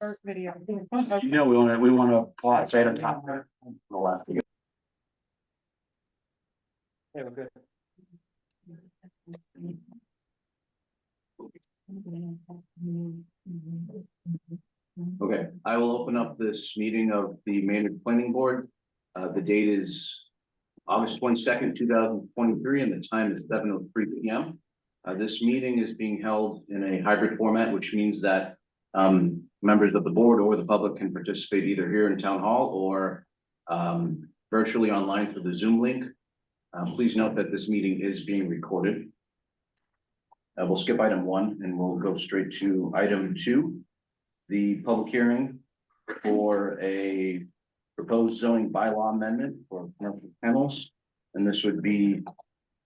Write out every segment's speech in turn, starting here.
Start video. You know, we wanna pause right on top. On the left. Yeah, we're good. Okay, I will open up this meeting of the Maynard Planning Board. The date is August 22nd, 2023, and the time is 7:03 p.m. This meeting is being held in a hybrid format, which means that members of the board or the public can participate either here in Town Hall or virtually online through the Zoom link. Please note that this meeting is being recorded. We'll skip item 1 and we'll go straight to item 2. The public hearing for a proposed zoning bylaw amendment for commercial kennels. And this would be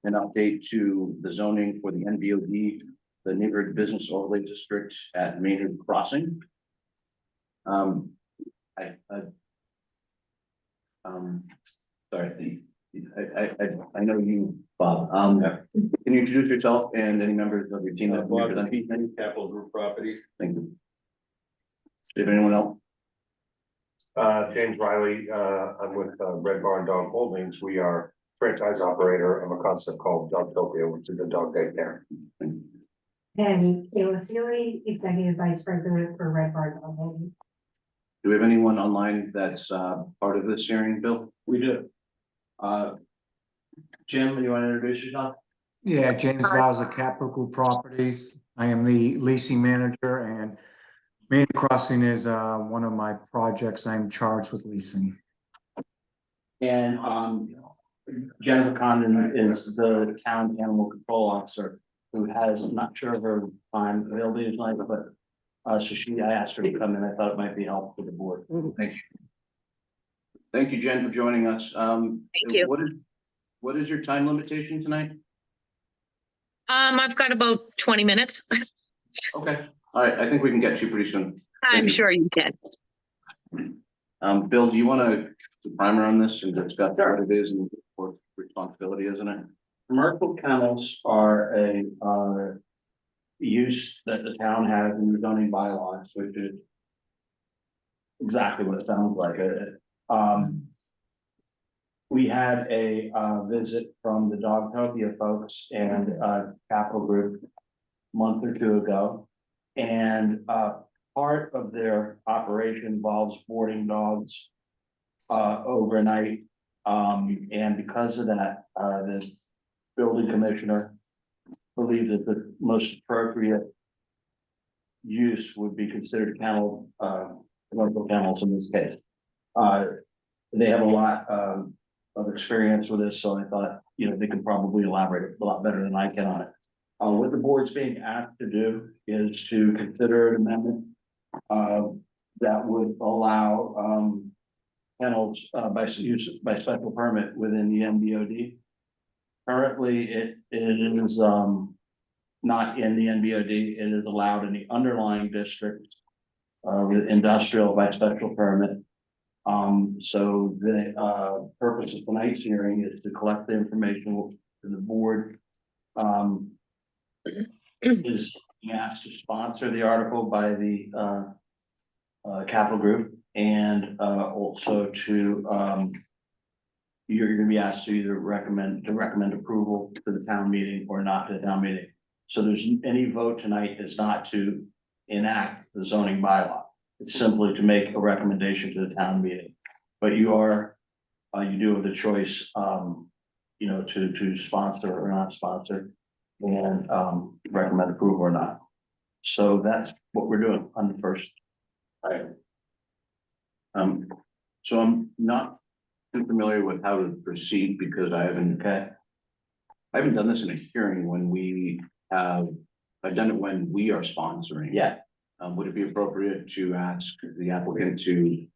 an update to the zoning for the NBOD, the Neighborhood Business Overlay District at Maynard Crossing. Sorry, I know you, Bob. Can you introduce yourself and any members of your team that Bob represent? Capital Group Properties. Thank you. Do you have anyone else? James Riley, I'm with Red Barn Dog Holdings. We are franchise operator of a concept called Dogtopia, which is a dog daycare. And Kayla Sealy, Executive Vice President for Red Barn Dog Holdings. Do we have anyone online that's part of this hearing, Bill? We do. Jim, you wanna introduce yourself? Yeah, James Bowser, Capital Group Properties. I am the leasing manager, and Main Crossing is one of my projects I'm charged with leasing. And Jennifer Condon is the town animal control officer who has, I'm not sure of her time availability tonight, but I asked her to come in. I thought it might be helpful to the board. Thank you. Thank you, Jen, for joining us. Thank you. What is your time limitation tonight? I've got about 20 minutes. Okay, all right, I think we can get you pretty soon. I'm you. sure you can. Bill, do you want to primer on this and discuss what it is and what responsibility, isn't it? Commercial kennels are a use that the town has in the zoning bylaws, which is exactly what it sounds like. We had a visit from the Dogtopia folks and Capital Group a month or two ago. And part of their operation involves boarding dogs overnight. And because of that, the building commissioner believed that the most appropriate use would be considered kennel, commercial kennels in this case. They have a lot of experience with this, so I thought, you know, they could probably elaborate a lot better than I can on it. What the board's being asked to do is to consider an amendment that would allow kennels by special permit within the NBOD. Currently, it is not in the NBOD. It is allowed in the underlying district with industrial by special permit. So the purpose of tonight's hearing is to collect the information to the board. Is being asked to sponsor the article by the Capital Group, and also to you're gonna be asked to either recommend approval to the town meeting or not to the town meeting. So there's any vote tonight is not to enact the zoning bylaw. It's simply to make a recommendation to the town meeting. But you do have the choice, you know, to sponsor or not sponsor and recommend approval or not. So that's what we're doing on the first item. So I'm not too familiar with how to proceed because I haven't done this in a hearing I've done it when we are sponsoring. Yeah. Would it be appropriate to ask the applicant to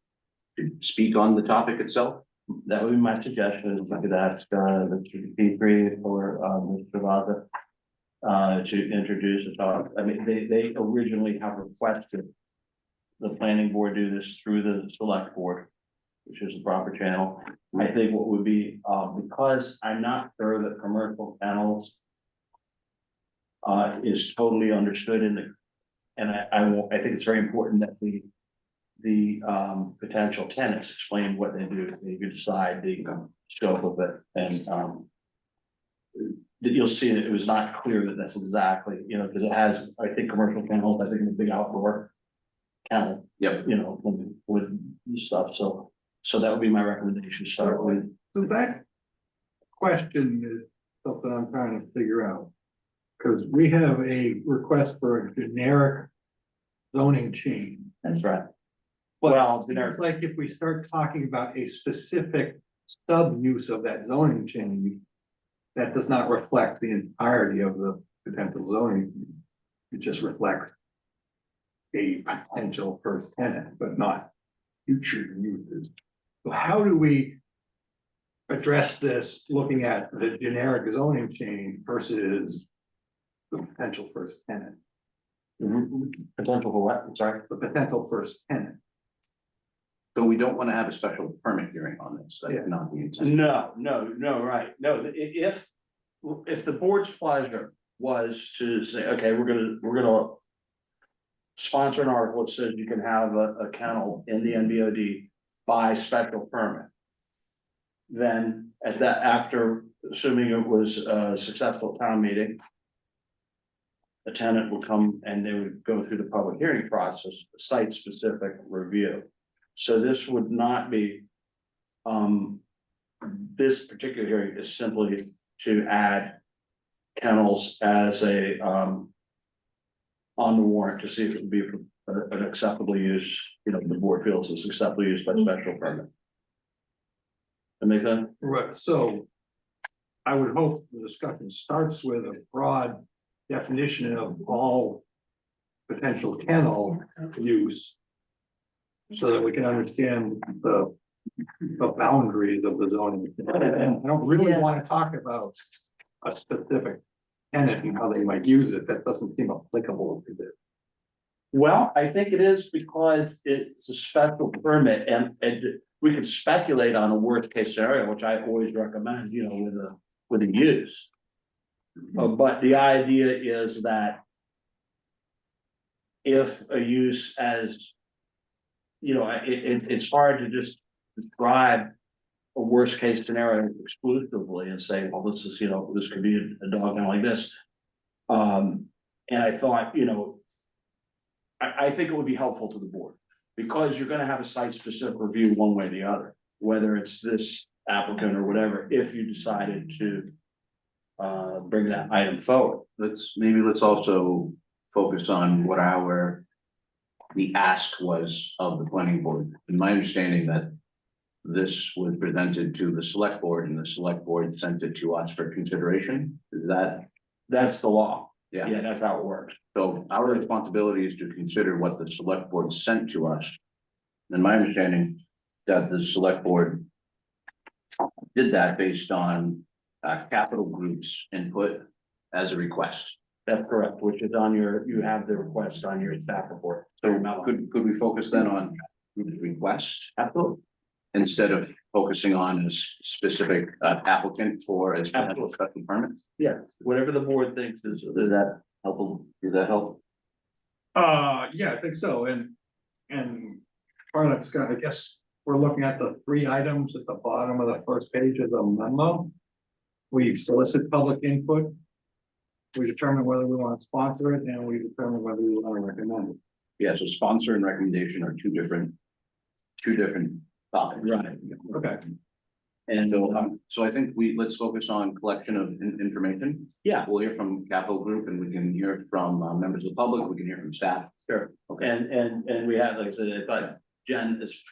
speak on the topic itself? That would be my suggestion, is I could ask Mr. Petrie or Mr. Vaza to introduce the talk. I mean, they originally have requested the planning board do this through the select board, which is the proper channel. I think what would be, because I'm not sure that commercial kennels is totally understood in the, and I think it's very important that we the potential tenants explain what they do, you can decide the scope of it, and that you'll see that it was not clear that that's exactly, you know, because it has, I think, commercial kennels, I think the big outdoor kennel, Yep. you know, with stuff, so that would be my recommendation, start with. So that question is something I'm trying to figure out. Cause we have a request for a generic zoning change. That's right. But Well, it's generic, like if we start talking about a specific sub-use of that zoning change, that does not reflect the entirety of the potential zoning. It just reflects a potential first tenant, but not future uses. So how do we address this, looking at the generic zoning change versus the potential first tenant, potential for what, I'm sorry? the potential first tenant? So we don't want to have a special permit hearing on this, Yeah. that's not the intent. No, right, no, if the board's pleasure was to say, okay, we're gonna. Sponsor an article that says you can have a kennel in the NBOD by special permit. Then at that, after, assuming it was a successful town meeting. A tenant would come and they would go through the public hearing process, site-specific review. So this would not be. This particular hearing is simply to add kennels as a, on the warrant to see if it would be an acceptable use, you know, the board feels is acceptable use by special permit. That make sense? Right, so I would hope the discussion starts with a broad definition of all potential kennel use. So that we can understand the boundaries of the zoning. I don't really want to talk about a specific tenant and how they might use it. That doesn't seem applicable to this. Well, I think it is because it's a special permit and we could speculate on a worst case scenario, which I always recommend, you know, with a use. But the idea is that if a use as, you know, it's hard to just describe a worst case scenario exclusively and say, well, this is, you know, this could be a dog kennel like this. And I thought, you know, I think it would be helpful to the board because you're gonna have a site-specific review one way or the other, whether it's this applicant or whatever, if you decided to bring that item forward. Let's also focus on what the ask was of the planning board. In my understanding that this was presented to the select board and the select board sent it to us for consideration. Is that? That's the law. Yeah. Yeah, that's how it works. So our responsibility is to consider what the select board sent to us. And my understanding that the select board did that based on capital group's input as a request. That's correct, which is on you have the request on your staff report. So could we focus then on group's request Absolutely. instead of focusing on a specific applicant for a Absolutely. special permit? Yeah, whatever the board thinks is. Does that help? Does that help? Yeah, I think so, and part of that's got, I guess, we're looking at the 3 items at the bottom of the first page of the memo. We solicit public input. We determine whether we want to sponsor it, and we determine whether we want to recommend it. Yeah, so sponsor and recommendation are two different topics. Right. Okay. And So I think let's focus on collection of information. Yeah. We'll hear from Capital Group and we can hear from members of the public, we can hear from staff. Sure. Okay. And we have, like I said, but Jen is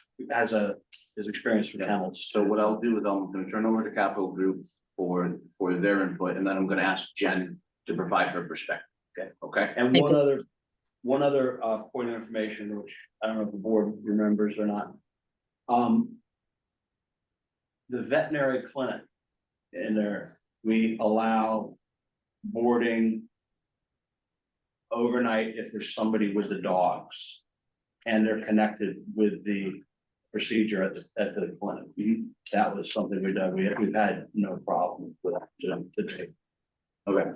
experienced with kennels. So what I'll do is I'm gonna turn over to Capital Group for their input, and then I'm gonna ask Jen to provide her perspective. Okay? And Thank one other point of information, which I don't know if the board remembers or not. The veterinary clinic in there, we allow boarding overnight if there's somebody with the dogs and they're connected with the procedure at the clinic. That was something we've done. We've had no problem with that today. Okay.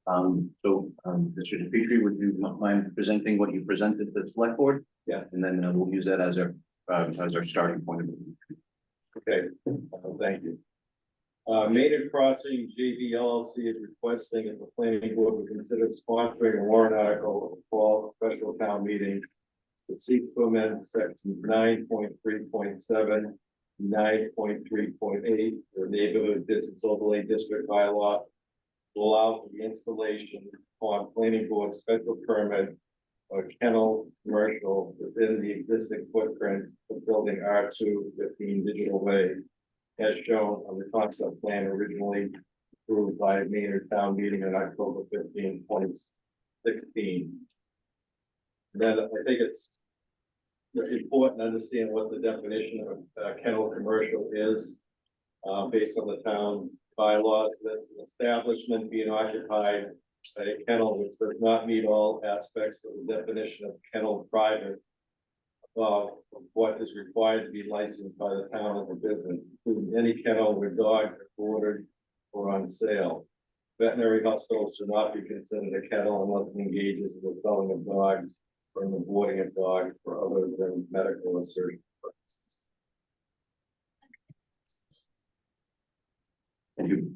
Mr. DePietri, would you mind presenting what you presented to the select board? Yeah. And then we'll use that as our starting point. Okay, thank you. Maynard Crossing JV LLC is requesting that the planning board would consider sponsoring a warrant article of the fall special town meeting that seeks to amend section 9.3.7, 9.3.8, the neighborhood business overlay district bylaw to allow for the installation on planning board special permit of kennel commercial within the existing footprint of building R2 15 Digital Way, as shown on the concept plan originally approved by Maynard Town Meeting on October 15, 2016. Then I think it's important to understand what the definition of kennel commercial is, based on the town bylaws. That's an establishment being occupied by a kennel which does not meet all aspects of the definition of kennel private of what is required to be licensed by the town as a business, including any kennel where dogs are ordered or on sale. Veterinary hospitals should not be considered a kennel unless it engages in the selling of dogs or in the boarding of dogs for other than medical or surgical purposes. Thank you.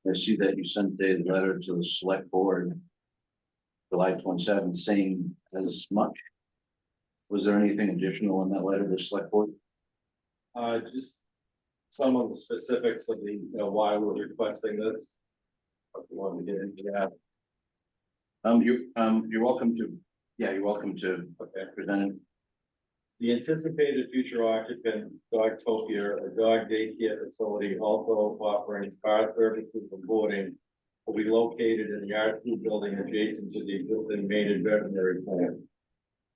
I see that you sent a letter to the select board July 27th saying as much. Was there anything additional in that letter to the select board? Just some of the specifics of the, why we're requesting this. If you want to get into that. You're welcome to, you're welcome to present it. The anticipated future occupant, Dogtopia, a dog daycare facility also offering car services and boarding, will be located in the R2 building adjacent to the existing Maynard veterinary plant.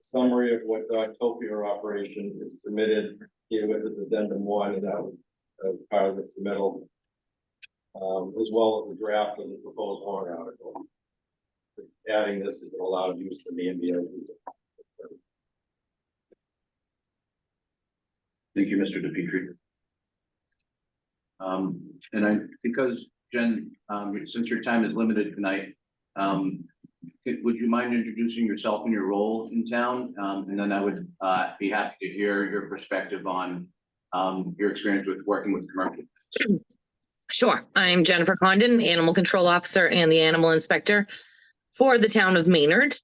Summary of what Dogtopia operation is submitted here with the addendum 1, and that was part of the submittal, as well as the draft of the proposed warrant article. Adding this is allowed use for the MBO. Thank you, Mr. DePietri. Because Jen, since your time is limited tonight, would you mind introducing yourself and your role in town? And then I would be happy to hear your perspective on your experience with working with commercial. Sure. I'm Jennifer Condon, Animal Control Officer and the Animal Inspector for the town of Maynard.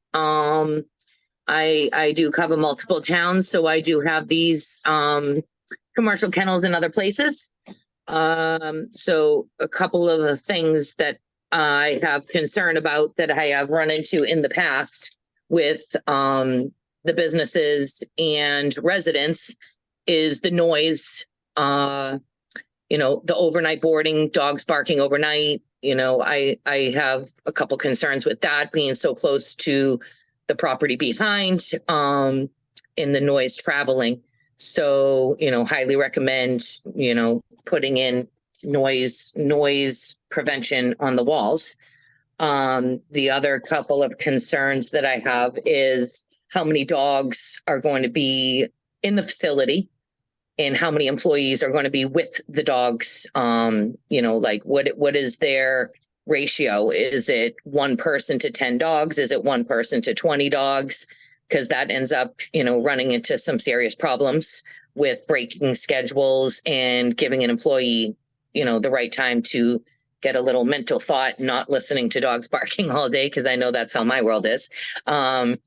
I do cover multiple towns, so I do have these commercial kennels in other places. So a couple of the things that I have concern about that I have run into in the past with the businesses and residents is the noise, the overnight boarding, dogs barking overnight. I have a couple concerns with that being so close to the property behind, in the noise traveling. So, highly recommend, putting in noise prevention on the walls. The other couple of concerns that I have is how many dogs are going to be in the facility and how many employees are going to be with the dogs. What is their ratio? Is it 1 person to 10 dogs? Is it 1 person to 20 dogs? Because that ends up, running into some serious problems with breaking schedules and giving an employee, the right time to get a little mental thought, not listening to dogs barking all day, because I know that's how my world is. Close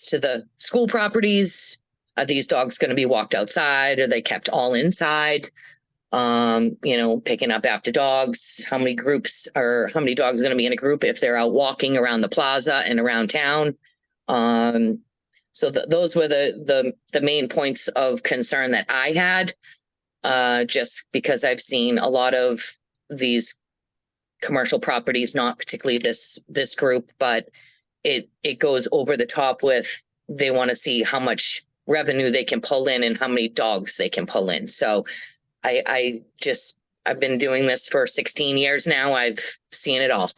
to the school properties, are these dogs going to be walked outside? Are they kept all inside? Picking up after dogs, how many dogs are going to be in a group if they're out walking around the plaza and around town. So those were the main points of concern that I had, just because I've seen a lot of these commercial properties, not particularly this group, but it goes over the top with, they want to see how much revenue they can pull in and how many dogs they can pull in. So I've been doing this for 16 years now. I've seen it all.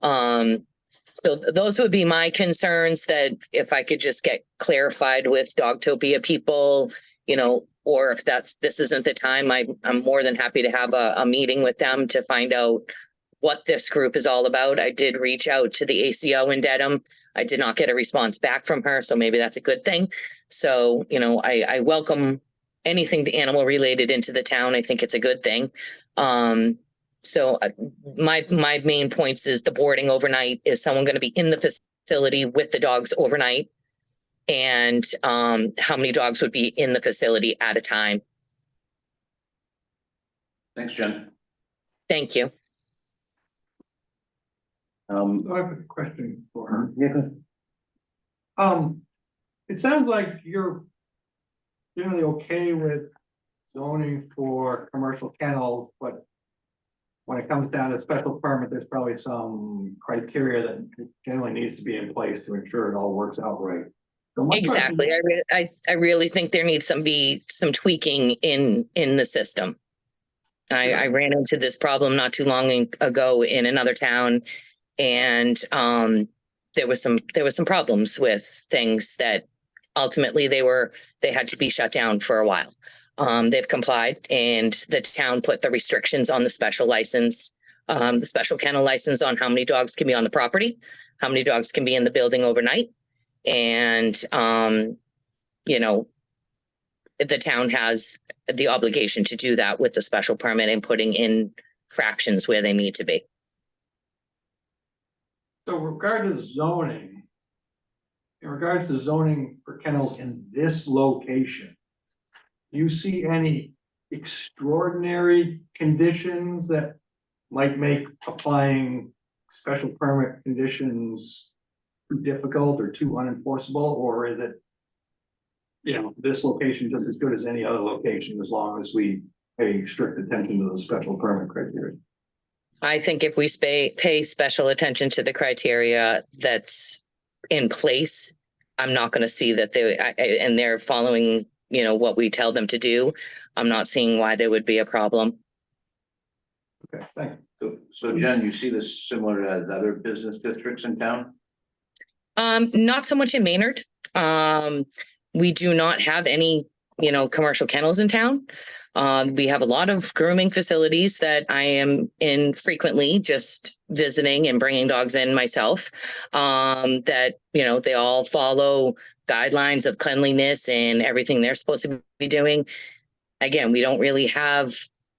So those would be my concerns, that if I could just get clarified with Dogtopia people, or if this isn't the time, I'm more than happy to have a meeting with them to find out what this group is all about. I did reach out to the ACO in Dedham. I did not get a response back from her, so maybe that's a good thing. So, I welcome anything animal related into the town. I think it's a good thing. So my main points is the boarding overnight. Is someone going to be in the facility with the dogs overnight? And how many dogs would be in the facility at a time? Thanks, Jen. Thank you. I have a question for her. Yeah, go ahead. It sounds like you're generally okay with zoning for commercial kennels, but when it comes down to special permit, there's probably some criteria that generally needs to be in place to ensure it all works out right. So my question- Exactly. I really think there needs some tweaking in the system. I ran into this problem not too long ago in another town, and there was some problems with things that ultimately they had to be shut down for a while. They've complied, and the town put the restrictions on the special license, the special kennel license, on how many dogs can be on the property, how many dogs can be in the building overnight. And, the town has the obligation to do that with the special permit and putting in fractions where they need to be. So regarding zoning, in regards to zoning for kennels in this location, do you see any extraordinary conditions that might make applying special permit conditions too difficult or too unenforceable, or is it, this location just as good as any other location as long as we pay strict attention to the special permit criteria? I think if we pay special attention to the criteria that's in place, I'm not going to see that and they're following, what we tell them to do. I'm not seeing why there would be a problem. Okay, thank you. So Jen, you see this similar to other business districts in town? Not so much in Maynard. We do not have any, commercial kennels in town. We have a lot of grooming facilities that I am in frequently, just visiting and bringing dogs in myself. That, they all follow guidelines of cleanliness and everything they're supposed to be doing. Again, we don't really have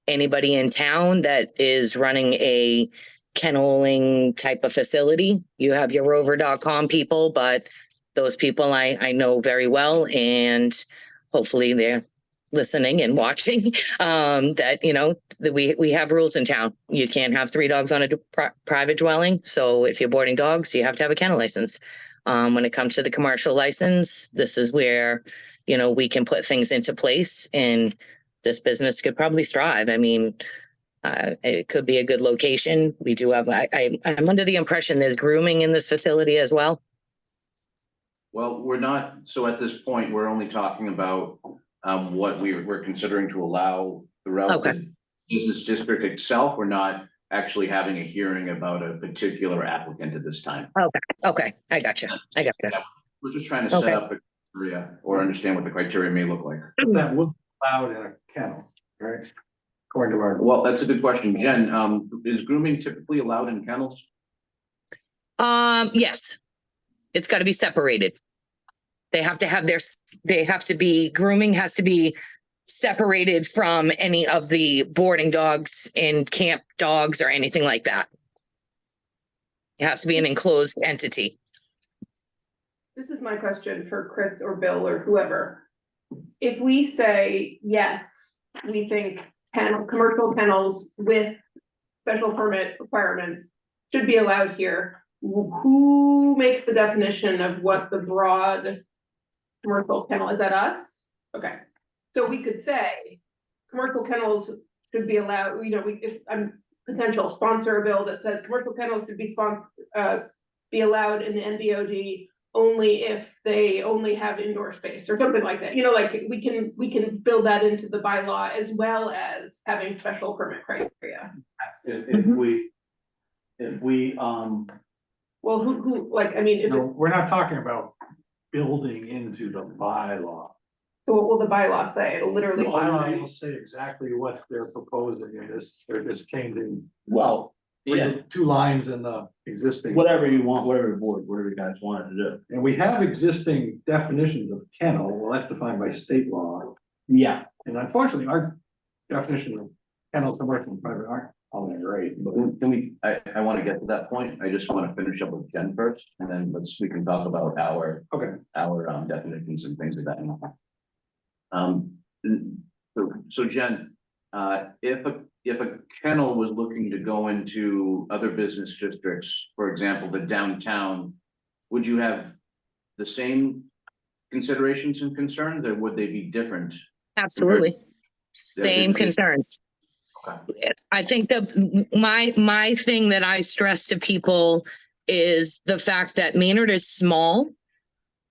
anybody in town that is running a kenneling type of facility. You have your rover.com people, but those people I know very well, and hopefully they're listening and watching, that, that we have rules in town. You can't have 3 dogs on a private dwelling. So if you're boarding dogs, you have to have a kennel license. When it comes to the commercial license, this is where, we can put things into place, and this business could probably strive. I mean, it could be a good location. We do have, I'm under the impression there's grooming in this facility as well. Well, we're not, so at this point, we're only talking about what we're considering to allow throughout the business district itself. We're not actually having a hearing about a particular applicant at this time. Okay. I got you. We're just trying to set up a criteria or understand what the criteria may look like. That would be allowed in a kennel, right? According to our. Well, that's a good question. Jen, is grooming typically allowed in kennels? Yes. It's got to be separated. They have to be, grooming has to be separated from any of the boarding dogs and camp dogs or anything like that. It has to be an enclosed entity. This is my question for Chris or Bill or whoever. If we say, yes, we think commercial kennels with special permit requirements should be allowed here, who makes the definition of what the broad commercial kennel, is that us? Okay, so we could say commercial kennels should be allowed, if I'm potential sponsor a bill that says commercial kennels should be allowed in the NBOD only if they only have indoor space or something like that. Like we can build that into the bylaw as well as having special permit criteria. If we, Well, who, like, I mean, if No, we're not talking about building into the bylaw. So what will the bylaw say? It'll literally. I will say exactly what they're proposing in this, they're just changing. Well, yeah, Two lines in the existing. whatever you want, whatever the board, whatever you guys wanted to do. And we have existing definitions of kennel, well, that's defined by state law, Yeah, and unfortunately, our definition of kennel, commercial, and private aren't all that great, but. Can we, I want to get to that point. I just want to finish up with Jen first, and then we can talk about our Okay. definitions and things of that. So Jen, if a kennel was looking to go into other business districts, for example, the downtown, would you have the same considerations and concerns, or would they be different? Absolutely. Same concerns. I think my thing that I stress to people is the fact that Maynard is small.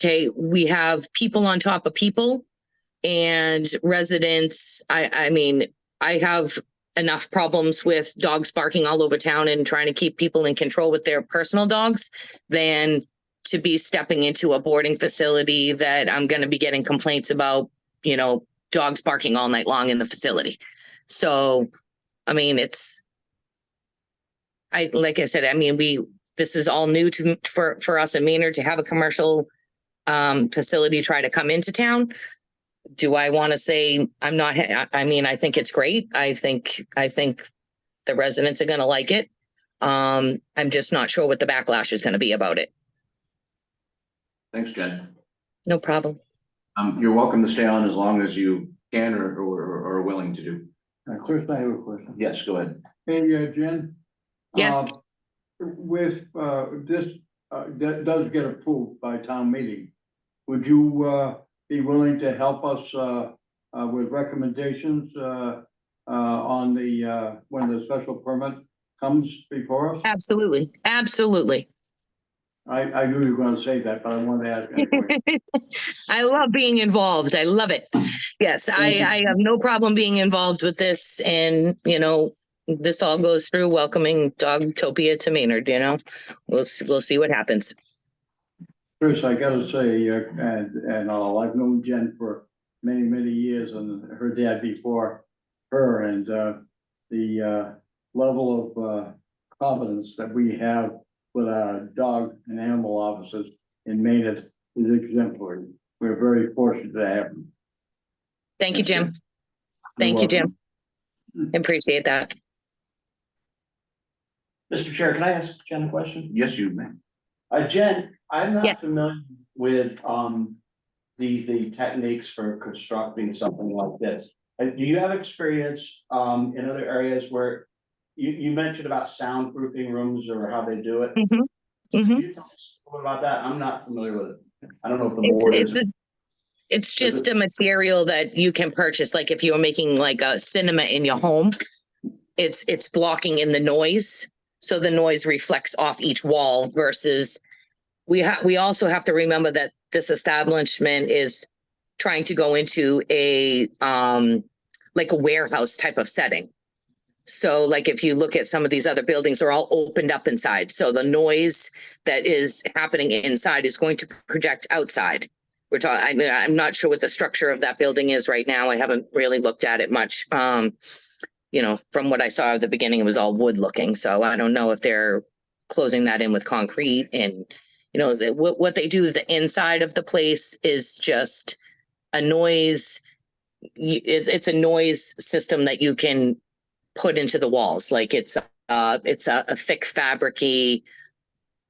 Okay, we have people on top of people and residents. I mean, I have enough problems with dogs barking all over town and trying to keep people in control with their personal dogs than to be stepping into a boarding facility that I'm going to be getting complaints about, you know, dogs barking all night long in the facility. So, I mean, like I said, I mean, this is all new for us in Maynard to have a commercial facility try to come into town. Do I want to say I'm not, I mean, I think it's great. I think the residents are going to like it. I'm just not sure what the backlash is going to be about it. Thanks, Jen. No problem. You're welcome to stay on as long as you can or are willing to do. Chris, I have a question. Yes, go ahead. Hey, Jen. Yes. With, this, that does get approved by town meeting, would you, be willing to help us, with recommendations, on the, when the special permit comes before us? Absolutely. Absolutely. I knew you were gonna say that, but I wanted to ask anyway. I love being involved. I love it. Yes, I have no problem being involved with this. And, you know, this all goes through welcoming Dogtopia to Maynard, you know, we'll see what happens. Chris, I gotta say, and all, I've known Jen for many, many years and her dad before her, and, the, level of, competence that we have with our dog and animal officers in Maynard is exemplary. We're very fortunate to have them. Thank you, Jim. Thank you, Jim. Appreciate that. Mr. Chair, can I ask Jen a question? Yes, you may. Jen, I'm not Yes. familiar with, the techniques for constructing something like this. Do you have experience, in other areas where you mentioned about soundproofing rooms or how they do it? Mhm. Can Mhm. you tell us a little about that? I'm not familiar with it. I don't know if the board is. It's just a material that you can purchase. Like if you're making like a cinema in your home, it's blocking in the noise. So the noise reflects off each wall versus we also have to remember that this establishment is trying to go into a like a warehouse type of setting. So like if you look at some of these other buildings, they're all opened up inside. So the noise that is happening inside is going to project outside. I'm not sure what the structure of that building is right now. I haven't really looked at it much. You know, from what I saw at the beginning, it was all wood looking. So I don't know if they're closing that in with concrete. And, you know, what they do, the inside of the place is just a noise. It's a noise system that you can put into the walls. Like it's a thick fabric-y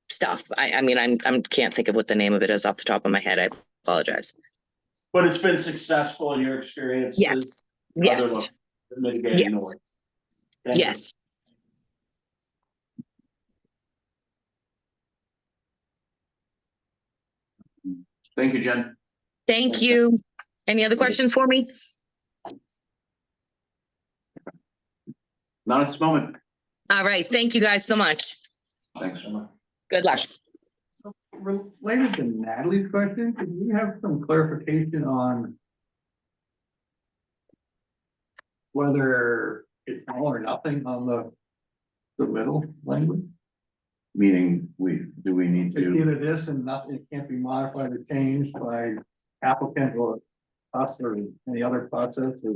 stuff. I mean, I can't think of what the name of it is off the top of my head. I apologize. But it's been successful in your experience? Yes. Yes. Mitigating Yes. noise. Thank you. Yes. Thank you, Jen. Thank you. Any other questions for me? Not at this moment. All right. Thank you guys so much. Thanks so much. Good luck. So related to Natalie's question, could we have some clarification on whether it's all or nothing on the middle language? Meaning do we need It's to, either this and nothing, it can't be modified or changed by applicant or us or any other process, or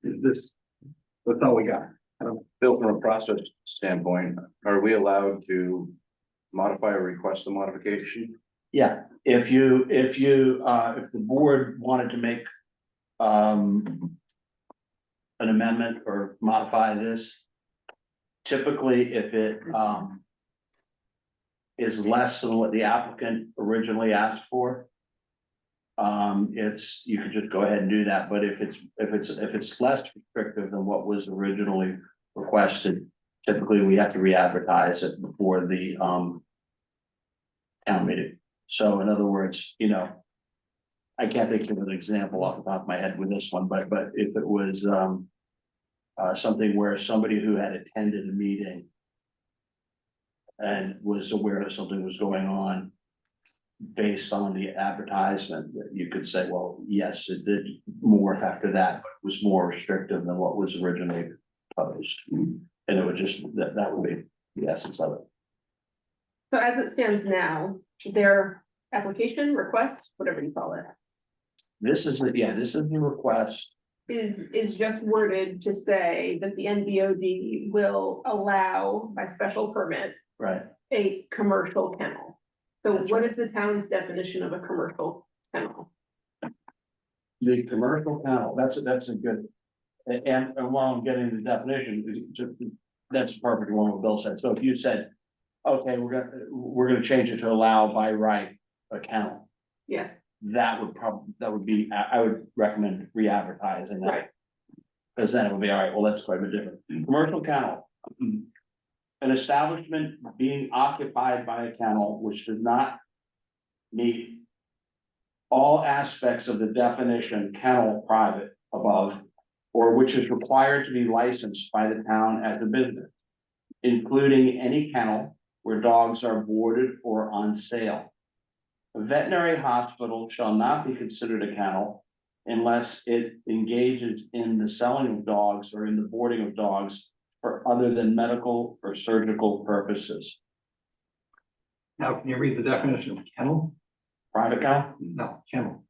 is this, that's all we got? I don't, Bill, from a process standpoint, are we allowed to modify or request a modification? Yeah, if the board wanted to make, an amendment or modify this. Typically, if it, is less than what the applicant originally asked for. You could just go ahead and do that, but if it's less restrictive than what was originally requested, typically we have to re-advertise it before the, town meeting. So in other words, I can't think of an example off the top of my head with this one, but if it was, something where somebody who had attended a meeting and was aware that something was going on based on the advertisement, that you could say, well, yes, it did morph after that, but it was more restrictive than what was originally proposed. And it would just, that would be the essence of it. So as it stands now, their application, request, whatever you call it, This is the request. is just worded to say that the NBOD will allow by special permit Right. a commercial kennel. So That's what right. is the town's definition of a commercial kennel? The commercial kennel, that's a good, and while I'm getting the definition, that's a perfect one what Bill said. So if you said, okay, we're gonna change it to allow by right a kennel, Yeah, that would be, I would recommend re-advertising that. right. Cause then it would be, all right, well, that's quite a bit different. Commercial kennel. An establishment being occupied by a kennel which does not meet all aspects of the definition kennel private above, or which is required to be licensed by the town as a business, including any kennel where dogs are boarded or on sale. A veterinary hospital shall not be considered a kennel unless it engages in the selling of dogs or in the boarding of dogs for other than medical or surgical purposes. now, can you read the definition of kennel? Private kennel? No, kennel.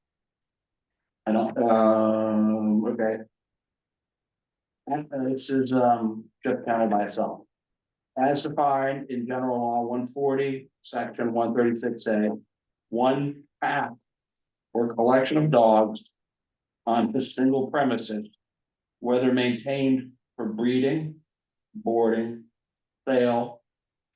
I don't, okay. And this is, just kennel by itself. As defined in general law 140, section 136A, one pack or collection of dogs on a single premises, whether maintained for breeding, boarding, sale,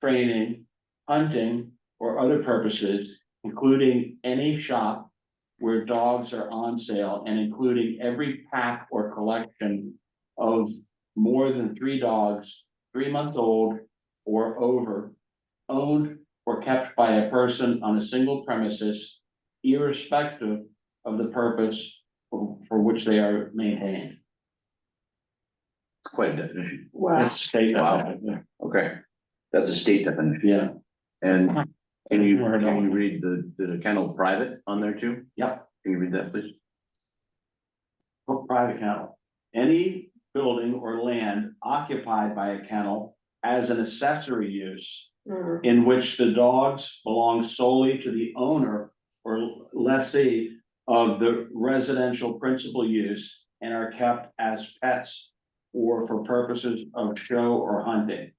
training, hunting, or other purposes, including any shop where dogs are on sale and including every pack or collection of more than 3 dogs, 3 months old or over, owned or kept by a person on a single premises, irrespective of the purpose for which they are maintained. It's quite a definition. Wow. It's state. Wow. definition, Okay, that's a state definition. Yeah, And can you read the kennel private on there too? yep. Can you read that, please? Private kennel. Any building or land occupied by a kennel as an accessory use Mhm. in which the dogs belong solely to the owner or lessee of the residential principal use and are kept as pets or for purposes of show or hunting.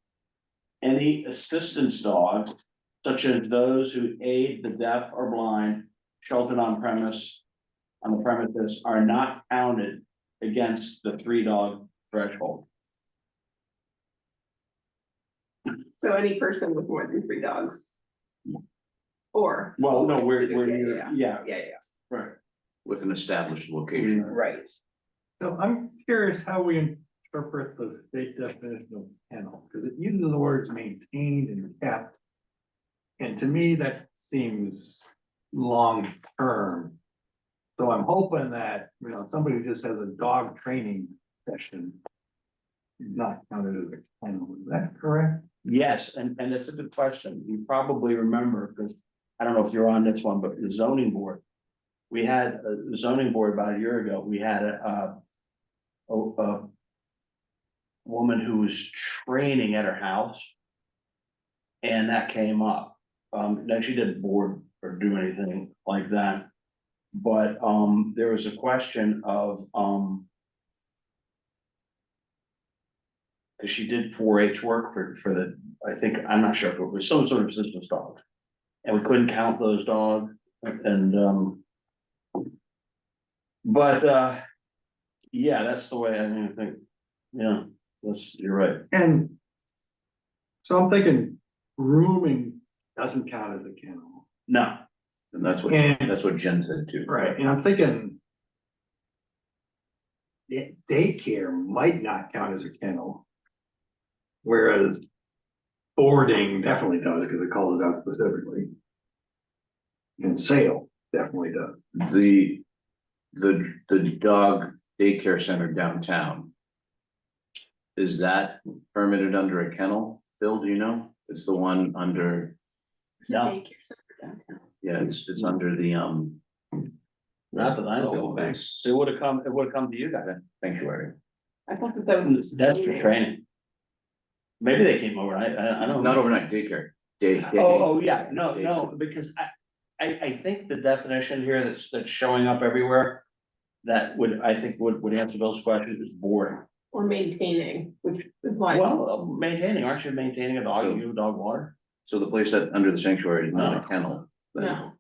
Any assistance dogs, such as those who aid the deaf or blind, sheltered on the premises, are not counted against the 3-dog threshold. So any person with more than 3 dogs. Or. Well, no, we're, Yeah, yeah, yeah, right. With an established location. yeah, right. So I'm curious how we interpret the state definition of kennel, because it uses the words maintained and kept. And to me, that seems long-term. So I'm hoping that, somebody who just has a dog training session is not counted as a kennel, is that correct? Yes, and it's a good question. You probably remember, because I don't know if you're on this one, but the zoning board. We had a zoning board about a year ago. We had a woman who was training at her house. And that came up. Now she didn't board or do anything like that. But, there was a question of, cause she did 4-H work for the, I think, I'm not sure if it was some sort of resistance dog. And we couldn't count those dogs and, but, yeah, that's the way I think, yeah, you're right. And so I'm thinking grooming doesn't count as a kennel. No, And that's And- what Jen said too. And I'm thinking daycare might not count as a kennel. Whereas boarding definitely does, because it calls it out specifically. And sale definitely does. The dog daycare center downtown. Is that permitted under a kennel? Bill, do you know? It's the one under, no, yeah, it's under the, not that I know Oh, of. thanks. So it would have come to you guys. sanctuary. I thought that was. That's for training. Maybe they came over, I don't know. Not overnight daycare. Day. Oh, yeah, no, because I think the definition here that's showing up everywhere. That I think would answer Bill's question is boarding. Or maintaining, which implies. Well, maintaining, aren't you maintaining a dog, you give a dog water? So the place that under the sanctuary is not a kennel. then-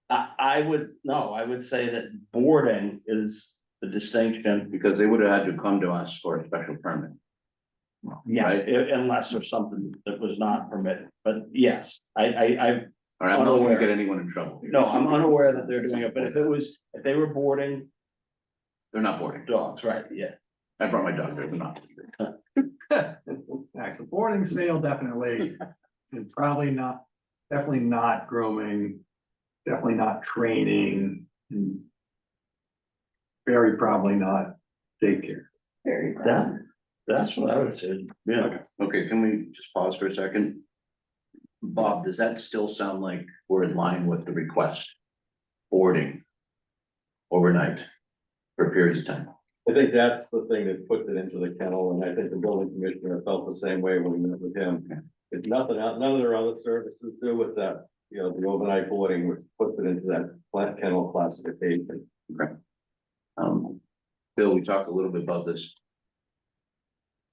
No, I would say that boarding is the distinction. Because they would have had to come to us for a special permit. Yeah, Right. unless there's something that was not permitted, but yes, I All right, I'm not gonna Unaware. get anyone in trouble. no, I'm unaware that they're doing it, but if they were boarding They're not boarding. dogs, right, yeah. I brought my dog there, they're not. So boarding, sale, definitely, and probably not, definitely not grooming, definitely not training, and very probably not daycare. very. That's what I would say, yeah. Okay, can we just pause for a second? Bob, does that still sound like we're in line with the request? Boarding overnight for periods of time? I think that's the thing that puts it into the kennel, and I think the building commissioner felt the same way when we met with him. It's nothing out, none of their other services do with that, you know, the overnight boarding, which puts it into that kennel classification. Bill, we talked a little bit about this.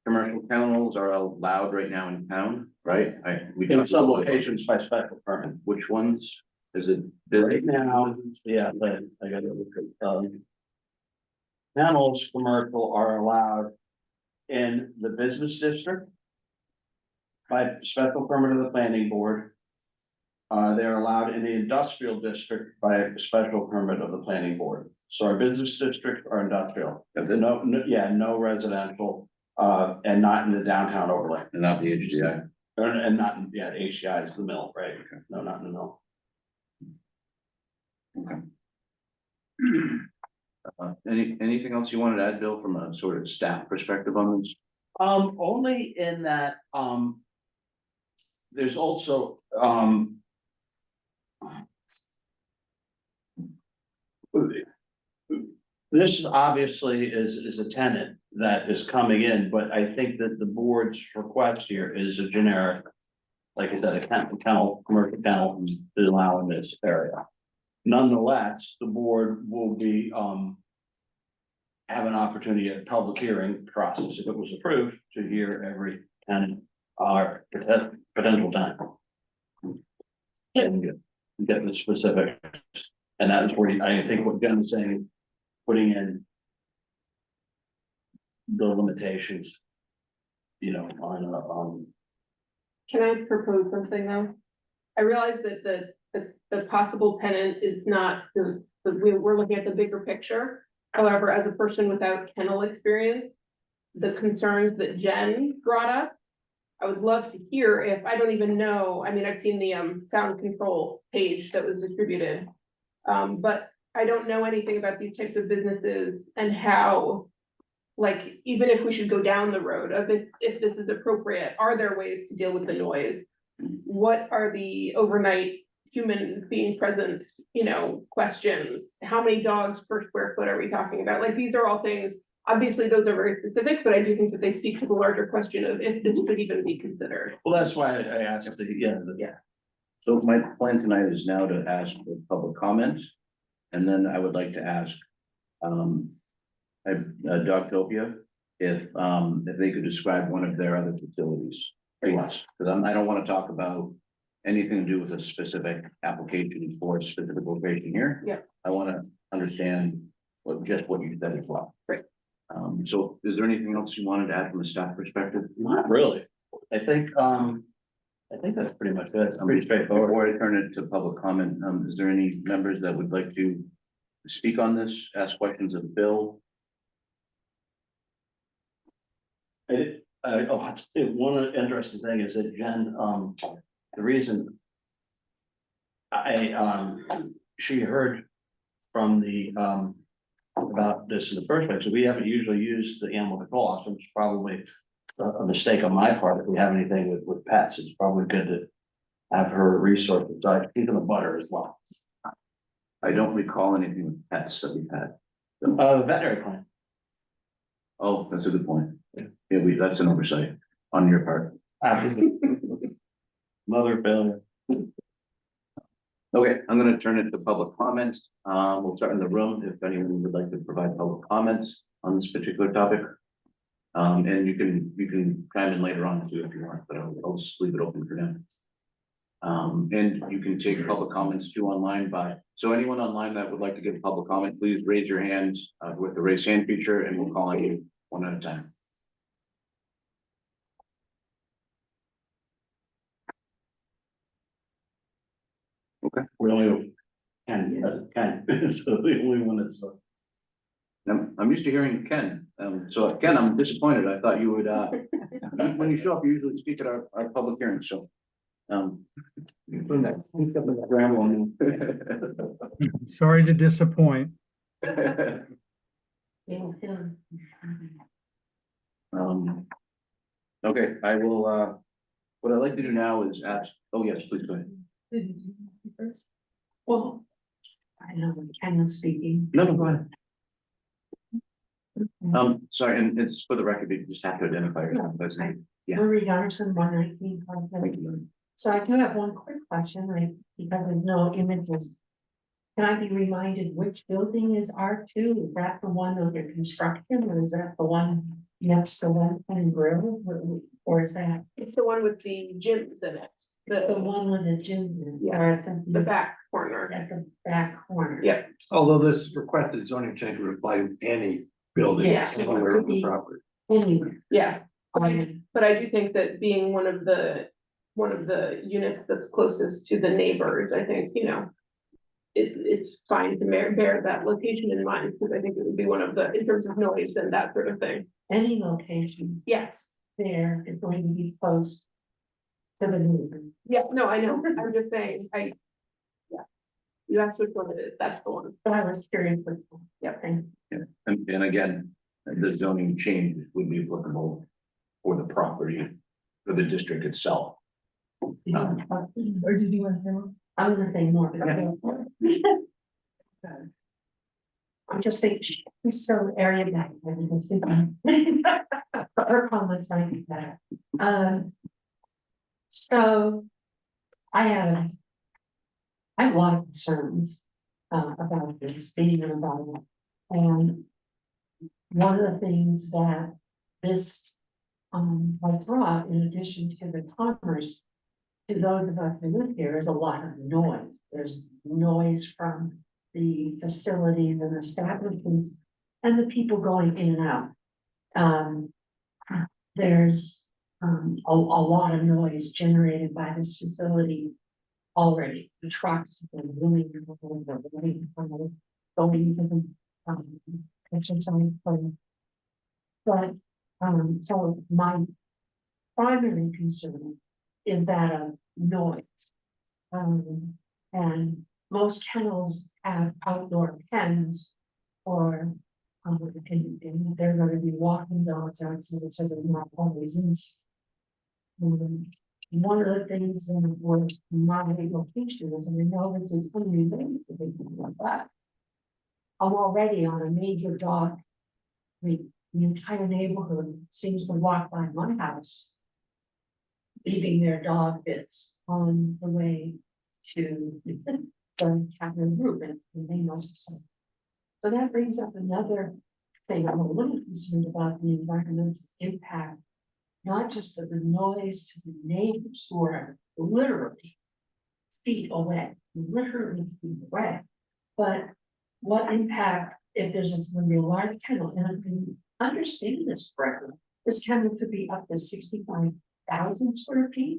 Commercial kennels are allowed right now in town, right? We In talked some about locations by special permit. which ones? Is it? Right now, yeah, but I gotta look at, kennels commercial are allowed in the business district. By special permit of the planning board. They're allowed in the industrial district by special permit of the planning board. So our business district are industrial, no residential, and not in the downtown overlay. And not the HDI. And not, HCI is the mill, right? No, not in the mill. Anything else you wanted to add, Bill, from a sort of staff perspective on this? Only in that, there's also, this obviously is a tenant that is coming in, but I think that the board's request here is a generic. Like I said, a kennel, commercial kennel is allowed in this area. Nonetheless, the board will be, have an opportunity at public hearing process, if it was approved, to hear every tenant or potential tenant. And get the specifics, and that is where I think what Jen is saying, putting in the limitations, on, Can I propose something though? I realize that the possible tenant is not we're looking at the bigger picture. However, as a person without kennel experience, the concerns that Jen brought up, I would love to hear if, I don't even know, I mean, I've seen the sound control page that was distributed. But I don't know anything about these types of businesses and how, like, even if we should go down the road of if this is appropriate, are there ways to deal with the noise? What are the overnight human being present, questions? How many dogs per square foot are we talking about? Like, these are all things, obviously, those are very specific, but I do think that they speak to the larger question of if this could even be considered. well, that's why I asked So my plan tonight is now to ask for public comment. And then I would like to ask, Dogtopia, if they could describe one of their other facilities to us, because I don't want to talk about anything to do with a specific application for a specific location here. Yeah. I want to understand just what you said as well. Great. So is there anything else you wanted to add from a staff perspective? Not really. I think that's pretty much it. Pretty straightforward. Before I turn it to public comment, is there any members that would like to speak on this, ask questions of Bill? One interesting thing is that Jen, the reason she heard from the, about this in the first place, so we haven't usually used the animal control officer, which is probably a mistake on my part. If we have anything with pets, it's probably good to have her resource besides keeping the butter as well. I don't recall anything with pets that we've had. The veterinary clinic. Oh, that's a good point. Yeah, that's an oversight on your part. Absolutely. Mother failure. Okay, I'm gonna turn it to public comments. We'll start in the room if anyone would like to provide public comments on this particular topic. And you can chime in later on too if you want, but I'll just leave it open for now. And you can take public comments too online so anyone online that would like to give a public comment, please raise your hands with the raise hand feature and we'll call on you one at a time. Okay. We only can, so the only one that's. I'm used to hearing Ken. So Ken, I'm disappointed. I thought you would, when you show up, you usually speak at our public hearings, so. Sorry to disappoint. Okay, I will, what I'd like to do now is ask, oh yes, please go ahead. Well, I know, Ken was speaking. No, go ahead. Sorry, and it's for the record, you just have to identify yourself. That's it. Yeah. Marie Anderson, 119. Thank you. So I do have one quick question, because there's no images. Can I be reminded which building is R2? Is that the one under construction or is that the one next to One Penn Grill? Or is that It's the one with the gyms in it, the one with the gyms in? Yeah, Or at the back corner. At the back corner? Yep. Although this requested zoning change would apply to any building Yes. anywhere on the property. Anywhere. Yeah, but I do think that being one of the units that's closest to the neighbors, I think, it's fine to bear that location in mind, because I think it would be one of the, in terms of noise and that sort of thing. Any location Yes, there is going to be close to the neighbor. yeah, no, I know, I'm just saying, yeah. You asked which one it is, that's the one. But I was curious. Yeah, thank you. Yeah, and again, the zoning change would be applicable for the property, for the district itself. Or did you want to say more? I'm gonna say more. But I'm just thinking, she's so area back. Her comments might be better. So I have a lot of concerns about this being an environment. And one of the things that this has brought, in addition to the commerce, to those of us who live here, is a lot of noise. There's noise from the facilities and establishments and the people going in and out. There's a lot of noise generated by this facility already. The trucks are going to the exercise place. But so my primary concern is that of noise. And most kennels have outdoor pens or and they're going to be walking dogs outside, so they're not always in. One of the things that was my location is, and I know this is unrelated to anything like that. I'm already on a major dog. The entire neighborhood seems to walk by my house, leaving their dog bits on the way to the Captain Group, and they must have said. So that brings up another thing, I'm a little concerned about the environmental impact. Not just of the noise to the neighbors who are literally feet away, but what impact if there's going to be a large kennel, and if you understand this correctly, this kennel could be up to 65,000 square feet.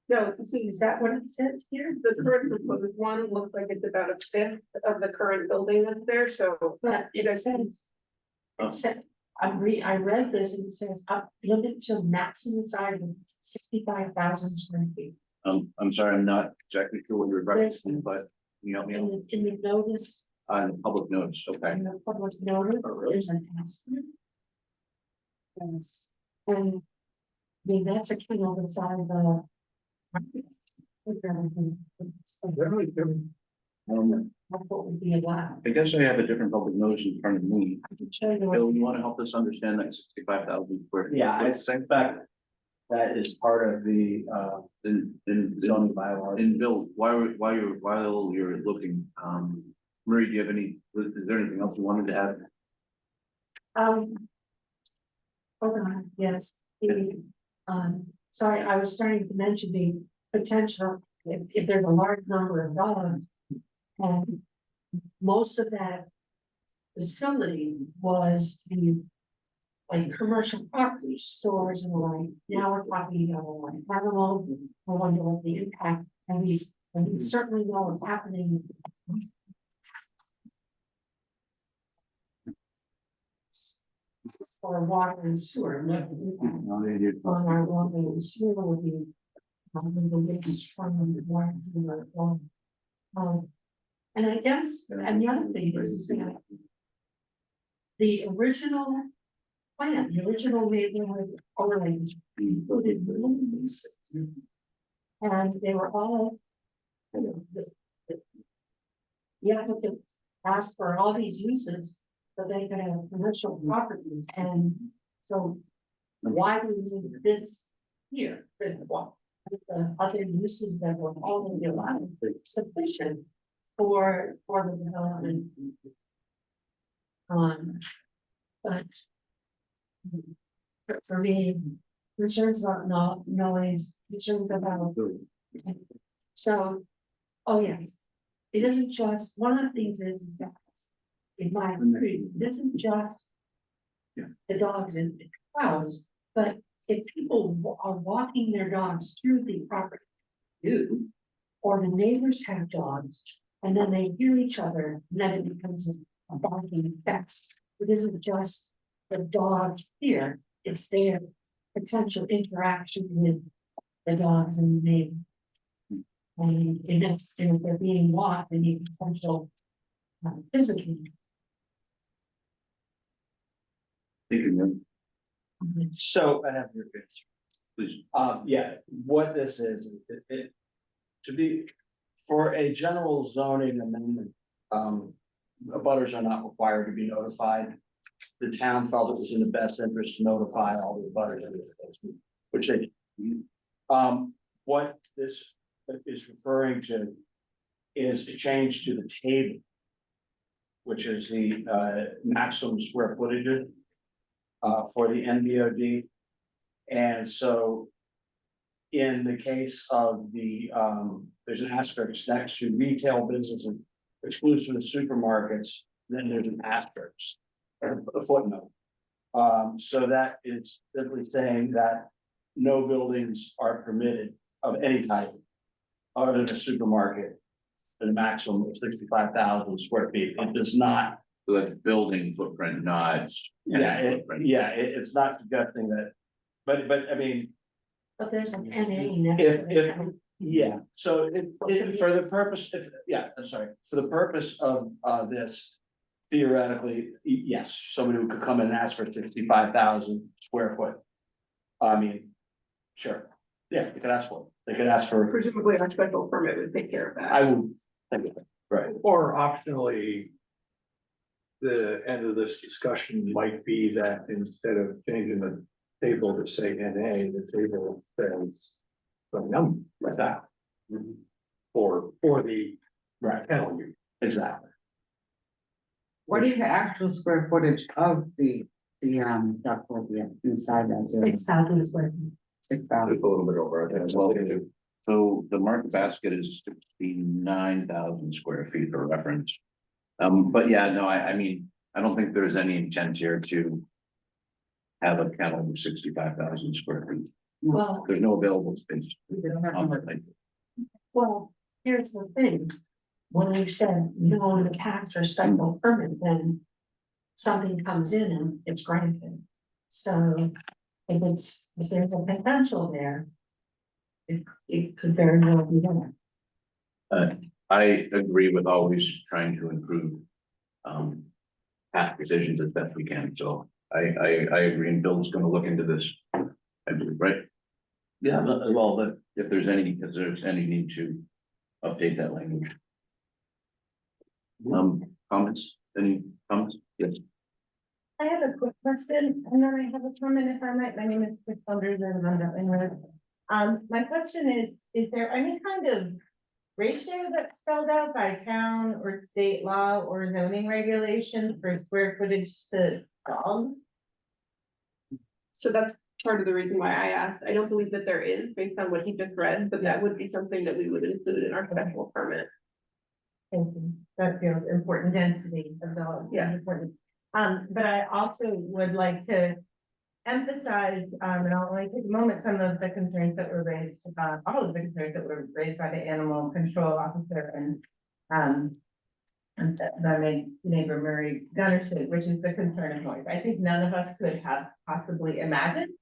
No, See, is that what it says here? the current proposed one looks like it's about a fifth of the current building that's there, so. But it says, Oh. it said, I read this and it says up, limited to a maximum size of 65,000 square feet. I'm sorry, I'm not exactly sure what you're referencing, but can you help me out? In the notice, On the public notice, okay. in the public notice, there's an estimate. Yes, and I mean, that's a kennel the size of. That's what would be allowed. I guess I have a different public notice in front of me. I can show you. Bill, you want to help us understand that 65,000 square? feet? Yeah, I suspect that is part of the In zoning bylaws. And Bill, while you're looking, Marie, do you have is there anything else you wanted to add? Hold on, yes, sorry, I was starting to mention the potential, if there's a large number of dogs. And most of that facility was to be like commercial property, stores and the like. Now we're talking about like animals, I wonder what the impact, and we certainly know what's happening. For water and sewer, not the impact on our water and sewer will be. The waste from the water. And I guess, and the other thing is that. The original plan, the original neighborhood overlay included little uses. And they were all. The applicant asked for all these uses, so they could have commercial properties, and so. Why do we need this here? The other uses that were already allowed sufficient for the development. But. For me, concerns about noise, concerns about. So, oh yes, it isn't just, one of the things is that. In my experience, it isn't just. The dogs and the cows, but if people are walking their dogs through the property. Or the neighbors have dogs, and then they hear each other, and then it becomes a barking fest. It isn't just the dogs here, it's their potential interaction with the dogs and the neighbor. And if they're being walked, they need potential physical. Thank you, So I have your answer. please. Yeah, what this is, to be, for a general zoning amendment, abutters are not required to be notified. The town felt it was in the best interest to notify all the abutters, which they. What this is referring to is a change to the table. Which is the maximum square footage for the NBOD. And so in the case of the, there's an asterisk next to retail businesses exclusive of supermarkets, then there's an asterisk, a footnote. So that is simply saying that no buildings are permitted of any type other than a supermarket, at a maximum of 65,000 square feet. It does not. So that's building footprint, not. It's not suggesting that, but I mean, But there's an NA next if, to it. yeah, so for the purpose, I'm sorry, for the purpose of this. Theoretically, yes, somebody who could come in and ask for 65,000 square foot. I mean, sure, yeah, you could ask for it, they could ask for, Presumably our special permit would take care of that. I would think of it, right, Or optionally. The end of this discussion might be that instead of changing the table to say NA, the table says. The number like that. For the Right, kennel use. exactly. What is the actual square footage of the ductopia inside that? 6,000 square feet. 6,000. Just a little bit over, I think. Well, so the market basket is 69,000 square feet for reference. But yeah, no, I mean, I don't think there's any intent here to have a kennel of 65,000 square feet. Well, There's no available space We don't have on to- the thing. well, here's the thing. When you said you want to pass or special permit, then something comes in and it's granted. So if there's a potential there, it could very well be there. I agree with always trying to improve past decisions as best we can, so I agree, and Bill's gonna look into this. I believe, right? Yeah, well, the, If there's any need to update that language. Comments, any comments? Yes. I have a quick question, and then I have a comment if I might. My name is Chris Saunders, and I'm up in Red. My question is there any kind of ratio that's spelled out by town or state law or zoning regulation for square footage to dog? So that's part of the reason why I asked. I don't believe that there is based on what he just read, but that would be something that we would include in our special permit. Thank you. That feels important density of dogs. Yeah. Important. But I also would like to emphasize, and I'll only take a moment, some of the concerns that were raised, all of the concerns that were raised by the animal control officer and my neighbor Murray Gunnerson, which is the concern of noise. I think none of us could have possibly imagined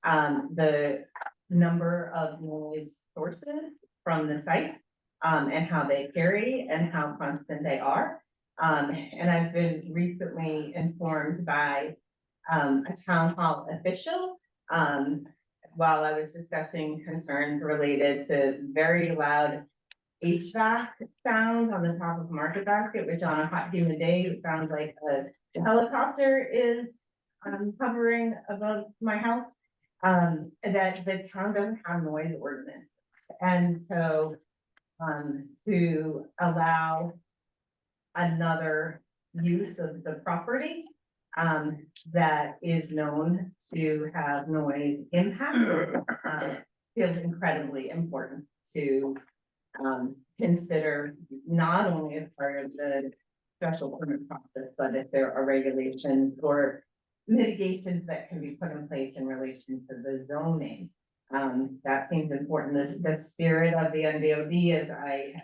the number of noise sources from the site and how they carry and how constant they are. And I've been recently informed by a town hall official while I was discussing concerns related to very loud HVAC sounds on the top of Market Basket, which on a hot humid day sounds like a helicopter is hovering above my house. That the town doesn't have noise ordinance, and so to allow another use of the property that is known to have noise impact feels incredibly important to consider, not only as part of the special permit process, but if there are regulations or mitigations that can be put in place in relation to the zoning. That seems important. The spirit of the NDOD, as I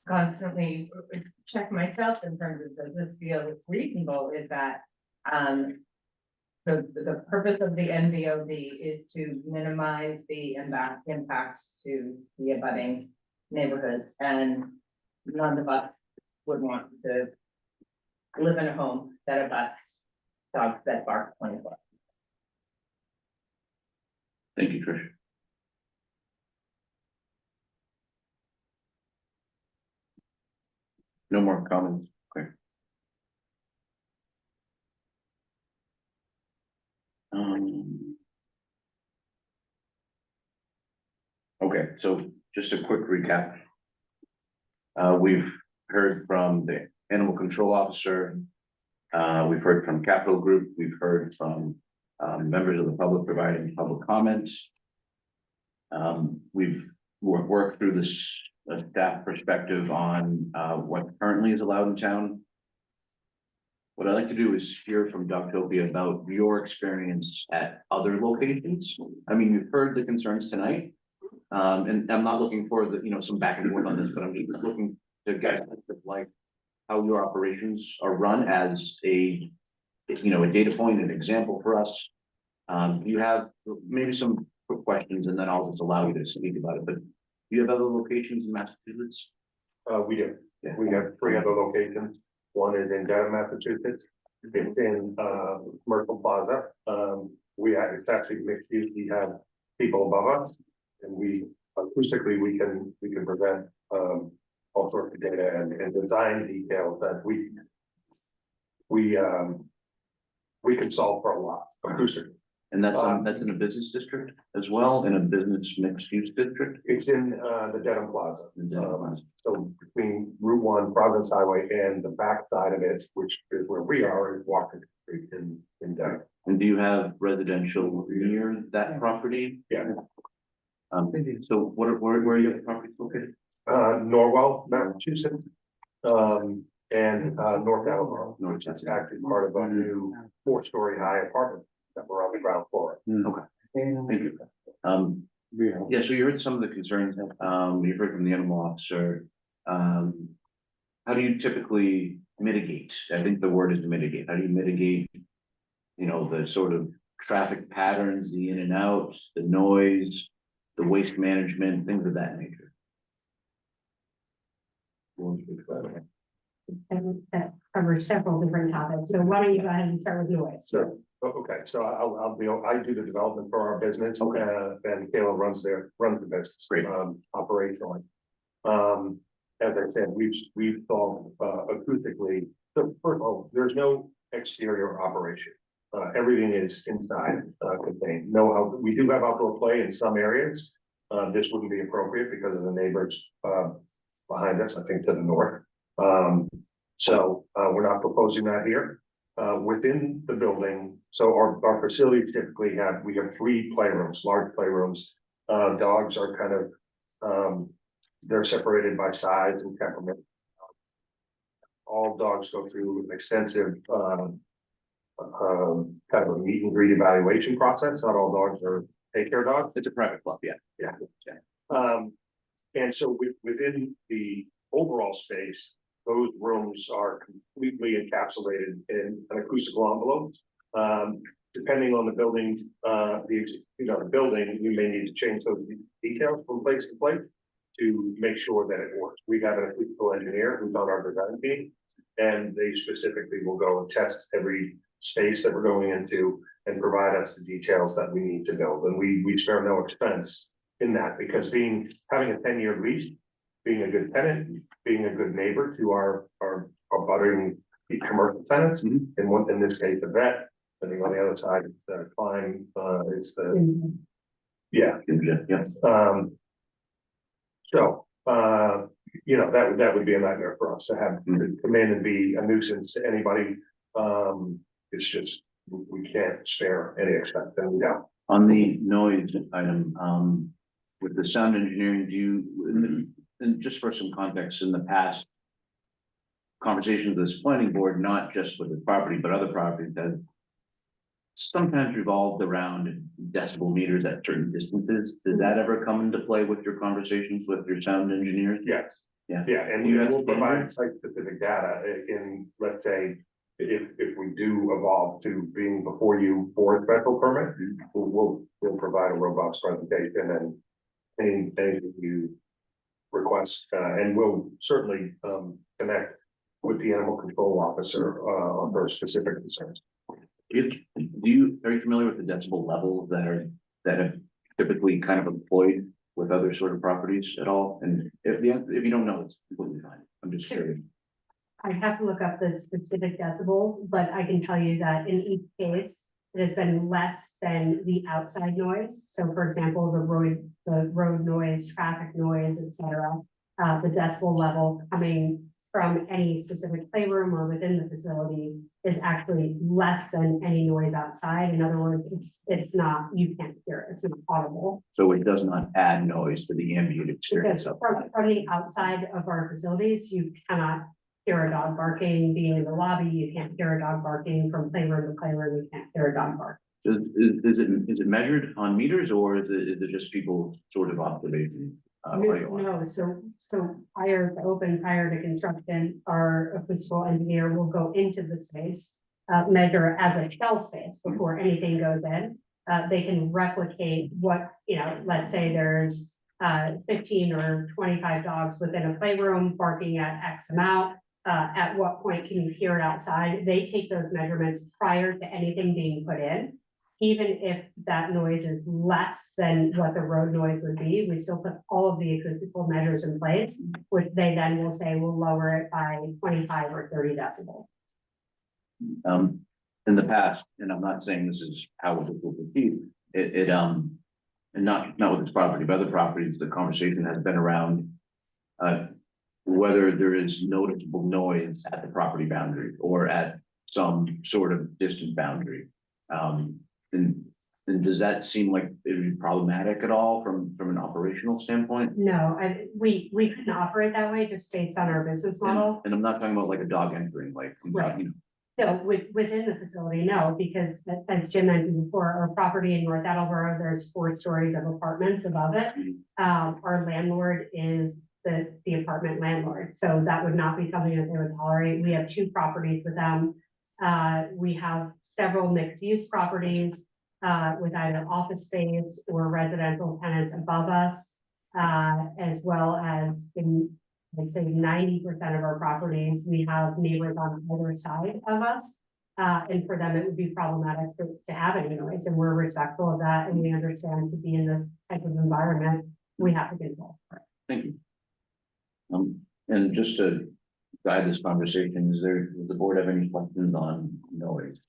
constantly check myself in terms of does this feel reasonable, is that the purpose of the NDOD is to minimize the impacts to the abutting neighborhoods, and none of us would want to live in a home that abuts dogs that bark 24. Thank you, Trish. No more comments, okay. Okay, so just a quick recap. We've heard from the animal control officer. We've heard from Capital Group. We've heard from members of the public providing public comments. We've worked through this staff perspective on what currently is allowed in town. What I'd like to do is hear from Dogtopia about your experience at other locations. I mean, you've heard the concerns tonight. And I'm not looking for some back and forth on this, but I'm just looking to get like how your operations are run as a data point, an example for us. You have maybe some quick questions and then I'll just allow you to speak about it, but do you have other locations in Massachusetts? We do. Yeah. We have 3 other locations. One is in Dedham, Massachusetts. It's in Commercial Plaza. It's actually mixed use. We have people above us, and we acoustically we can present all sorts of data and design details that we can solve for a lot acoustically. And that's in a business district as well, in a business mixed use district? It's in, the Dedham Plaza. The Dedham Plaza. So between Route 1, Providence Highway, and the back side of it, which is where we are, is Washington Street in Dedham. And do you have residential near that property? Yeah. So where are your properties located? Norwell, Massachusetts, and North Attleboro. North It's actually part of a new 4-story high apartment that we're on the ground floor. Okay, thank you. Yeah, so you heard some of the concerns, you've heard from the animal officer. How do you typically mitigate? I think the word is mitigate. How do you mitigate, the sort of traffic patterns, the in and out, the noise, the waste management, things of that nature? And that covers several different topics, so why don't you go ahead and start with noise? So, okay, so I do the development for our business. Okay. And Kayla runs the business. Great. Operationally. As I said, we've solved, acoustically, so first of all, there's no exterior operation. Everything is inside, contained. We do have outdoor play in some areas. This wouldn't be appropriate because of the neighbors, behind us, I think to the north. So we're not proposing that here. Within the building, so our facilities typically we have 3 playrooms, large playrooms. Dogs are kind of, they're separated by size and temperament. All dogs go through an extensive, kind of a meet and greet evaluation process. Not all dogs are take-care dogs. It's a private club, yeah. Yeah. And so within the overall space, those rooms are completely encapsulated in an acoustical envelope. Depending on the building, the building, you may need to change those details from place to place to make sure that it works. We have an acoustical engineer who's on our design team, and they specifically will go and test every space that we're going into and provide us the details that we need to build. And we spare no expense in that, because having a 10-year lease, being a good tenant, being a good neighbor to our budding commercial tenants, in this case, the vet, and then on the other side, it's the climb, it's the, yeah. Yes. So, that would be a nightmare for us to have to come in and be a nuisance to anybody. It's just, we can't spare any expense, and we don't. On the noise item, with the sound engineering, and just for some context, in the past conversations with this planning board, not just with the property, but other properties that sometimes revolved around decibel meters at certain distances. Did that ever come into play with your conversations with your sound engineers? Yes. Yeah. Yeah, and we will provide site-specific data in, let's say, if we do evolve to being before you for a special permit, we'll provide a robust presentation and anything you request, and we'll certainly connect with the animal control officer on their specific concerns. Are you familiar with the decibel levels that have typically kind of employed with other sort of properties at all? And if you don't know, it's completely fine. I'm just curious. I have to look up the specific decibels, but I can tell you that in each case, it has been less than the outside noise. So for example, the road noise, traffic noise, etc. The decibel level coming from any specific playroom or within the facility is actually less than any noise outside. In other words, it's not, you can't hear it, it's not audible. So it does not add noise to the ambient experience. Because from the outside of our facilities, you cannot hear a dog barking being in the lobby, you can't hear a dog barking from playroom to playroom, you can't hear a dog bark. Is it measured on meters, or is it just people's sort of observation? No, so prior to construction, our acoustical engineer will go into the space, measure as a shell space before anything goes in. They can replicate what, let's say there's 15 or 25 dogs within a playroom barking at X amount. At what point can you hear it outside? They take those measurements prior to anything being put in. Even if that noise is less than what the road noise would be, we still put all of the acoustical measures in place, which they then will say will lower it by 25 or 30 decibels. in the past, and I'm not saying this is how it will proceed, and not with this property, but other properties, the conversation has been around whether there is noticeable noise at the property boundary or at some sort of distant boundary. And does that seem like it would be problematic at all from an operational standpoint? No, we couldn't operate that way just based on our business model. And I'm not talking about like a dog entering, like, Right. you know, No, within the facility, no, because as Jim mentioned before, our property in North Attleboro, there's 4 stories of apartments above it. Our landlord is the apartment landlord, so that would not be something that they would tolerate. We have 2 properties with them. We have several mixed use properties with either office space or residential tenants above us. As well as in, I'd say 90% of our properties, we have neighbors on either side of us. And for them, it would be problematic to have any noise, and we're respectful of that, and we understand to be in this type of environment, we have to control. thank you. And just to guide this conversation, does the board have any questions on noise?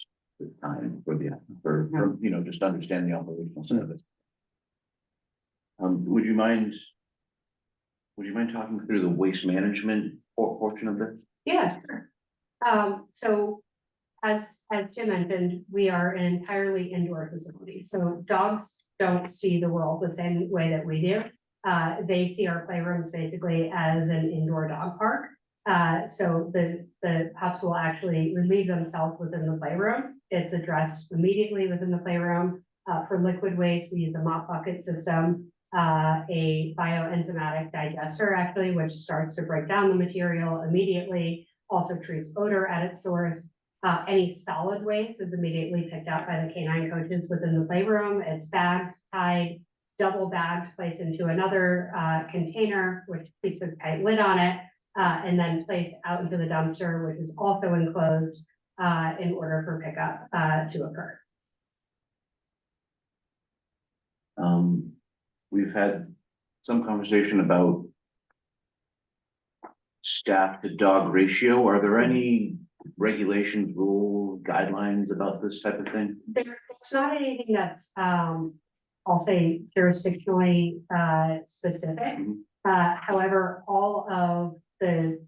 This time for you know, just to understand the operational side of it. Would you mind talking through the waste management portion of this? Yeah, sure. So as Jim mentioned, we are an entirely indoor facility, so dogs don't see the world the same way that we do. They see our playrooms basically as an indoor dog park. So the pups will actually relieve themselves within the playroom. It's addressed immediately within the playroom. For liquid waste, we use a mop bucket system, a bioenzymatic digester actually, which starts to break down the material immediately, also treats odor at its source. Any solid waste is immediately picked up by the canine coaches within the playroom. It's bagged, tied, double bagged, placed into another container, which keeps a tight lid on it. And then placed out into the dumpster, which is also enclosed in order for pickup to occur. We've had some conversation about staff to dog ratio. Are there any regulations, rules, guidelines about this type of thing? There's not anything that's, I'll say jurisdictionally specific. However, all of the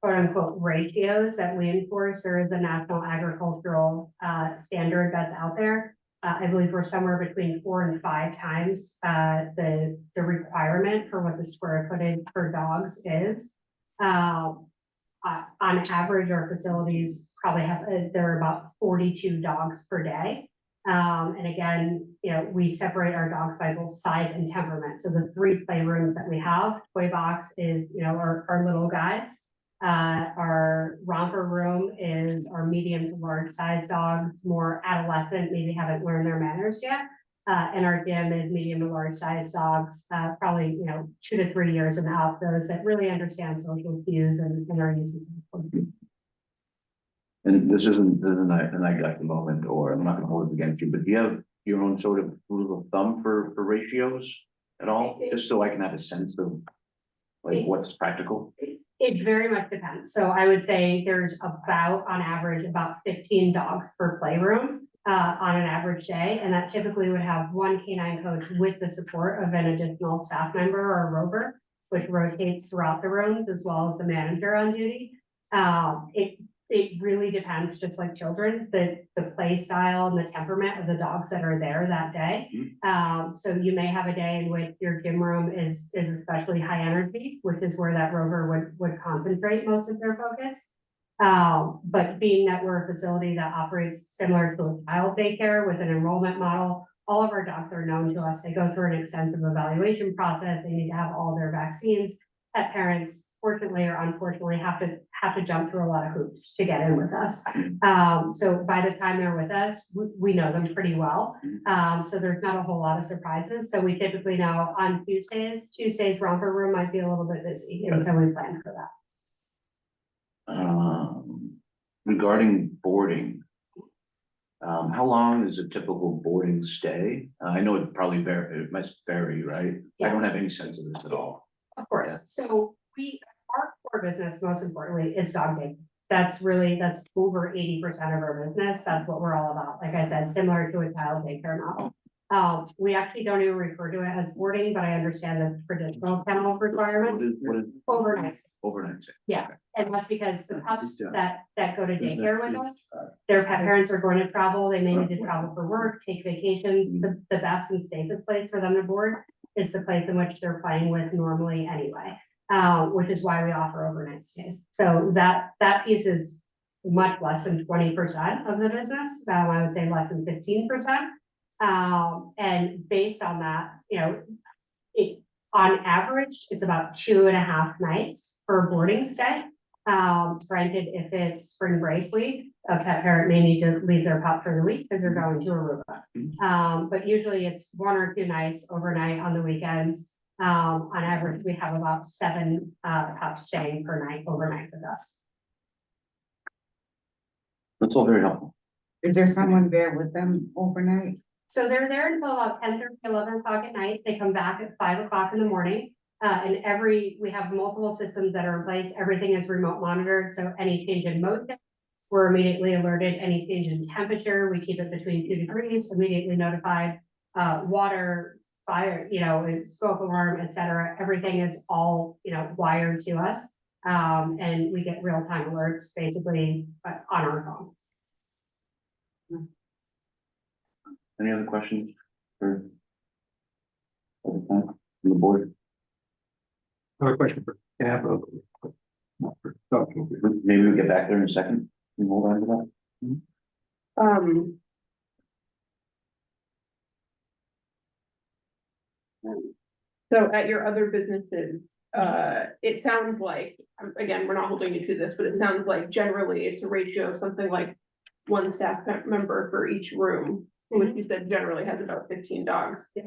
quote unquote ratios that we enforce, there is a national agricultural standard that's out there. I believe we're somewhere between 4 and 5 times the requirement for what the square footage for dogs is. On average, our facilities probably have, there are about 42 dogs per day. And again, you know, we separate our dogs by both size and temperament. So the 3 playrooms that we have, toy box is, you know, our little guys. Our romper room is our medium to large size dogs, more adolescent, maybe haven't learned their manners yet. And our gym is medium to large size dogs, probably, you know, 2 to 3 years and up, those that really understand social cues and are using. And this isn't an I got the moment, or I'm not gonna hold it against you, but do you have your own sort of rule of thumb for ratios at all? Just so I can have a sense of like what's practical? It very much depends. So I would say there's about, on average, about 15 dogs per playroom on an average day. And that typically would have 1 canine coach with the support of an additional staff member or rover, which rotates throughout the rooms, as well as the manager on duty. It really depends, just like children, the play style and the temperament of the dogs that are there that day. So you may have a day in which your gym room is especially high energy, which is where that rover would concentrate most of their focus. But being that we're a facility that operates similar to a child daycare with an enrollment model, all of our dogs are known to us. They go through an extensive evaluation process. They need to have all their vaccines. Pet parents, fortunately or unfortunately, have to jump through a lot of hoops to get in with us. So by the time they're with us, we know them pretty well. So there's not a whole lot of surprises. So we typically know on Tuesdays romper room might be a little bit busy, and so we plan for that. Regarding boarding, how long is a typical boarding stay? I know it must vary, right? I don't have any sense of this at all. Of course. So our core business, most importantly, is dog that's over 80% of our business. That's what we're all about. Like I said, similar to a child daycare model. We actually don't even refer to it as boarding, but I understand the traditional kennel requirements. What is Overnight. overnight? Yeah, and that's because the pups that go to daycare with us, their pet parents are going to travel, they may need to travel for work, take vacations. The best and safest place for them to board is the place in which they're playing with normally anyway. Which is why we offer overnight stays. So that piece is much less than 20% of the business. I would say less than 15%. And based on that, you know, on average, it's about 2.5 nights per boarding stay. Granted, if it's spring break week, a pet parent may need to leave their pup for the week because they're going to Aruba. But usually it's 1 or 2 nights overnight on the weekends. On average, we have about 7 pups staying per night overnight with us. That's all very helpful. Is there someone there with them overnight? So they're there until about 10:30, 11 o'clock at night. They come back at 5 o'clock in the morning. And we have multiple systems that are in place. Everything is remote monitored. So any change in motion, we're immediately alerted. Any change in temperature, we keep it between 2 degrees, immediately notified. Water, fire, you know, smoke alarm, etc. Everything is all, you know, wired to us. And we get real-time alerts basically on our phone. Any other questions for the board? Another question for staff. Not for Doug. Maybe we'll get back there in a second. Can you hold on to that? So at your other businesses, it sounds like, again, we're not holding you to this, but it sounds like generally it's a ratio of something like 1 staff member for each room, which you said generally has about 15 dogs. Yeah.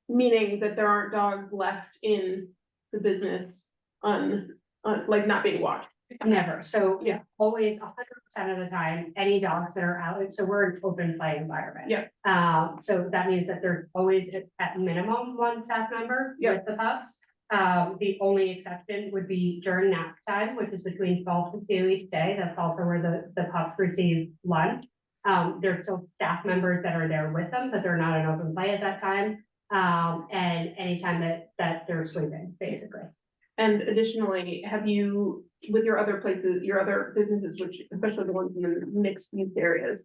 Meaning that there aren't dogs left in the business like not being watched. Never. So Yeah. always 100% of the time, any dogs that are out, so we're an open play environment. Yeah. So that means that there's always at minimum 1 staff member Yeah. with the pups. The only exception would be during nap time, which is between 12 to 2 each day. That's also where the pups receive lunch. There's still staff members that are there with them, but they're not an open play at that time. And anytime that they're sleeping, basically. And additionally, have you, with your other places, your other businesses, which especially the ones in the mixed use areas,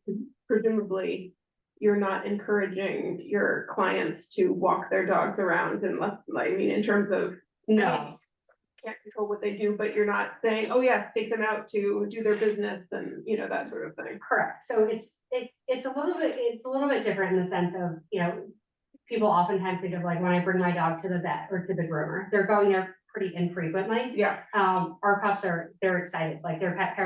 presumably you're not encouraging your clients to walk their dogs around and I mean, in terms of. No. Can't control what they do, but you're not saying, oh yeah, take them out to do their business and, you know, that sort of thing. Correct. So it's a little bit different in the sense of, you know, people oftentimes think of like when I bring my dog to the vet or to the groomer, they're going there pretty infrequently. Yeah. Our pups they're excited, like their pet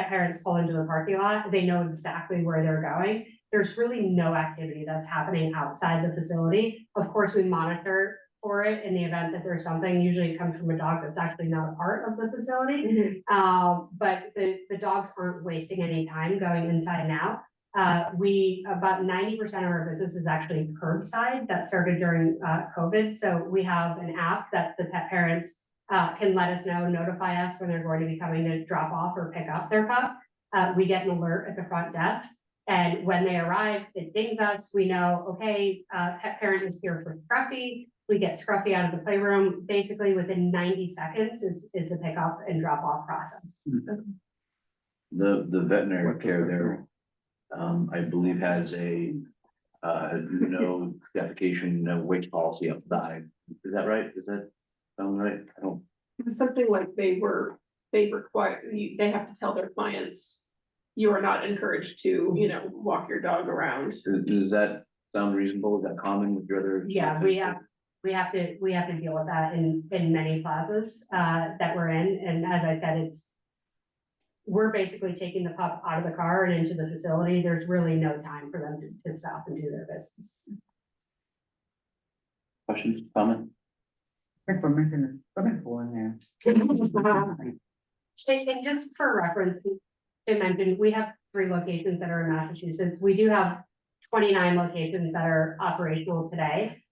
parents pull into the parking lot. They know exactly where they're going. There's really no activity that's happening outside the facility. Of course, we monitor for it in the event that there's something. Usually it comes from a dog that's actually not a part of the facility. But the dogs aren't wasting any time going inside and out. About 90% of our business is actually curbside. That started during COVID. So we have an app that the pet parents can let us know, notify us when they're going to be coming to drop off or pick up their pup. We get an alert at the front desk. And when they arrive, it dings us. We know, okay, pet parent is here for Scruffy. We get Scruffy out of the playroom. Basically within 90 seconds is the pickup and drop off process. The veterinary care there, I believe has a no defecation, no waste policy outside. Is that right? Does that sound right? I don't. Something like they require, they have to tell their clients, you are not encouraged to, you know, walk your dog around. Does that sound reasonable? Is that common with your other? Yeah, we have to deal with that in many plazas that we're in. And as I said, we're basically taking the pup out of the car and into the facility. There's really no time for them to stop and do their business. Questions, comments? I think we're missing a swimming pool in there. And just for reference, Tim mentioned, we have 3 locations that are in Massachusetts. We do have 29 locations that are operational today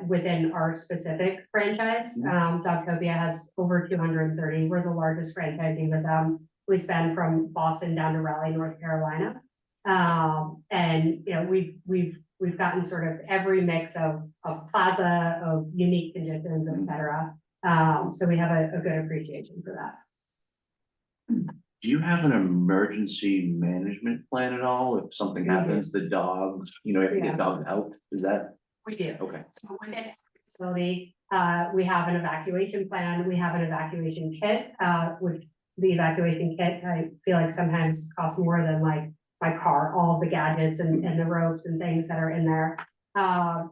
within our specific franchise. Dogtopia has over 230. We're the largest franchisee with them. we spend from Boston down to Raleigh, North Carolina. And, you know, we've gotten sort of every mix of plaza, of unique conditions, et cetera. So we have a good appreciation for that. Do you have an emergency management plan at all? If something We do. happens, the dogs, you know, you have to Yeah. get dogs out, is that, We do. okay? So within the facility, we have an evacuation plan, we have an evacuation kit, which the evacuation kit, I feel like sometimes costs more than like my car, all of the gadgets and the ropes and things that are in there.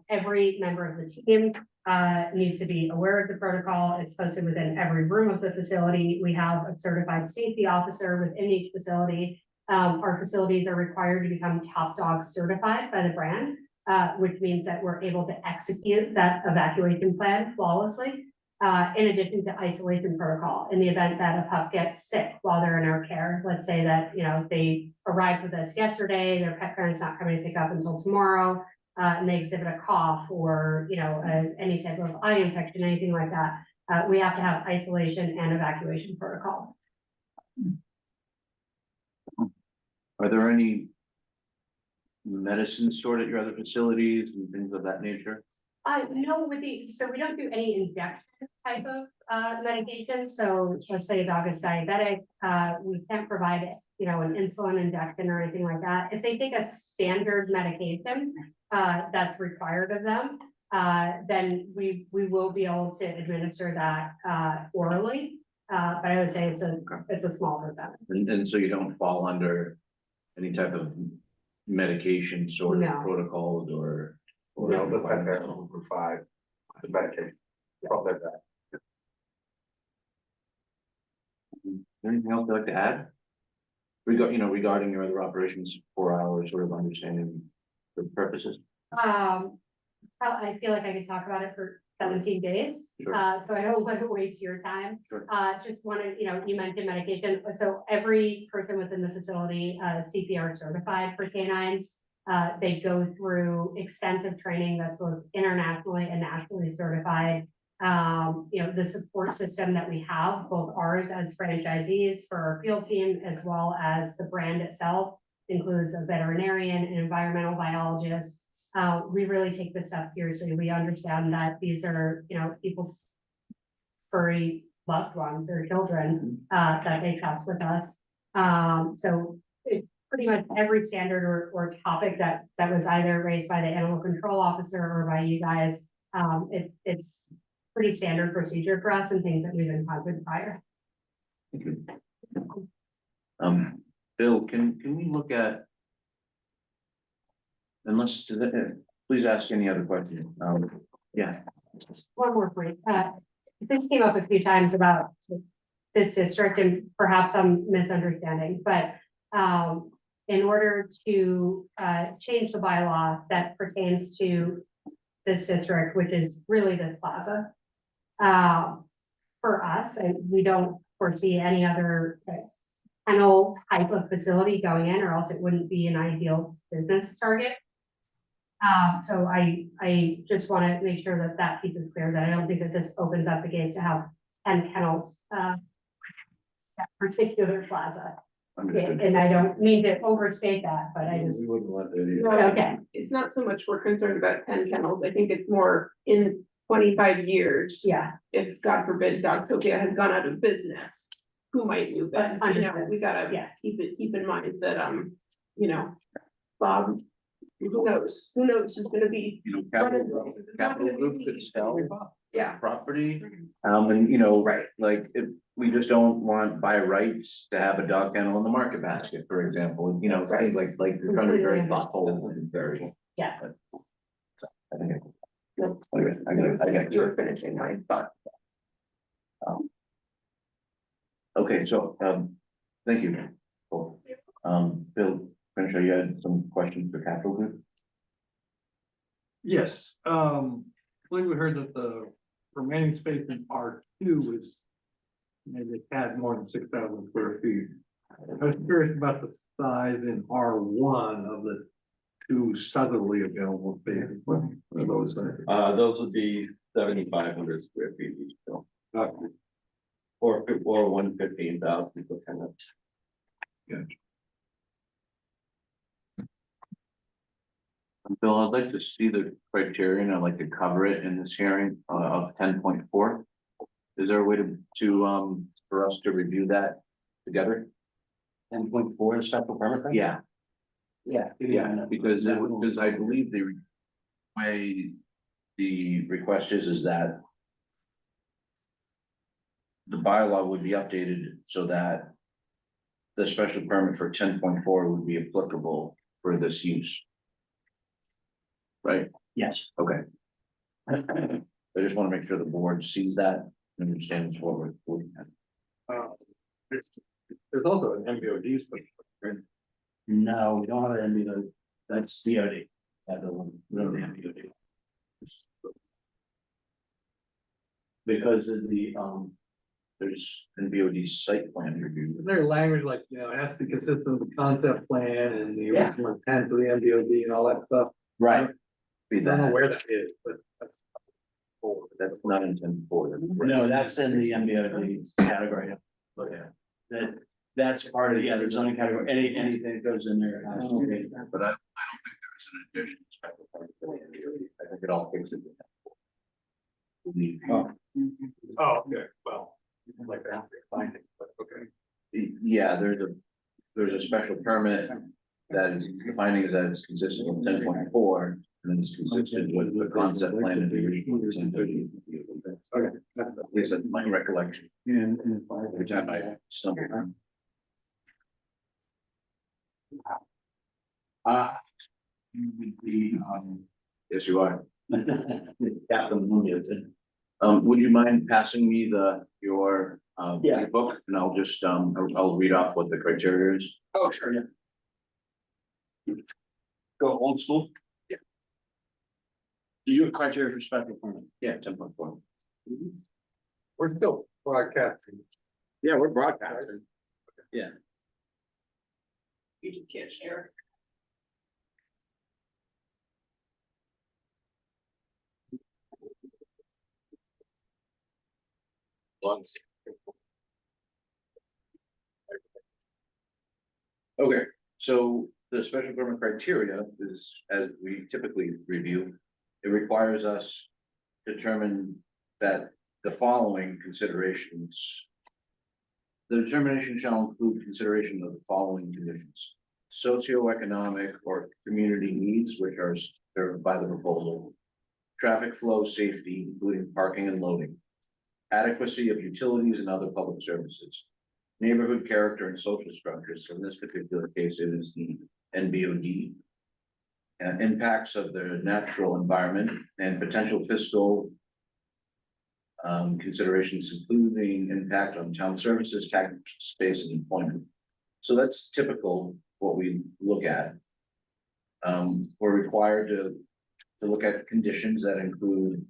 Every member of the team, needs to be aware of the protocol. It's posted within every room of the facility. We have a certified safety officer within each facility. Our facilities are required to become Top Dog certified by the brand, which means that we're able to execute that evacuation plan flawlessly. In addition to isolation protocol, in the event that a pup gets sick while they're in our care, let's say that, you know, they arrived with us yesterday, their pet parent's not coming to pick up until tomorrow, and they exhibit a cough or, you know, any type of eye infection, anything like that, we have to have isolation and evacuation protocol. Are there any medicines stored at your other facilities and things of that nature? No, so we don't do any injection type of medication. So let's say a dog is diabetic, we can't provide it, you know, an insulin injection or anything like that. If they take a standard medication that's required of them, then we will be able to administer that orally. But I would say it's a small percentage. And so you don't fall under any type of medication sort of No. protocols or? No, the pet parent over 5, the medication, all that. Anything else you'd like to add? Regarding your other operations, 4 hours sort of understanding the purposes. I feel like I could talk about it for 17 days, Sure. so I don't want to waste your time. Sure. Just wanted, you know, you mentioned medication, so every person within the facility, CPR certified for canines. They go through extensive training that's both internationally and nationally certified. You know, the support system that we have, both ours as franchisees for our field team, as well as the brand itself, includes a veterinarian, an environmental biologist. We really take this stuff seriously. We understand that these are, you know, people's furry loved ones, their children, that they trust with us. So it pretty much every standard or topic that was either raised by the animal control officer or by you guys, it's pretty standard procedure for us and things that we've encountered prior. Thank you. Bill, can we look at? Unless, please ask any other question. Yeah. One more point, this came up a few times about this district and perhaps I'm misunderstanding, but in order to change the bylaw that pertains to this district, which is really this plaza, for us, and we don't foresee any other kennel type of facility going in, or else it wouldn't be an ideal business target. So I just want to make sure that that piece is clear, that I don't think that this opens up the gates to have 10 kennels, that particular plaza. Understood. And I don't mean to overstate that, but I just, We wouldn't want that either. No, okay, it's not so much we're concerned about 10 kennels. I think it's more in 25 years. yeah, If God forbid Dogtopia has gone out of business, who might move in? You know, Understood. we gotta yes. keep in mind that, you know, Bob, who knows who's gonna be. You know, running Capital things. It's not gonna Group be could me. sell Yeah, property. And you know, right. like, if we just don't want by rights to have a dog kennel in the market basket, for example, you know, Right. like you're trying to be very thoughtful and very. Yeah. I think. Nope. Anyway, I got You you. were finishing my thought. Okay, so, thank you. Cool. Bill, Crenshaw, you had some questions for Capital Group? Yes, I believe we heard that the remaining space in R2 is. Maybe it had more than 6,000 square feet. I was curious about the size in R1 of the 2 southerly available spaces. What are those things? Those would be 7,500 square feet each, so, or 115,000 for tenants. Bill, I'd like to see the criterion. I'd like to cover it in this hearing of 10.4. Is there a way for us to review that together? 10.4, the special permit thing? Yeah, Yeah. because I believe the way the request is that the bylaw would be updated so that the special permit for 10.4 would be applicable for this use. Right? Yes. Okay. I just want to make sure the board sees that and understands what we're looking at. There's also an MBOD special, right? No, we don't have an MBO, that's DOD. That's the one, we don't have the MBOD. Because of the, There's NBOD site plan review. Isn't there language like, you know, it has to be consistent with the concept plan and the Yeah. original intent of the MBOD and all that stuff? right, I don't know where that is, but that's. That's not intended for them. no, that's in the MBOD category. Okay. That's part of the other zoning category, anything that goes in there. has to be- But I don't think there is an addition to special permit for the NBOD. I think it all fits in. Oh, okay, well, like that, finding, but okay. Yeah, there's a special permit that is, the finding is that it's consistent with 10.4, and it's consistent with the concept plan and the original intent. Okay. At least that's my recollection, every time I stumble. You would be, yes, you are. Captain Munoz. Would you mind passing me your Yeah. book, and I'll just, I'll read off what the criteria is. Oh, sure, yeah. Go old school? Yeah. Do you have criteria for special permit? Yeah, 10.4. We're still broadcasting. Yeah, we're broadcasting. Yeah. You just can't share. Okay, so the special permit criteria is, as we typically review, it requires us to determine that the following considerations. The determination shall include consideration of the following conditions: socioeconomic or community needs which are served by the proposal, traffic flow safety, including parking and loading, adequacy of utilities and other public services, neighborhood character and social structures. So in this particular case, it is the NBOD. Impacts of the natural environment and potential fiscal considerations, including impact on town services, tax space, and employment. So that's typical what we look at. We're required to look at conditions that include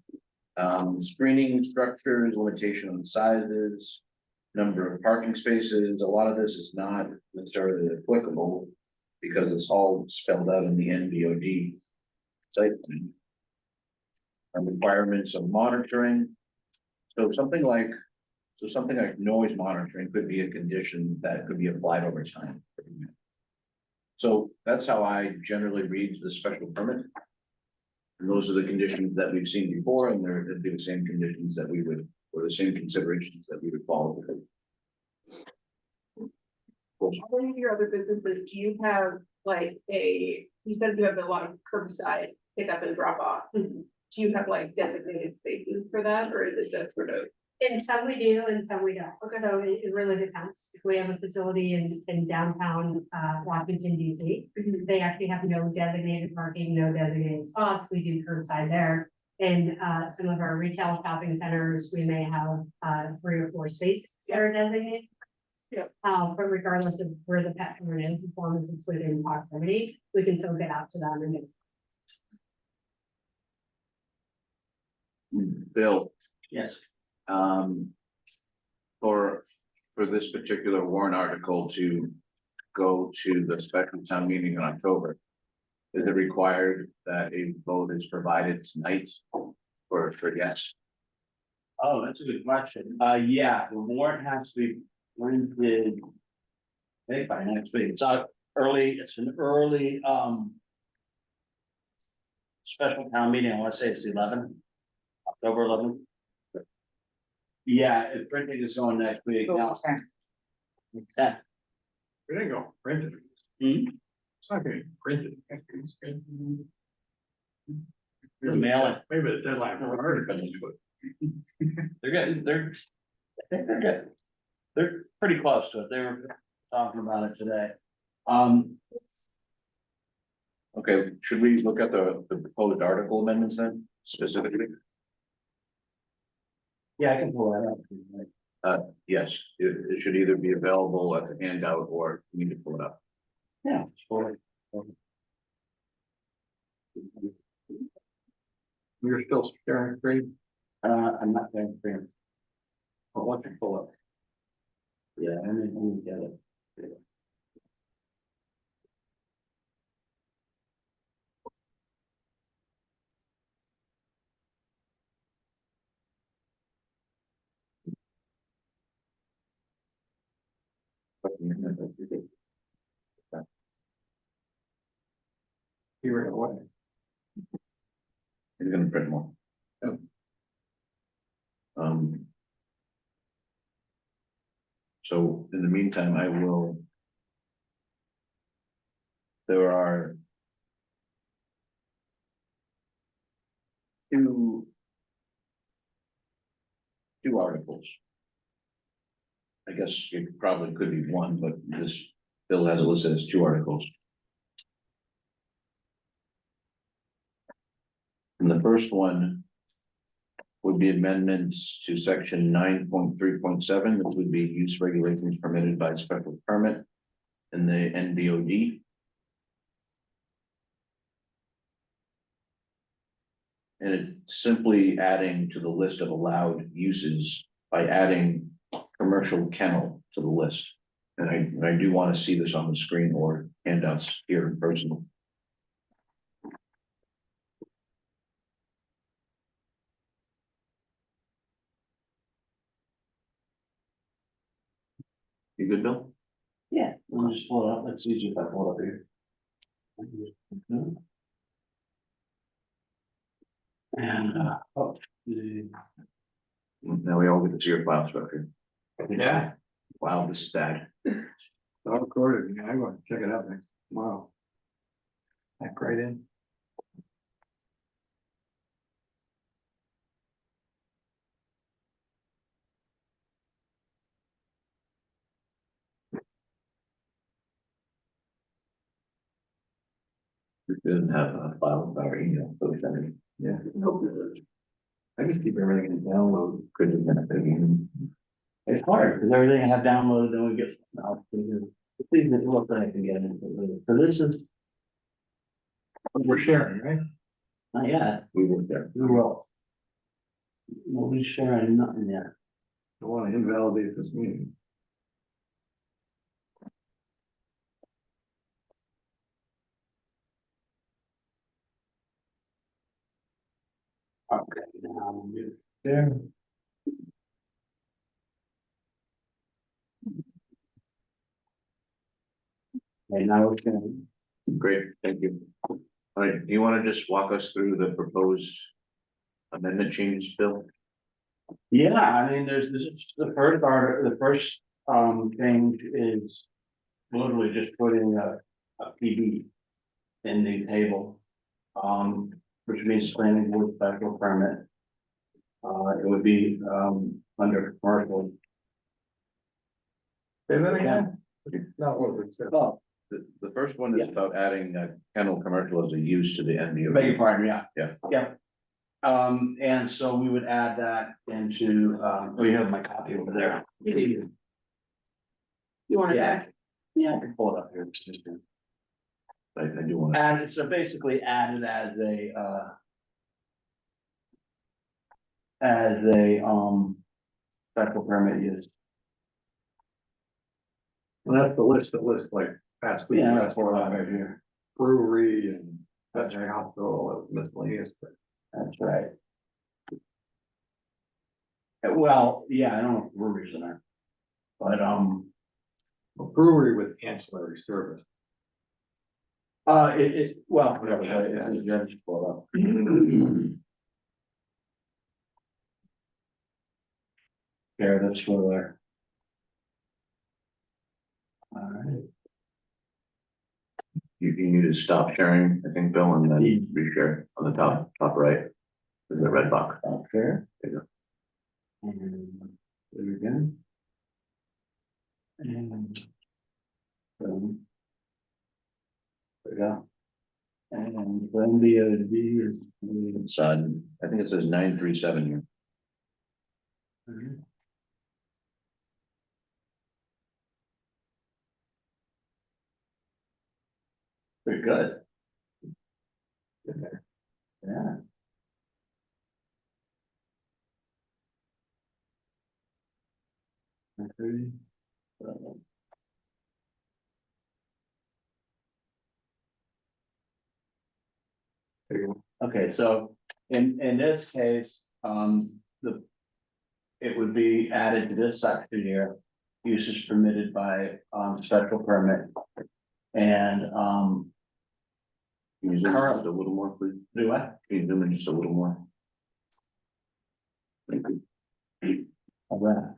screening structures, limitation on sizes, number of parking spaces. A lot of this is not necessarily applicable because it's all spelled out in the NBOD site plan. Requirements of monitoring. So something like noise monitoring could be a condition that could be applied over time. So that's how I generally read the special permit. And those are the conditions that we've seen before, and they're the same conditions that we would, or the same considerations that we would follow. One of your other businesses, do you have like you said you have a lot of curbside pickup and drop off. Do you have like designated spaces for that, or is it just sort of? And some we do and some we don't. So it really depends. If we have a facility in downtown Washington DC, they actually have no designated parking, no designated spots. We do curbside there. And some of our retail shopping centers, we may have 3 or 4 spaces that are designated. Yeah. But regardless of where the pet owner is, as long as it's within proximity, we can still get out to them and get. Bill, Yes. For this particular warrant article to go to the special town meeting in October, is it required that a vote is provided tonight for yes? Oh, that's a good question. Yeah, the warrant has to be printed. Okay, by next week, it's out early, it's an early, special town meeting, let's say it's 11, October 11th. Yeah, printing is going next week now. Yeah. We didn't go printed. Hmm? It's not gonna be printed. Mail it. Maybe the deadline for articles, but. They're pretty close to it, they were talking about it today. Okay, should we look at the proposed article amendments then specifically? Yeah, I can pull that up. Yes, it should either be available at the handout or you need to pull it up. Yeah. You're still sharing screen? I'm not going to. But what you pull up? Yeah, let me get it. Here it away. He's gonna print more. Yep. So in the meantime, I will. There are. Two articles. I guess it probably could be one, but this bill has it listed as two articles. And the first one would be amendments to section 9.3.7, which would be use regulations permitted by special permit in the NBOD. And it's simply adding to the list of allowed uses by adding commercial kennel to the list. And I do want to see this on the screen or handouts here in person. You good, Bill? Yeah, we'll just pull it up, let's see if I pull it up here. And, Now we all get to see your file structure. Yeah. Wow, this is bad. All recorded, yeah, I'm going to check it out next tomorrow. Hack right in. It doesn't have a file with our email, so it's under. Yeah. I just keep everything in download. Could have been a big. it's hard, because everything I have downloaded, then we get something else to do. Please, look that I can get into it. So this is, We're sharing, right? not yet, We were there. we will. Nobody's sharing nothing yet. I want to invalidate this meeting. Okay, now we'll do it there. Okay, now we're gonna, Great, thank you. All right, do you want to just walk us through the proposed amendment changes, Bill? yeah, I mean, there's, this is the first part, the first, thing is literally just putting a PB in the table. Which means planning board special permit. It would be, under commercial. Say that again? Not what we said. Oh, The first one is Yeah. about adding kennel commercial as a use to the NBO. beg your pardon, yeah. Yeah. Yeah. And so we would add that into, we have my copy over there. You want it Yeah. back? Yeah, I can pull it up here. It's just, I do want to. and so basically added as a special permit use. Well, that's the list that lists like fast food. Yeah, that's what I restaurant, have right here. brewery and veterinary hospital, miscellaneous. That's right. Well, yeah, I don't know if breweries in there. But A brewery with ancillary service. Well, whatever, it was just pulled up. Here, that's for there. All right. You need to stop sharing, I think, Bill, and then reshare on the top right. Is the red box. Up there. There you go. And there again. And. Boom. There we go. And then the D is. It's I think it says 937 here. Pretty good. Yeah. Okay. Okay, so in this case, it would be added to this section here, uses permitted by, special permit. And, Can you zoom in just a little more, please? do I? Can you zoom in just a little more? Thank you. All right.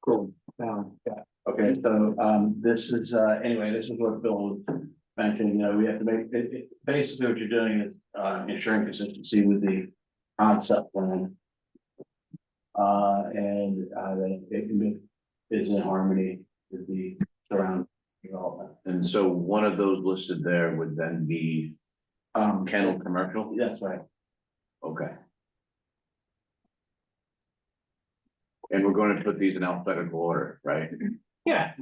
Scroll down. Okay, so, this is, anyway, this is what Bill was mentioning, you know, we have to make, basically what you're doing is, ensuring consistency with the concept plan. And, that it is in harmony with the surrounding development. And so one of those listed there would then be kennel commercial? That's right. Okay. And we're going to put these in alphabetical order, right? Yeah.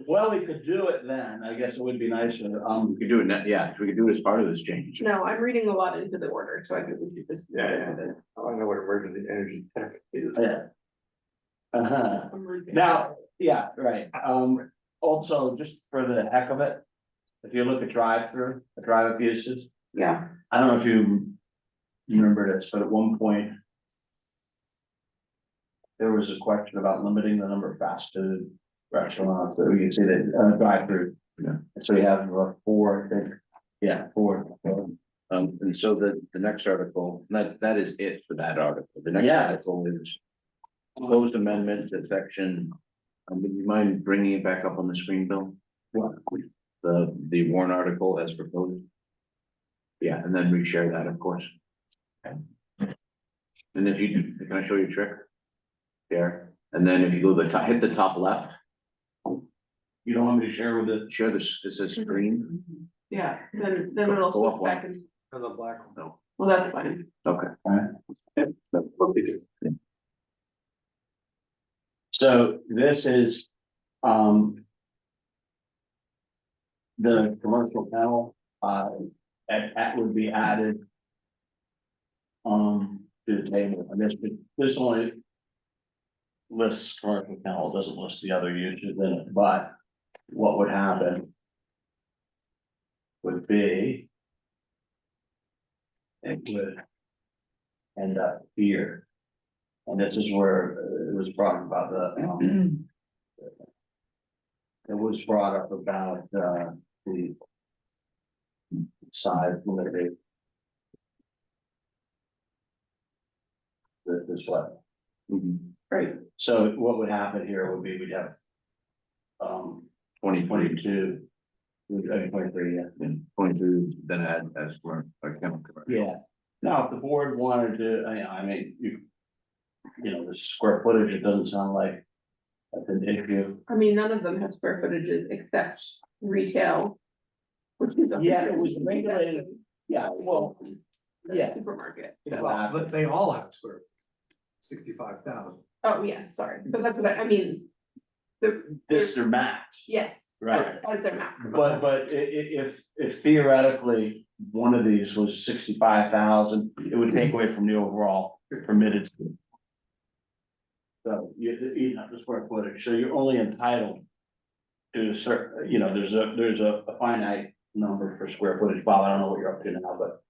Well, we could do it then, I guess it would be nicer, We could do it now, yeah, we could do it as part of this change. No, I'm reading a lot into the order, so I think we should just. Yeah. I don't know what emergency energy tech is. yeah. Uh-huh. I'm reading. Now, yeah, right, also, just for the heck of it, if you look at the drive-up uses, Yeah, I don't know if you remember this, but at one point. There was a question about limiting the number of fast food restaurants, so you can see that, drive-through. Yeah. So you have 4, I think, yeah, 4. And so the next article, that is it for that article. The next Yeah. article is proposed amendment to section. Would you mind bringing it back up on the screen, Bill? What? The warrant article as proposed. Yeah, and then reshare that, of course. And if you do, can I show you a trick? There, and then if you go to the top, hit the top left. You don't want me to share with it? Share this, it says screen. yeah, then it'll Go up switch one. back and, For the black one. No, well, that's fine. okay. So this is, the commercial panel, that would be added. To the table, and this only. Lists commercial kennel, doesn't list the other uses in it, but what would happen? Would be. It would. End up here. And this is where it was brought about the. It was brought up about, the. Size limited. This is what. Right, So what would happen here would be, we'd have. 2022. 23, yeah. And 22, then add as for kennel commercial. Yeah, now, if the board wanted to, I mean, you know, the square footage, it doesn't sound like. That's an issue. I mean, none of them have square footages except retail. Which is. Yeah, it was regulated. Yeah, well, yeah. Supermarket. Well, but they all have square. 65,000. Oh, yes, sorry, but that's what I mean. This is their max, Yes. Right. As their max. but if theoretically, one of these was 65,000, it would take away from the overall permitted. So you know, the square footage, so you're only entitled. To a certain, you know, there's a finite number for square footage, Bob, I don't know what you're up to now, but.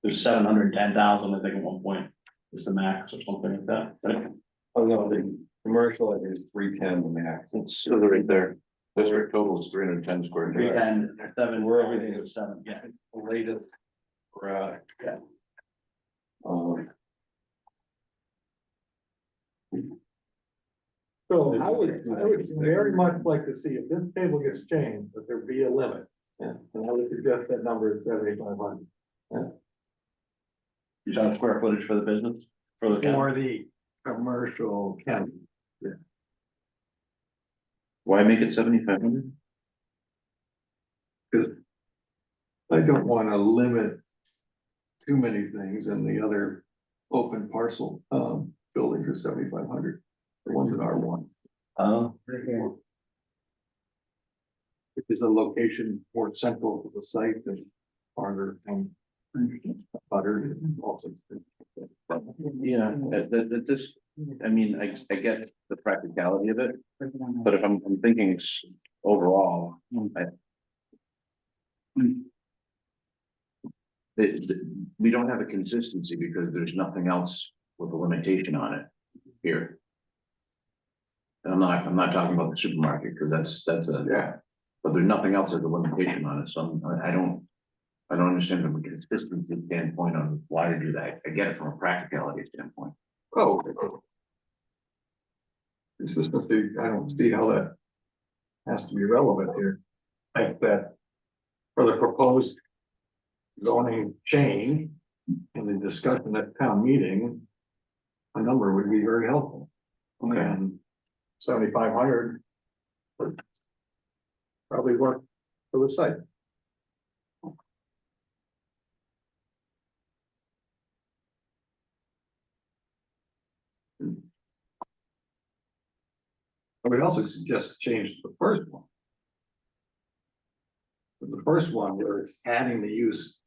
There's 710,000, I think at one point, is the max or something like that. Oh, no, Commercial, I think is 310 the max. It's still right there. District total is 310 square feet. And 7, We're everything everything is 7, yeah. The latest. Yeah. Um, So I would very much like to see if this table gets changed, that there be a limit. Yeah. And I would suggest that number is 7,500. You saw the square footage for the business? For the For county? the commercial county. Why make it 7,500? Because I don't want to limit too many things, and the other open parcel buildings are 7,500, the ones that are one. Oh. If there's a location more central to the site than farther and butter also. Yeah, this, I mean, I get the practicality of it, but if I'm thinking it's overall, we don't have a consistency because there's nothing else with a limitation on it here. And I'm not talking about the supermarket, because that's a, Yeah. but there's nothing else as a limitation on it, so I don't understand from a consistency standpoint on why to do that. I get it from a practicality standpoint. Oh. Consistency, I don't see how that has to be relevant here. Like that for the proposed zoning change and the discussion at town meeting, a number would be very helpful. And 7,500 would probably work for the site. I would also suggest change the first one. The first one where it's adding the use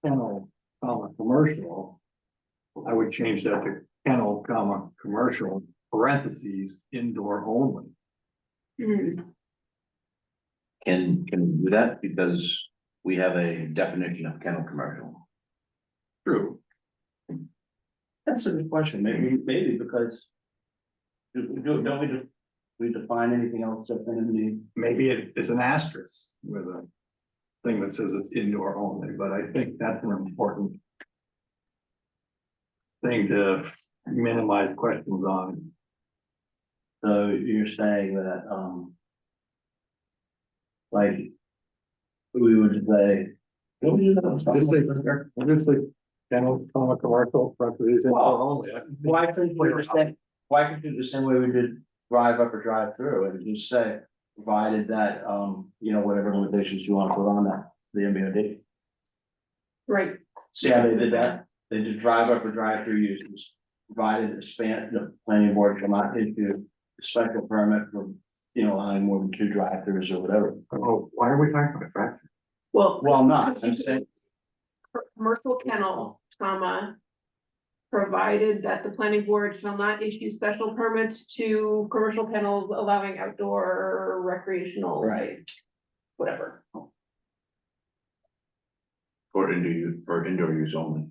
kennel, commercial. I would change that to kennel, commercial, parentheses, indoor only. Can we do that? Because we have a definition of kennel commercial. True. That's a good question, maybe because. Don't we define anything else different in the? Maybe it's an asterisk with a thing that says it's indoor only, but I think that's an important thing to minimize questions on. So you're saying that, like, we would say. What would you do that? Just say kennel, commercial, parentheses, indoor Well, only. Why couldn't we just say, why couldn't you do the same way we did drive up or drive through and just say, provided that, whatever limitations you want to put on that, the MBOD? Right, See how they did that? They did drive up or drive through uses, provided the planning board shall not issue a special permit for, allowing more than 2 drive-throughs or whatever. Oh, why are we talking about that? well. Well, I'm not, I'm saying, Commercial kennel, provided that the planning board shall not issue special permits to commercial kennels allowing outdoor recreational. Right. Whatever, For indoor use only.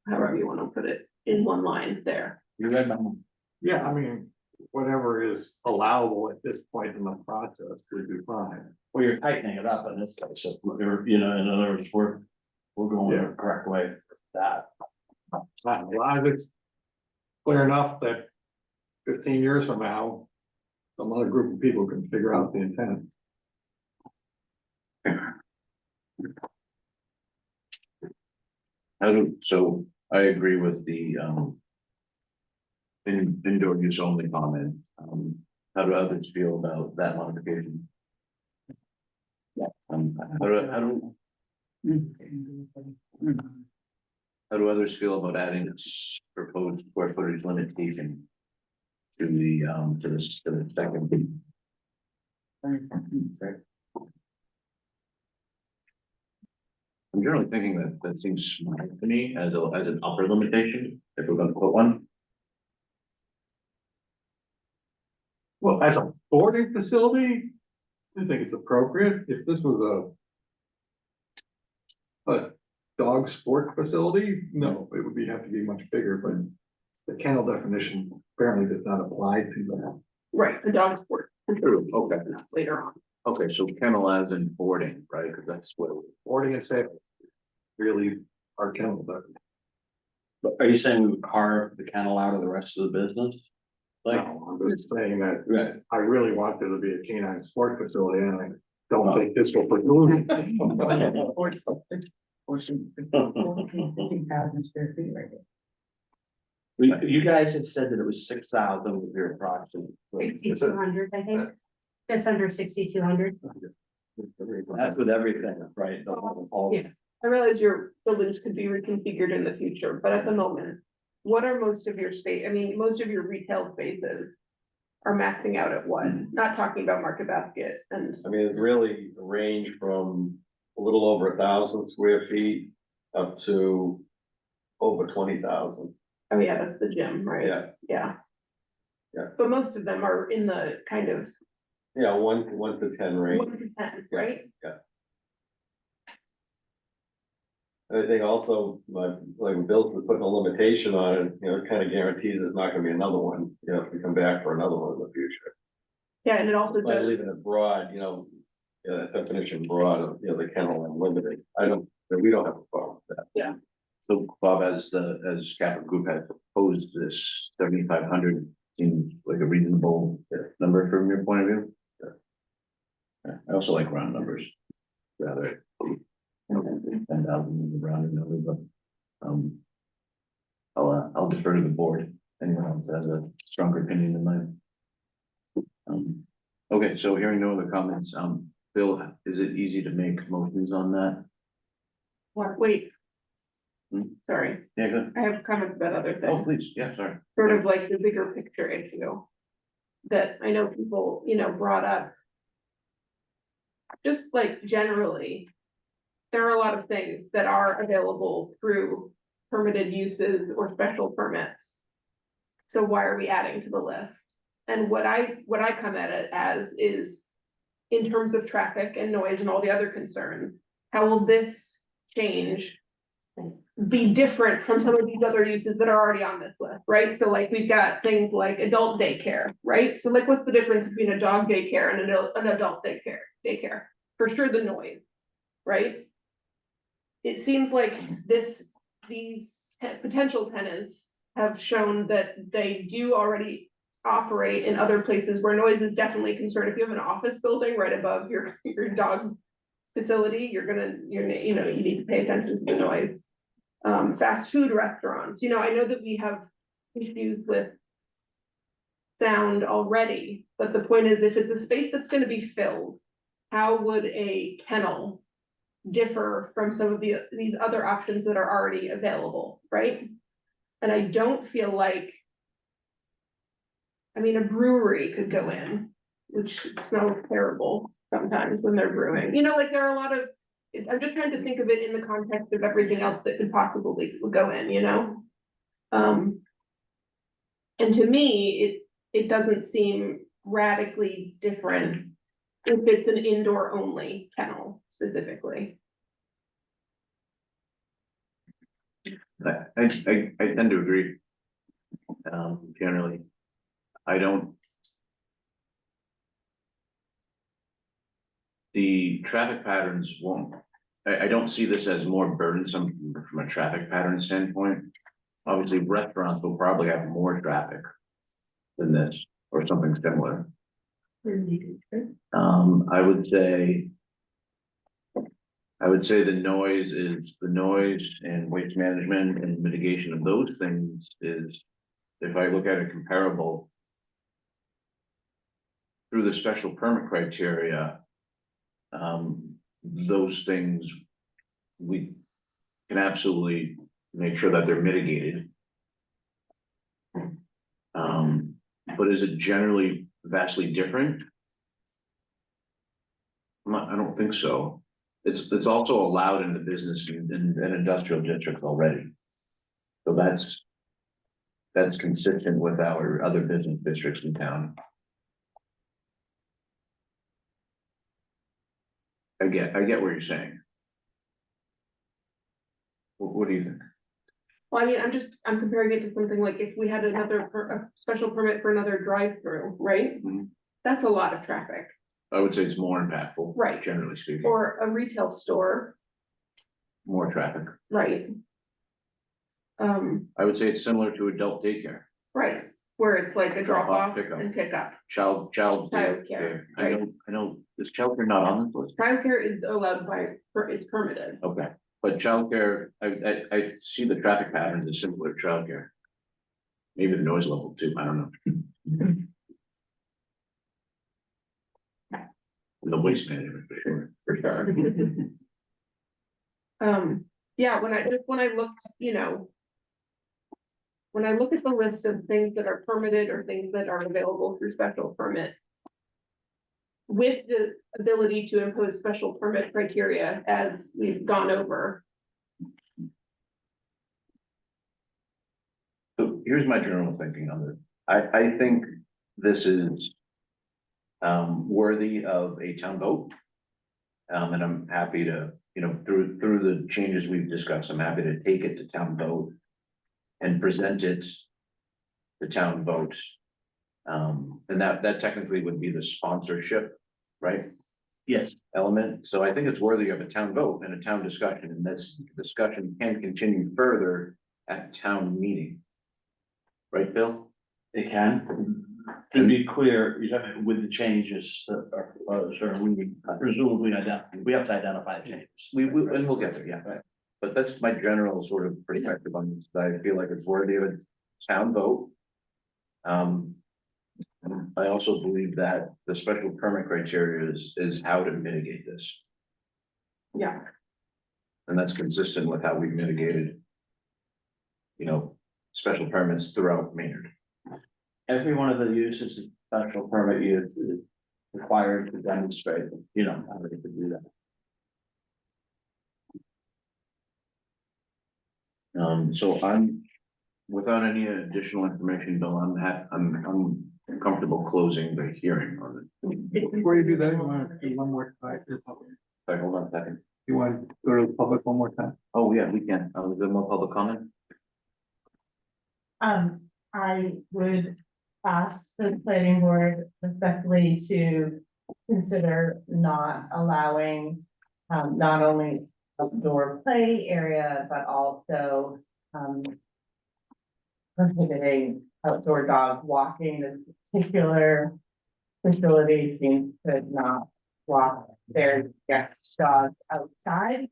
however you wanna put it in one line there. you read my mind. Yeah, I mean, whatever is allowable at this point in the process would be fine. Well, you're tightening it up in this case, in other words, we're going the correct way for that. Well, it's clear enough that 15 years from now, some other group of people can figure out the intent. So I agree with the indoor use only comment. How do others feel about that modification? How do others feel about adding this proposed square footage limitation to the second? I'm generally thinking that seems smart to me as an upper limitation, if we're gonna put one. Well, as a boarding facility, I think it's appropriate. If this was a dog sport facility, no, it would have to be much bigger, but the kennel definition apparently does not apply to that. Right, a dog sport. True, okay, Later on. okay, so kennel as in boarding, right, because that's what. Boarding is safe. Really, our kennel, but But are you saying we would carve the kennel out of the rest of the business? Like, no, I'm just saying that right, I really want there to be a canine sport facility and I don't think this will preclude. it. 15,000 square feet right there. you guys had said that it was 6,000 with your approximate. 6,200, I think. Just under 6,200. That's with everything, right? All- Yeah. I realize your buildings could be reconfigured in the future, but at the moment, what are most of your space, I mean, most of your retail spaces are maxing out at what? Not talking about Market Basket and, I mean, it's really a range from a little over 1,000 square feet up to over 20,000. oh yeah, that's the gym, right? Yeah, Yeah. Yeah. But most of them are in the kind of yeah, one to 10 range. 1 to 10, right? I think also, like Bill's was putting a limitation on it, you know, it kind of guarantees there's not gonna be another one, you know, if we come back for another one in the future. Yeah, and it also By does, leaving it broad, definition broad of, the kennel and limited, we don't have a problem with that. So Bob, as Capital Group has proposed this 7,500 seems like a reasonable number from your point of view? Yeah, I also like round numbers. Rather. 10,000 is a rounded number, but I'll defer to the board. Anyone else has a stronger opinion than mine? Okay, so hearing no other comments, Bill, is it easy to make motions on that? wait. Hmm? Sorry, Yeah, good. I have comments about other things. Oh, please, yeah, sorry. Sort of like the bigger picture issue. That I know people, brought up. Just like generally. There are a lot of things that are available through permitted uses or special permits. So why are we adding to the list? And what I come at it as is. In terms of traffic and noise and all the other concerns, how will this change? Be different from some of these other uses that are already on this list, right? So like we've got things like adult daycare, right? So like what's the difference between a dog daycare and an adult daycare? For sure the noise, right? It seems like these potential tenants have shown that they do already operate in other places where noise is definitely a concern. If you have an office building right above your dog facility, you need to pay attention to the noise. Fast food restaurants, I know that we have issues with sound already, but the point is if it's a space that's gonna be filled, how would a kennel differ from some of these other options that are already available, right? And I don't feel like, I mean, a brewery could go in, which smells terrible sometimes when they're brewing, like there are a lot of, I'm just trying to think of it in the context of everything else that could possibly go in, and to me, it doesn't seem radically different if it's an indoor only kennel specifically. I tend to agree. Generally, I don't. The traffic patterns won't, I don't see this as more burdensome from a traffic pattern standpoint. Obviously, restaurants will probably have more traffic than this or something similar. I would say the noise and waste management and mitigation of those things is, if I look at it comparable. Through the special permit criteria. Those things. We can absolutely make sure that they're mitigated. But is it generally vastly different? I don't think so. It's also allowed in the business and industrial districts already. So that's consistent with our other business districts in town. I get what you're saying. What do you think? Well, I mean, I'm comparing it to something like if we had a special permit for another drive-through, right? Mhm. That's a lot of traffic, I would say it's more impactful. Right. Generally speaking, or a retail store, more traffic. right? I would say it's similar to adult daycare, Right, where it's like a Drop drop off, off pick up. and pick up. child Childcare, daycare. right. I know, is childcare not on this list? Childcare is allowed it's permitted. Okay, but childcare, I see the traffic patterns as similar to childcare. Maybe the noise level too, I don't know. And the waste management for sure. For sure. Yeah, when I look, you know. When I look at the list of things that are permitted or things that are available through special permit. With the ability to impose special permit criteria as we've gone over, So here's my general thinking on it. I think this is worthy of a town vote. And I'm happy to, you know, through the changes we've discussed, I'm happy to take it to town vote. And present it to town vote. And that technically would be the sponsorship, right? Yes. Element, so I think it's worthy of a town vote and a town discussion, and this discussion can continue further at town meeting. Right, Bill? It can. To be clear, you have, with the changes that are, sort of, we presumably we have to identify the changes. And we'll get there, yeah. Right. But that's my general sort of perspective on this, I feel like it's worthy of a town vote. I also believe that the special permit criteria is how to mitigate this, yeah, and that's consistent with how we've mitigated. You know, special permits throughout Maynard. Every one of the uses of special permit you is required to demonstrate, you know, how they could do that. So I'm, without any additional information, Bill, I'm comfortable closing the hearing on it. Before you do that, you want to do one more time? Sorry, hold on a second. You want to go to the public one more time? Oh, yeah, we can. Is there more public comment? I would ask the planning board respectfully to consider not allowing, not only outdoor play area, but also, prohibiting outdoor dog walking. This particular facility seems to not walk their guest dogs outside.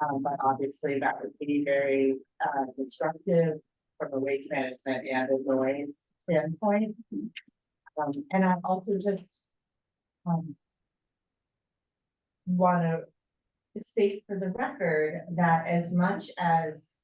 But obviously that would be very, destructive from a waste management and a noise standpoint. And I also just, want to state for the record that as much as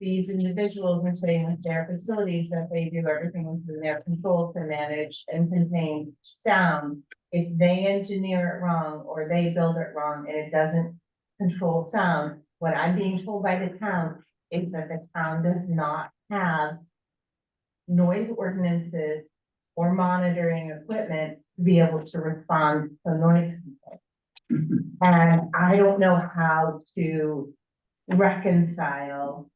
these individuals are saying with their facilities that they do everything within their control to manage and contain sound, if they engineer it wrong or they build it wrong and it doesn't control sound, what I'm being told by the town is that the town does not have noise ordinances or monitoring equipment to be able to respond to noise complaints. And I don't know how to reconcile,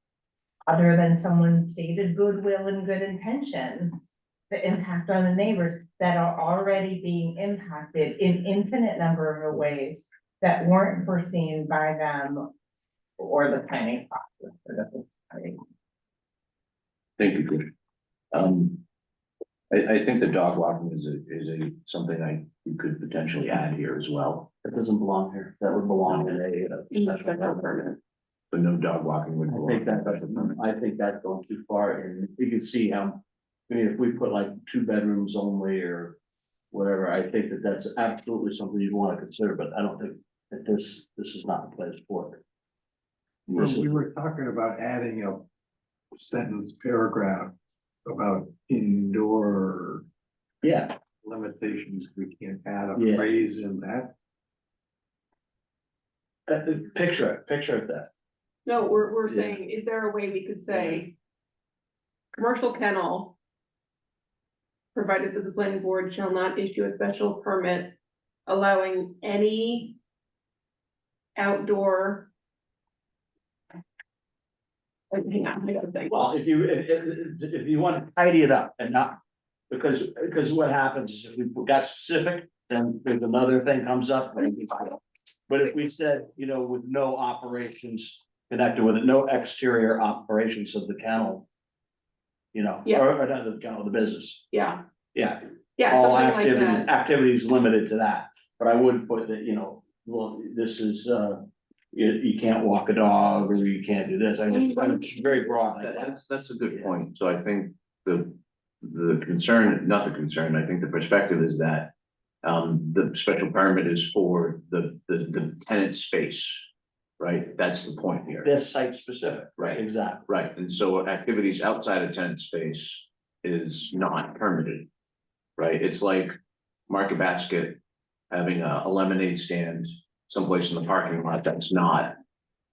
other than someone's stated goodwill and good intentions, the impact on the neighbors that are already being impacted in infinite number of ways that weren't foreseen by them or the planning process. Thank you, Chris. I think the dog walking is something we could potentially add here as well. That doesn't belong here. That would belong in a special permit. But no dog walking would. I think that's going too far, and you can see how, I mean, if we put like 2 bedrooms only or whatever, I think that that's absolutely something you'd want to consider, but I don't think that this is not the place for it. We were talking about adding a sentence paragraph about indoor Yeah, limitations. We can't add a Yeah. phrase in that. picture it that. no, we're Yeah. saying, is there a way we could say? Commercial kennel. Provided that the planning board shall not issue a special permit allowing any. Outdoor. Hang on, I gotta think. Well, if you want to tidy it up and not, because what happens is if we got specific, then there's another thing comes up. And we fight it. But if we said, you know, with no operations connected with it, no exterior operations of the kennel. You know, Yeah. or not the kennel, the business, Yeah, yeah, yeah, all something like activities, that. activities limited to that. But I would put that, you know, well, this is, you can't walk a dog, or you can't do this, I'm very broad like that. That's a good point. So I think the concern, not the concern, I think the perspective is that the special permit is for the tenant space, right? That's the point here. That's site specific. Right. Exactly. Right, and so activities outside of tenant space is not permitted. Right, it's like Market Basket having a lemonade stand someplace in the parking lot, that's not.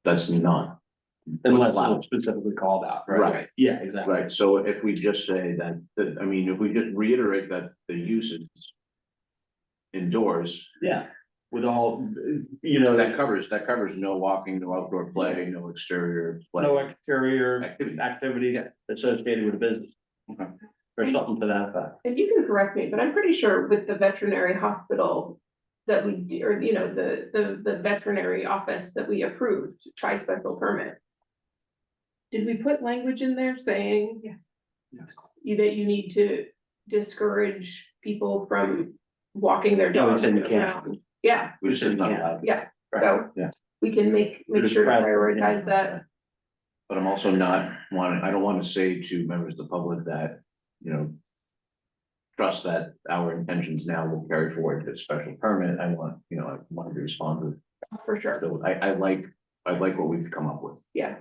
Unless allowed. it's specifically called out, right? Right. Yeah, exactly. Right, so if we just say that, I mean, if we just reiterate that the use is indoors, Yeah, with all, you know, that covers no walking, no outdoor play, no exterior play. no exterior Activity. activity associated with the business. Okay. Or something to that effect. And you can correct me, but I'm pretty sure with the veterinary hospital that we, or you know, the veterinary office that we approved, try special permit. Did we put language in there saying? That you need to discourage people from walking their Yeah, we dogs said you can't. around? Yeah, We just said it's not allowed, yeah, Right, so. yeah. We can make Just sure to try- prioritize that. but I'm also not wanting, I don't want to say to members of the public that, you know. Trust that our intentions now will carry forward this special permit. I want to be responsive. For sure, So I like what we've come up with. yeah,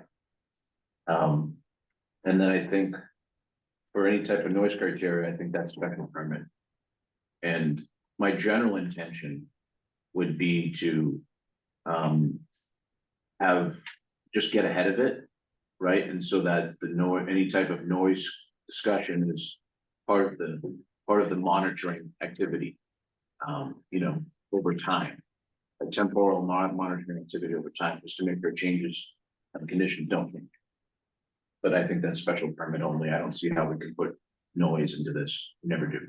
And then I think. For any type of noise criteria, I think that's special permit. And my general intention would be to. Just get ahead of it, right? And so that any type of noise discussion is part of the monitoring activity. Over time. A temporal monitoring activity over time, just to make sure changes and conditions don't change. But I think that's special permit only. I don't see how we could put noise into this. Never do.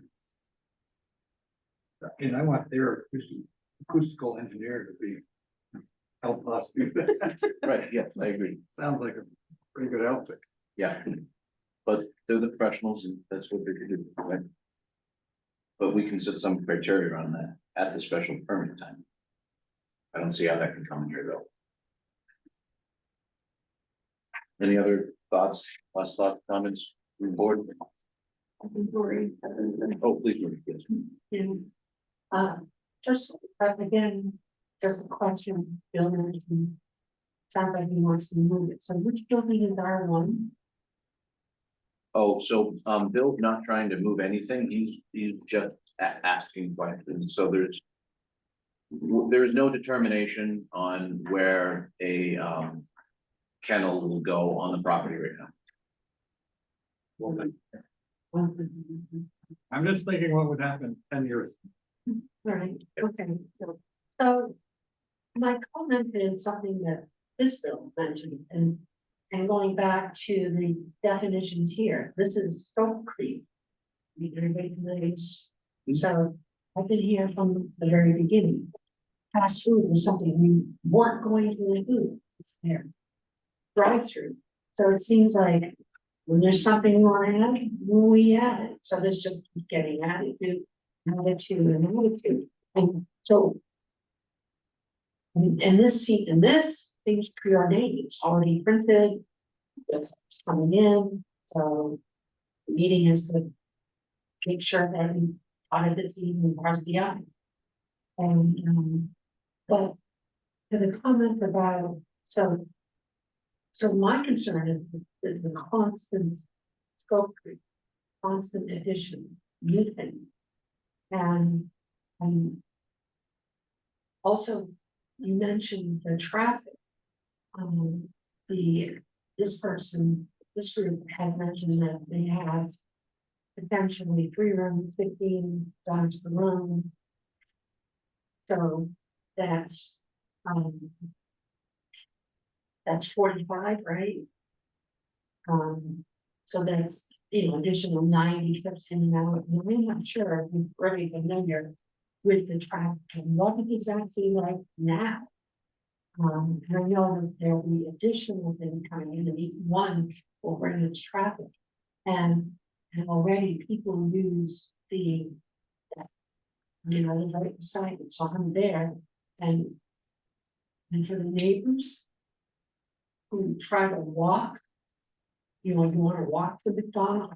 And I want their acoustical engineer to be. Help us do that. Right, yeah, I agree. Sounds like a pretty good outfit. Yeah. But they're the professionals and that's what they could do, right? But we can set some criteria on that at the special permit time. I don't see how that can come in here though. Any other thoughts, last thoughts, comments, from the board? I think Lori. Oh, please, Marie, yes. Just, again, just a question, Bill mentioned. Sounds like he wants to move it, so which building is R1? Oh, so Bill's not trying to move anything, he's just asking questions, so there's no determination on where a kennel will go on the property right now. I'm just thinking what would happen 10 years. Right, okay, so my comment is something that this bill mentioned, and going back to the definitions here, this is scope creep. Everybody knows, so I've been here from the very beginning. Fast food was something we weren't going to do, it's there. Drive-through, so it seems like when there's something we want to add, we add it, so this just keeps getting added to. And so. And this seems preordained, it's already printed. It's coming in, so. The meeting is to. Make sure that we audit it and cross the eye. And, but. To the comment about, so. So my concern is the constant scope creep, constant addition, new thing. And also, you mentioned the traffic. This group had mentioned that they have potentially 3 rooms, 15 dogs per room. So that's 45, right? So that's, you know, additional 90 trips in and out, and I'm not sure if you've really familiar with the traffic and what it is actually like now. And I know that there'll be additional things coming in, and each one will bring its traffic. And already people use the, you know, the right side, it's on there, and for the neighbors who try to walk, you know, you wanna walk to McDonald's,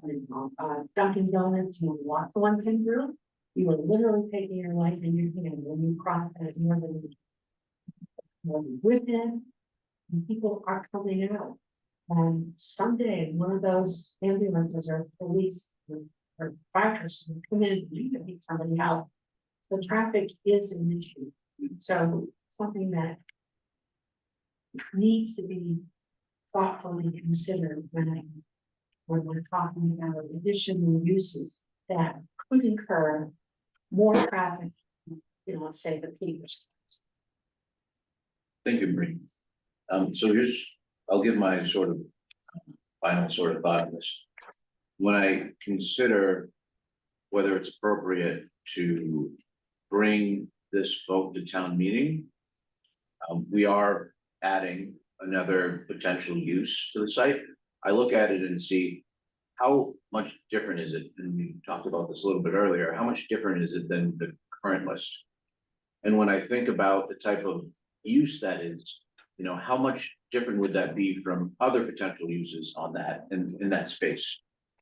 Dunkin' Donuts, you wanna walk to 110 you are literally taking your life in your hand when you cross that northern with them, and people are coming out. And someday, one of those ambulances or police or fire person will come in and you can take somebody out. The traffic is an issue, so something that needs to be thoughtfully considered when we're talking about additional uses that could incur more traffic, you know, let's say the Peters. Thank you, Bree. So I'll give my sort of final sort of thought on this. When I consider whether it's appropriate to bring this vote to town meeting, we are adding another potential use to the site. I look at it and see how much different is it, and we talked about this a little bit earlier, how much different is it than the current list? And when I think about the type of use that is, you know, how much different would that be from other potential uses on that, in that space?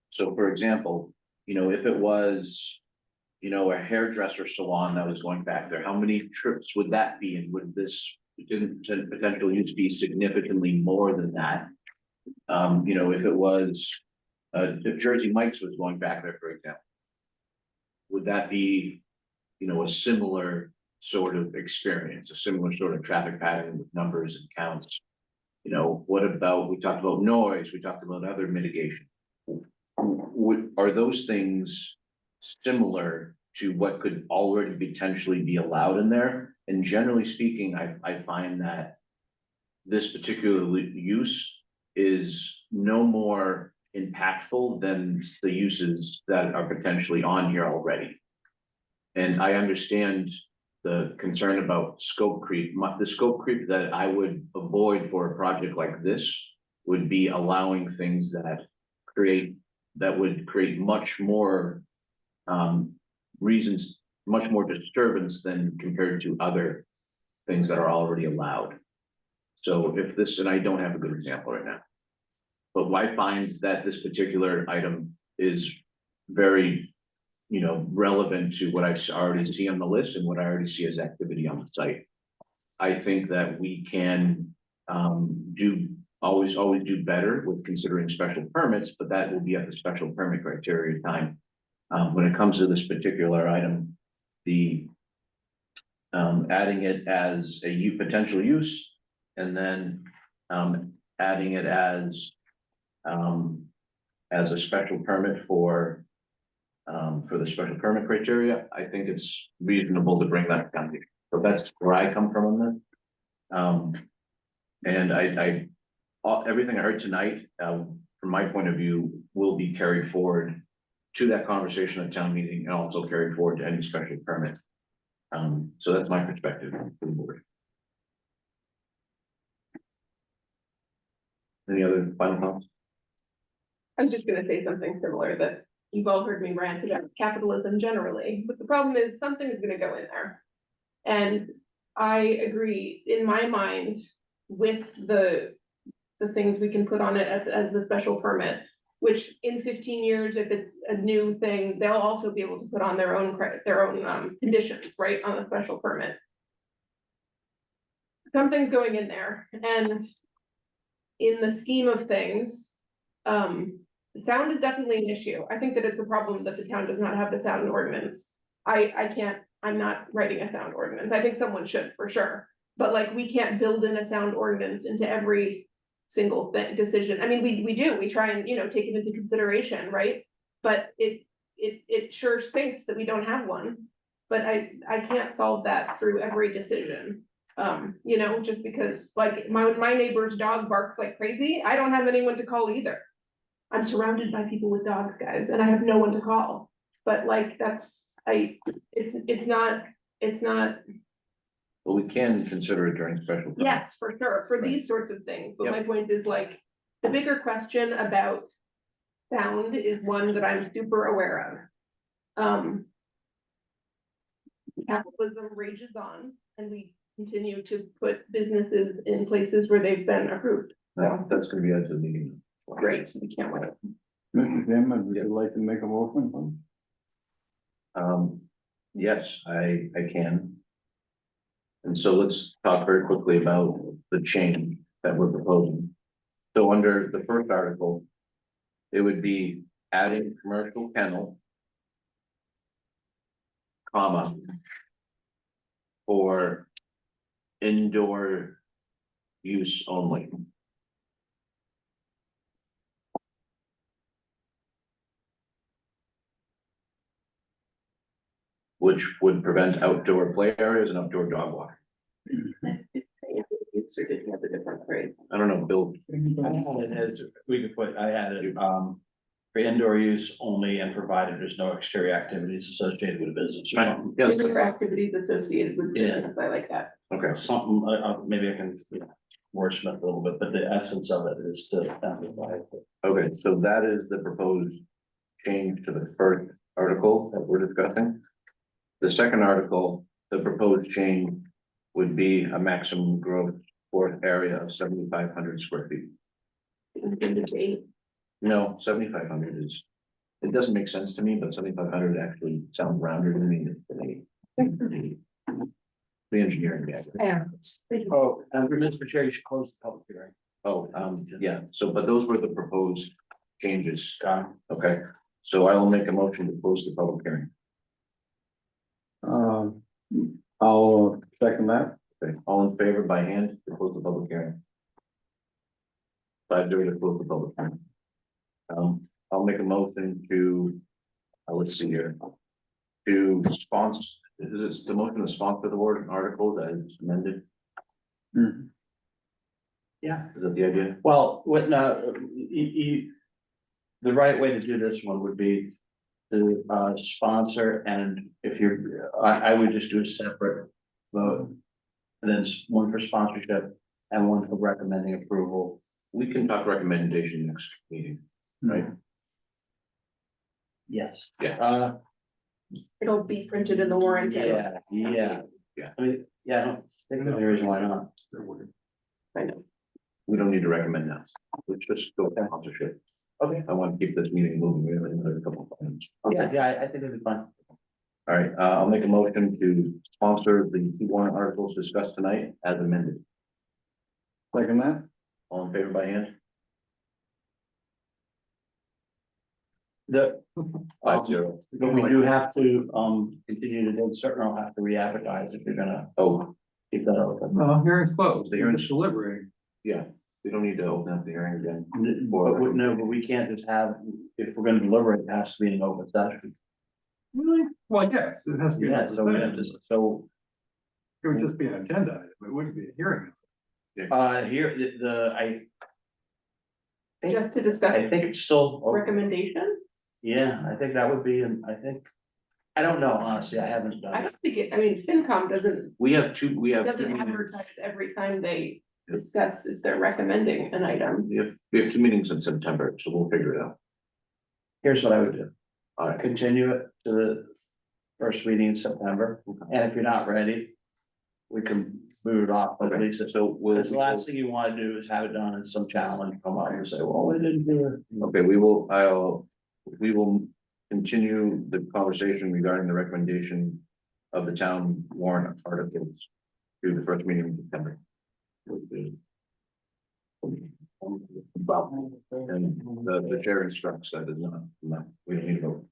So for example, you know, if it was, you know, a hairdresser salon that was going back there, how many trips would that be? And would this potential use be significantly more than that? You know, if it was, if Jersey Mike's was going back there, for example, would that be, you know, a similar sort of experience, a similar sort of traffic pattern with numbers and counts? You know, what about, we talked about noise, we talked about other mitigation. Are those things similar to what could already potentially be allowed in there? And generally speaking, I find that this particular use is no more impactful than the uses that are potentially on here already. And I understand the concern about scope creep. The scope creep that I would avoid for a project like this would be allowing things that would create much more reasons, much more disturbance than compared to other things that are already allowed. So if this, and I don't have a good example right now, but I find that this particular item is very, you know, relevant to what I already see on the list and what I already see as activity on the site. I think that we can always do better with considering special permits, but that will be at the special permit criteria time. When it comes to this particular item, the adding it as a potential use, and then adding it as a special permit for the special permit criteria, I think it's reasonable to bring that down here. So that's where I come from on that. And everything I heard tonight, from my point of view, will be carried forward to that conversation at town meeting and also carried forward to any special permit. So that's my perspective for the board. Any other final thoughts? I was just gonna say something similar, that you've all heard me rant about capitalism generally, but the problem is something is gonna go in there. And I agree, in my mind, with the things we can put on it as the special permit, which in 15 years, if it's a new thing, they'll also be able to put on their own conditions, right, on a special permit. Something's going in there, and in the scheme of things, sound is definitely an issue. I think that it's a problem that the town does not have the sound ordinance. I'm not writing a sound ordinance. I think someone should, for sure. But like, we can't build in a sound ordinance into every single decision. I mean, we try and, you know, take it into consideration, right? But it sure stinks that we don't have one. But I can't solve that through every decision. You know, just because like my neighbor's dog barks like crazy, I don't have anyone to call either. I'm surrounded by people with dogs, guys, and I have no one to call. But like, it's not, Well, we can consider it during special. permit. yes, for sure, for these sorts of things. But my point is like, the bigger question about sound is one that I'm super aware of. Capitalism rages on, and we continue to put businesses in places where they've been approved. That's gonna be out to the meeting. Great, we can't wait. Mr. Chairman, would you like to make a motion, please? Yes, I can. And so let's talk very quickly about the change that we're proposing. So under the first article, it would be adding commercial kennel, comma, for indoor use only. Which would prevent outdoor play areas and outdoor dog walking. It's a different grade. I don't know, Bill, I had it as, we could put, I had it, for indoor use only and provided there's no exterior activities associated with the business. yeah, Your activities associated with business, I like that. okay, Something, maybe I can, wordsmith a little bit, but the essence of it is to amplify it. okay, so that is the proposed change to the first article that we're discussing. The second article, the proposed change would be a maximum growth floor area of 7,500 square feet. No, 7,500 is, it doesn't make sense to me, but 7,500 actually sounds rounder to me than the engineering guy. Oh, and Mr. Chair, you should close the public hearing. Oh, yeah, so, but those were the proposed changes. Got it. Okay, so I will make a motion to close the public hearing. I'll second that. Okay, all in favor by hand to close the public hearing? 5:30 to close the public hearing. I'll make a motion to, let's see here. To sponsor, is this the motion to sponsor the warrant article that is amended? Yeah. Is that the idea? Well, what, no, the right way to do this one would be to, sponsor, and if you're, I would just do a separate vote. And then one for sponsorship and one for recommending approval. We can talk recommendation next meeting, right? Yes. Yeah. It'll be printed in the warrant. Yeah. Yeah. I mean, yeah, I don't think there's any reason why not. I know. We don't need to recommend now. Let's just go with sponsorship. Okay. I want to keep this meeting moving. We have another couple of items. Yeah, I think it'd be fine. All right, I'll make a motion to sponsor the two warrant articles discussed tonight as amended. Second that? All in favor by hand? The, 5-0. but we do have to, continue to do certain, I'll have to re-advertise if you're gonna Oh, keep that open. No, hearing's closed, The you're hearing's- just deliberating. yeah, we don't need to open up the hearing again. But we can't just have, if we're gonna deliberate, it has to be an open session. Really? Well, yes, it has to be. an Yeah, open so we have session. to, so, It would just be an agenda item, it wouldn't be a hearing. here, I Just to discuss think it's still, recommendation, yeah, I think that would be, I don't know, honestly, I haven't I done it. don't think it, I mean, FinCom doesn't We have two doesn't meetings. advertise every time they discuss if they're recommending an item. We have two meetings in September, so we'll figure it out. Here's what I would do. All right, Continue it to the first meeting in September, and if you're not ready, we can move it off, but at least it's, so we'll. because the last thing you wanna do is have it done and some challenge come up and say, well, we didn't do it. Okay, we will continue the conversation regarding the recommendation of the town warrant articles to the first meeting in September. And the chair instructs that is not, we don't need to vote.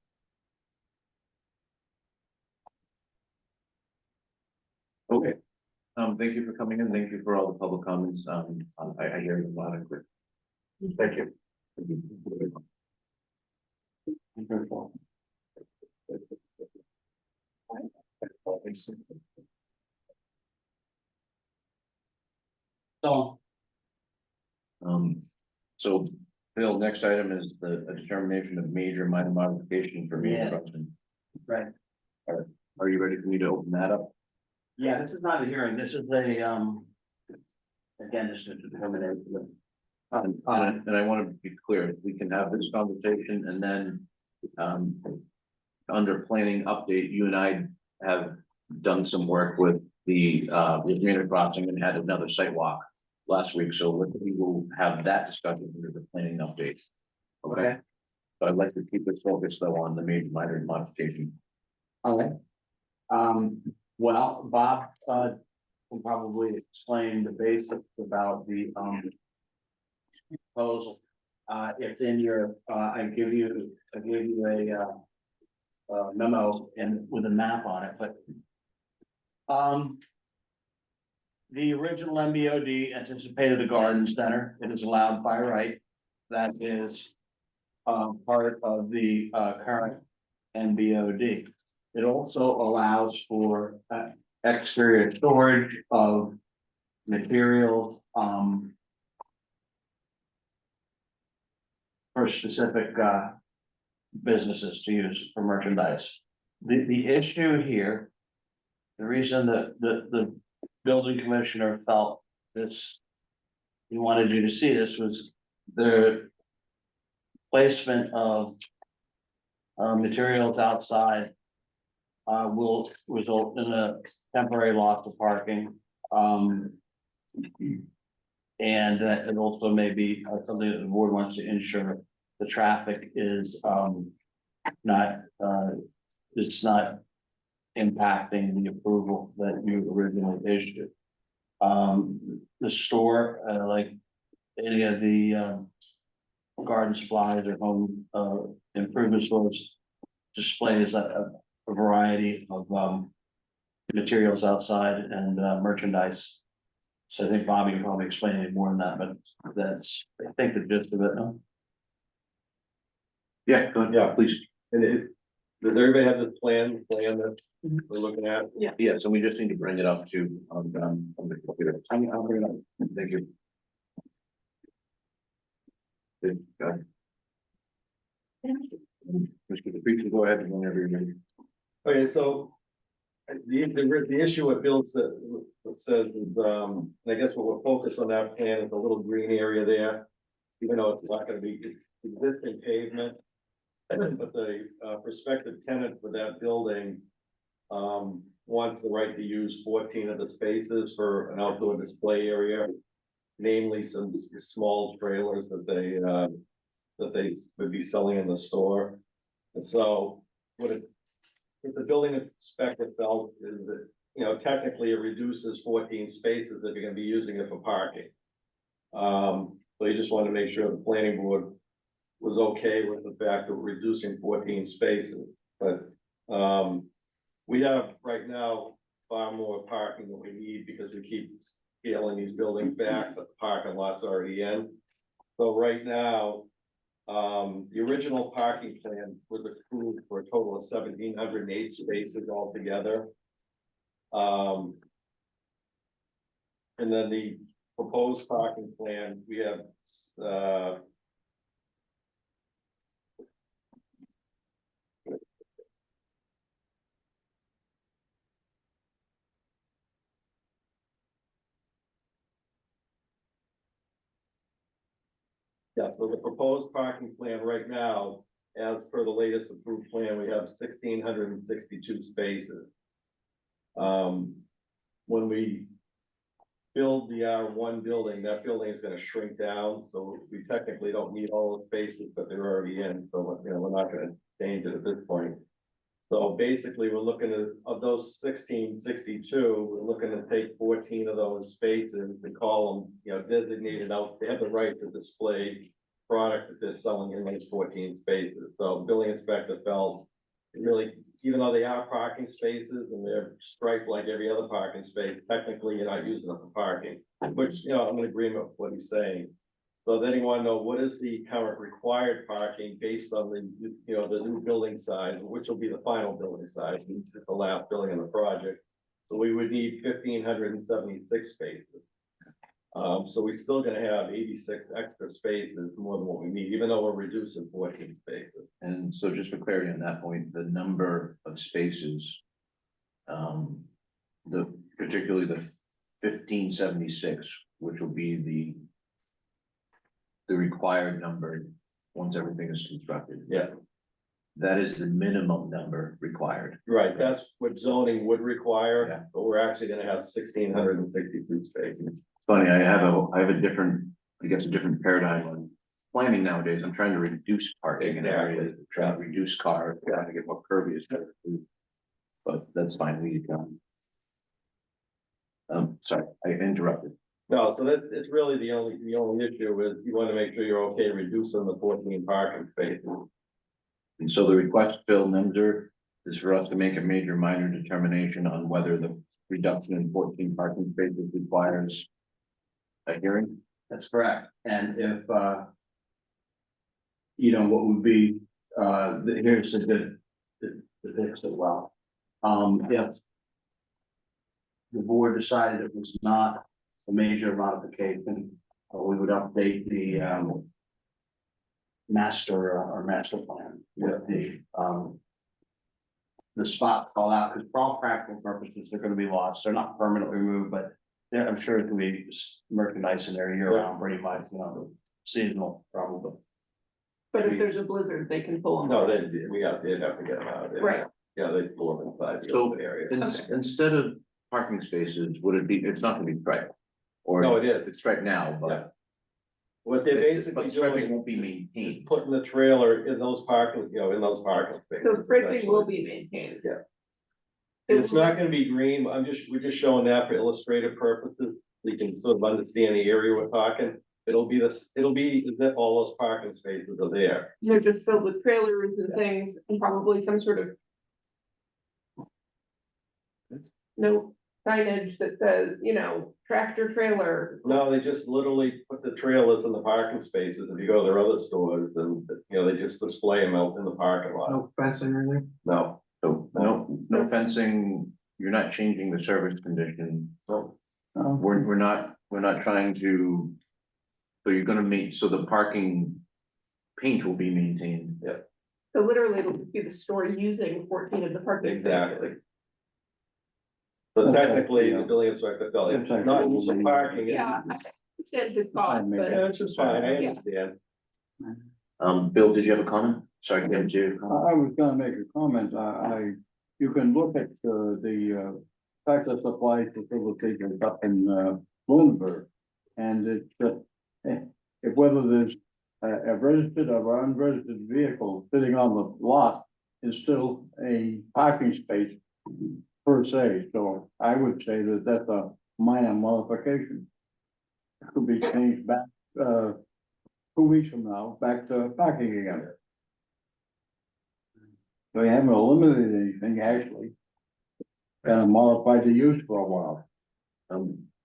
Okay, thank you for coming in, thank you for all the public comments, I hear them loud and clear. Thank you. So, So Bill, next item is the a determination of major minor modification for me. Yeah. Right. Are you ready for me to open that up? Yeah, this is not a hearing, this is a, again, this is a determination. And I want to be clear, we can have this conversation and then, under planning update, you and I have done some work with with Manor Crossing and had another site walk last week, so we will have that discussion under the planning update. Okay? But I'd like to keep this focused though on the major minor modification. Okay. Well, Bob, will probably explain the basics about the, proposal. It's in your, I gave you a memo and with a map on it, but the original MBOD anticipated a garden center. It is allowed by right. That is part of the current MBOD. It also allows for exterior storage of materials for specific businesses to use for merchandise. The issue here, the reason that the building commissioner felt this, he wanted you to see this, was the placement of materials outside will result in a temporary loss of parking. And that it also may be something that the board wants to ensure the traffic is not it's not impacting the approval that you originally issued. The store, like any of the garden supplies or home improvement stores, displays a variety of materials outside and merchandise. So I think Bobby can probably explain it more than that, but that's, I think, the gist of it. No? Yeah, go ahead. Yeah. Please. And does everybody have the plan that we're looking at? Yeah, so we just need to bring it up to, on the computer. I'll bring it up. Thank you. Good, got it. Mr. DePietro, go ahead whenever you're ready. Okay, so the issue with Bill says is, I guess what we're focused on that plan is the little green area there. Even though it's not gonna be existing pavement. But the prospective tenant for that building wants the right to use 14 of the spaces for an outdoor display area. Namely, some small trailers that they would be selling in the store. And so what the building inspector felt is that, you know, technically it reduces 14 spaces if you're gonna be using it for parking. So you just want to make sure the planning board was okay with the fact of reducing 14 spaces, but we have right now far more parking than we need because we keep scaling these buildings back, but the parking lot's already in. So right now, the original parking plan was approved for a total of 1,708 spaces altogether. And then the proposed parking plan, we have yeah, so the proposed parking plan right now, as per the latest approved plan, we have 1,662 spaces. When we build the R1 building, that building is gonna shrink down, so we technically don't need all the spaces, but they're already in, so, you know, we're not gonna change it at this point. So basically, we're looking at, of those 1,662, we're looking to take 14 of those spaces and call them, you know, designated out. They have the right to display product that they're selling in those 14 spaces. So building inspector felt really, even though they are parking spaces and they're striped like every other parking space, technically you're not using them for parking, which, you know, I'm in agreement with what he's saying. So then you want to know what is the current required parking based on the, you know, the new building size, which will be the final building size, the last building in the project. So we would need 1,576 spaces. So we're still gonna have 86 extra spaces, more than what we need, even though we're reducing 14 spaces. And so just for clarity on that point, the number of spaces. Particularly the 1576, which will be the required number once everything is constructed. Yeah. That is the minimum number required. Right, that's what zoning would require, Yeah. but we're actually gonna have 1,662 spaces. Funny, I have a different, I guess, a different paradigm on planning nowadays. I'm trying to reduce parking in areas, trying to reduce cars, trying to get more pervious. But that's fine, we can. Sorry, I interrupted. No, so that, it's really the only issue is you wanna make sure you're okay reducing the 14 parking spaces. And so the request, Bill Nemser, is for us to make a major minor determination on whether the reduction in 14 parking spaces requires a hearing. That's correct, and if, you know, what would be, here's the good, the fix as well. If the board decided it was not a major modification, we would update the, master plan with the spot called out, because for all practical purposes, they're gonna be lots, they're not permanently removed, but yeah, I'm sure it can be just merchandise in there year round, pretty much, you know, seasonal probably. But if there's a blizzard, they can pull them. No, they'd have to get them out. Right. Yeah, they pull them inside the So open area. instead of parking spaces, would it be, it's not gonna be striped? Or No, it is. it's striped now, Yeah. but. What they basically But do striping is won't be is maintained. putting the trailer in those parking, you know, in those parking spaces. So striping will be maintained. Yeah. It's not gonna be green, we're just showing that for illustrative purposes, so you can sort of understand the area we're talking. It'll be as if all those parking spaces are there. They're just filled with trailers and things and probably some sort of. No signage that says, you know, tractor trailer. No, they just literally put the trailers in the parking spaces. If you go to their other stores, and, you know, they just display them out in the parking lot. No fencing or anything? No, So no fencing, you're not changing the service condition. no, We're not trying to. So you're gonna meet, so the parking paint will be maintained. So literally it'll be the store using 14 of the parking. spaces. exactly. So technically, the building inspector felt it's It's not use of parking. Yeah, I understand his thought, but Yeah, it's just fine, I Yeah. understand. Bill, did you have a comment? Sorry, Jim, you. I was gonna make a comment, you can look at, the tractor supply facility that's up in, Bloomberg. And it's, if whether there's a registered or unregistered vehicle sitting on the lot is still a parking space per se, so I would say that that's a minor modification. It could be changed back, 2 weeks from now, back to parking again. We haven't eliminated anything, actually. Kind of modified the use for a while.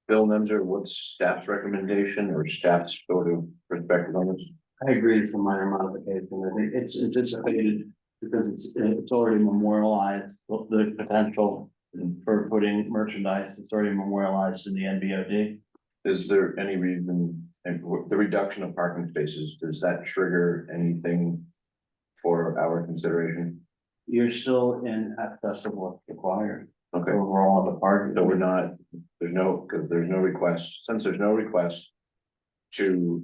Bill Nemser, what's staff's recommendation or staff's sort of perspective on this? I agree it's a minor modification, I think it's anticipated, because it's already memorialized, the potential for putting merchandise, it's already memorialized in the NBOD. Is there any reason, and the reduction of parking spaces, does that trigger anything for our consideration? You're still in excess of what's required Okay, overall on the parking. so we're not, there's no request, since there's no request to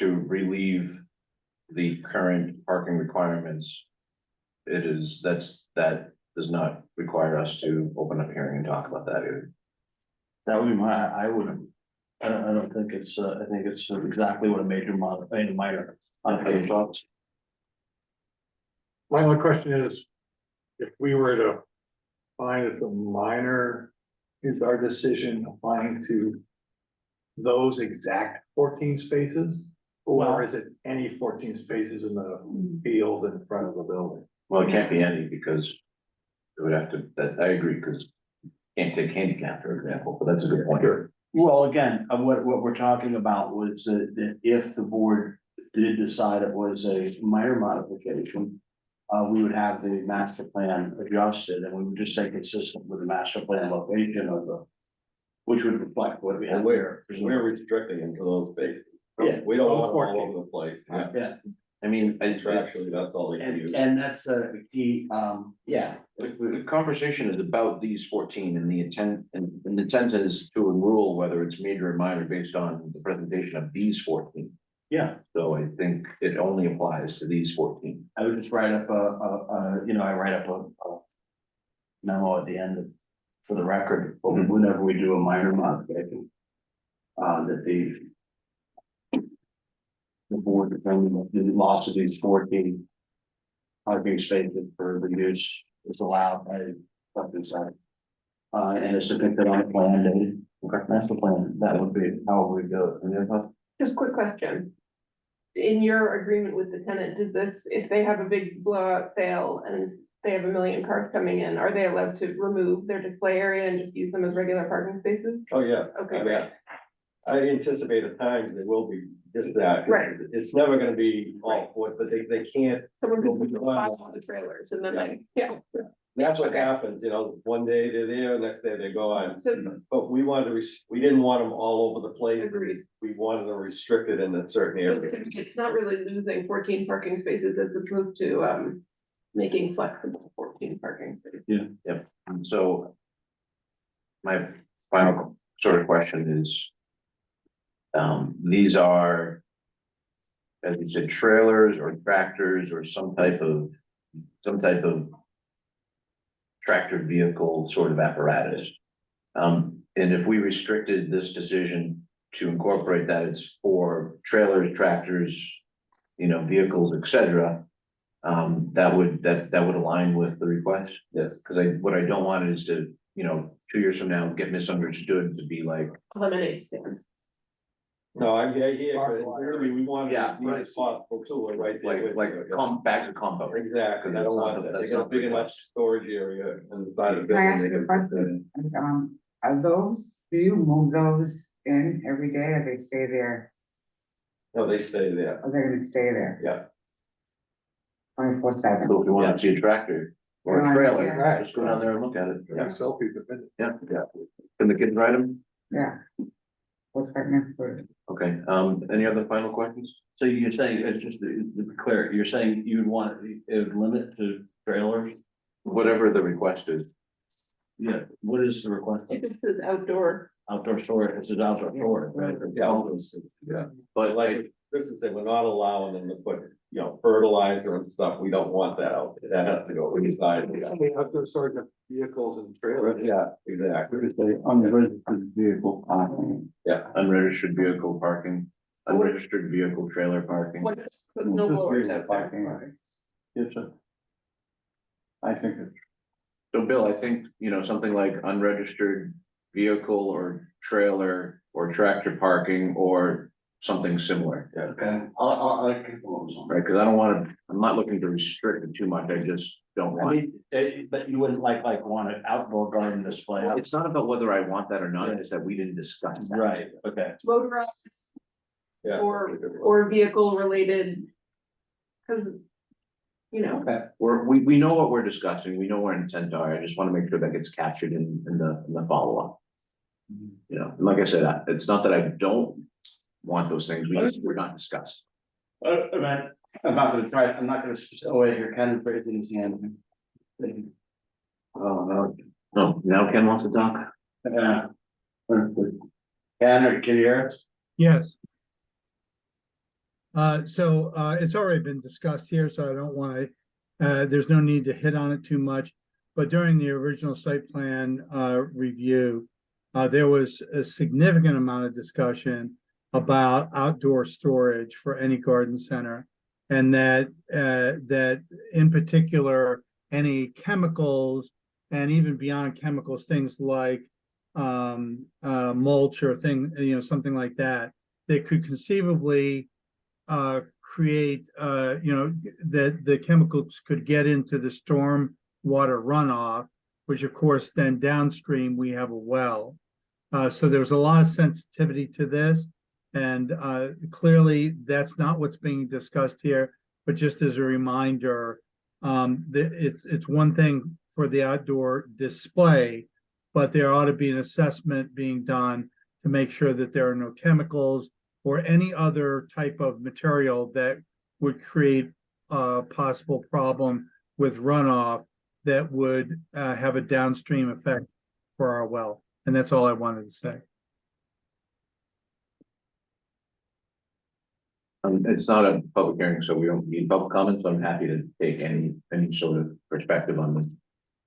relieve the current parking requirements, that does not require us to open up a hearing and talk about that either. That would be I don't think it's, I think it's exactly what a major minor modification. My only question is, if we were to find that the minor is our decision applying to those exact 14 spaces? Or is it any 14 spaces in the field in front of the building? Well, it can't be any because it would have to, I agree, because can't take handicap, for example, but that's a good point. Well, again, what we're talking about was that if the board did decide it was a minor modification, we would have the master plan adjusted and we would just stay consistent with the master plan location of the which would reflect what we have. And we're restricting into those spaces. Yeah. We don't want them 14. all over the place. Yeah. Yeah, I mean, Contractually, that's all they can use. and that's a key, yeah, The conversation is about these 14 and the intent, and the intent is to rule whether it's major or minor based on the presentation of these 14. yeah. So I think it only applies to these 14. I would just write up I write up a memo at the end of, for the record, but whenever we do a minor modification. That the board determined that the loss of these 14 parking spaces for the use is allowed by something side. And it's depicted on the plan, and that's the plan, that would be how we do it. Just quick question. In your agreement with the tenant, does this, if they have a big blowout sale and they have 1 million cars coming in, are they allowed to remove their display area and just use them as regular parking spaces? Oh, yeah. Okay, I great. mean, I anticipate at times there will be just that. Right. It's never gonna be all foot, but they can't, Someone Well, could we put the don't file want- on the trailers and then they, yeah. that's what Okay. happens, one day they're there, next day they're gone. So, But we wanted to, we didn't want them all over the place. agreed. We wanted them restricted in a certain area. It's not really losing 14 parking spaces as opposed to, making flexible 14 parking spaces. And so my final sort of question is, these are, as you said, trailers or tractors or some type of tractor vehicle sort of apparatus. And if we restricted this decision to incorporate that it's for trailers, tractors, vehicles, etc. That would align with the request. Yes. Because what I don't want is to, 2 years from now, get misunderstood to be like, Eliminate stand. No, I hear, but really, we want it Yeah, as neat as possible too, we're right there. with you, yeah. bags of compost. Exactly, I don't want that, they got a big enough storage area on the side of the Can I building. ask they you a can put that question? in. Are those, do you move those in every day or they stay there? No, they stay there, Or they're gonna stay there yeah. 24/7? So if you want to see a tractor or a Yeah, trailer, yeah. just go down there and look at it. Yeah. Selfie, but then. Yeah. Can the kids ride them? Yeah. What's right next to it? Okay, any other final questions? So you're saying, it's just to be clear, you're saying you'd want it would limit to trailers? Whatever the request is. Yeah, what is the request? If it says outdoor, Outdoor storage, it's an outdoor storage, right? Yeah, But like Kristen said, we're not allowing them to put, fertilizer and stuff, we don't want that out there, that has to go inside. Outdoor storage of vehicles and trailers. Yeah, exactly. Unregistered vehicle parking. unregistered vehicle parking, unregistered vehicle trailer parking. what's, put no Just blowers vehicle out there. parking. Yes, sir. I think it's. So Bill, I think, something like unregistered vehicle or trailer or tractor parking or something similar. Yeah. Okay, I can go on. Right, because I'm not looking to restrict it too much, I just don't I want. mean, but you wouldn't like want an outdoor garden display. It's not about whether I want that or not, it's that we didn't discuss that. Right, okay. Motorized Yeah. or vehicle related. Cause, Okay. We know what we're discussing, we know where intent are, I just want to make sure that gets captured in the follow-up. And like I said, it's not that I don't want those things, we're not discussing. I'm not gonna try, I'm not gonna, oh wait, here, Ken raising his hand. Oh, no. No, now Ken wants to talk? Yeah. Ken, or can you hear us? Yes. So it's already been discussed here, so I don't want to, there's no need to hit on it too much. But during the original site plan review, there was a significant amount of discussion about outdoor storage for any garden center. And that in particular, any chemicals and even beyond chemicals, things like mulch or something like that, that could conceivably create, that the chemicals could get into the storm water runoff, which of course then downstream we have a well. So there's a lot of sensitivity to this. And clearly that's not what's being discussed here, but just as a reminder, it's one thing for the outdoor display, but there ought to be an assessment being done to make sure that there are no chemicals or any other type of material that would create a possible problem with runoff that would have a downstream effect for our well. And that's all I wanted to say. It's not a public hearing, so we don't need public comments. I'm happy to take any sort of perspective on this.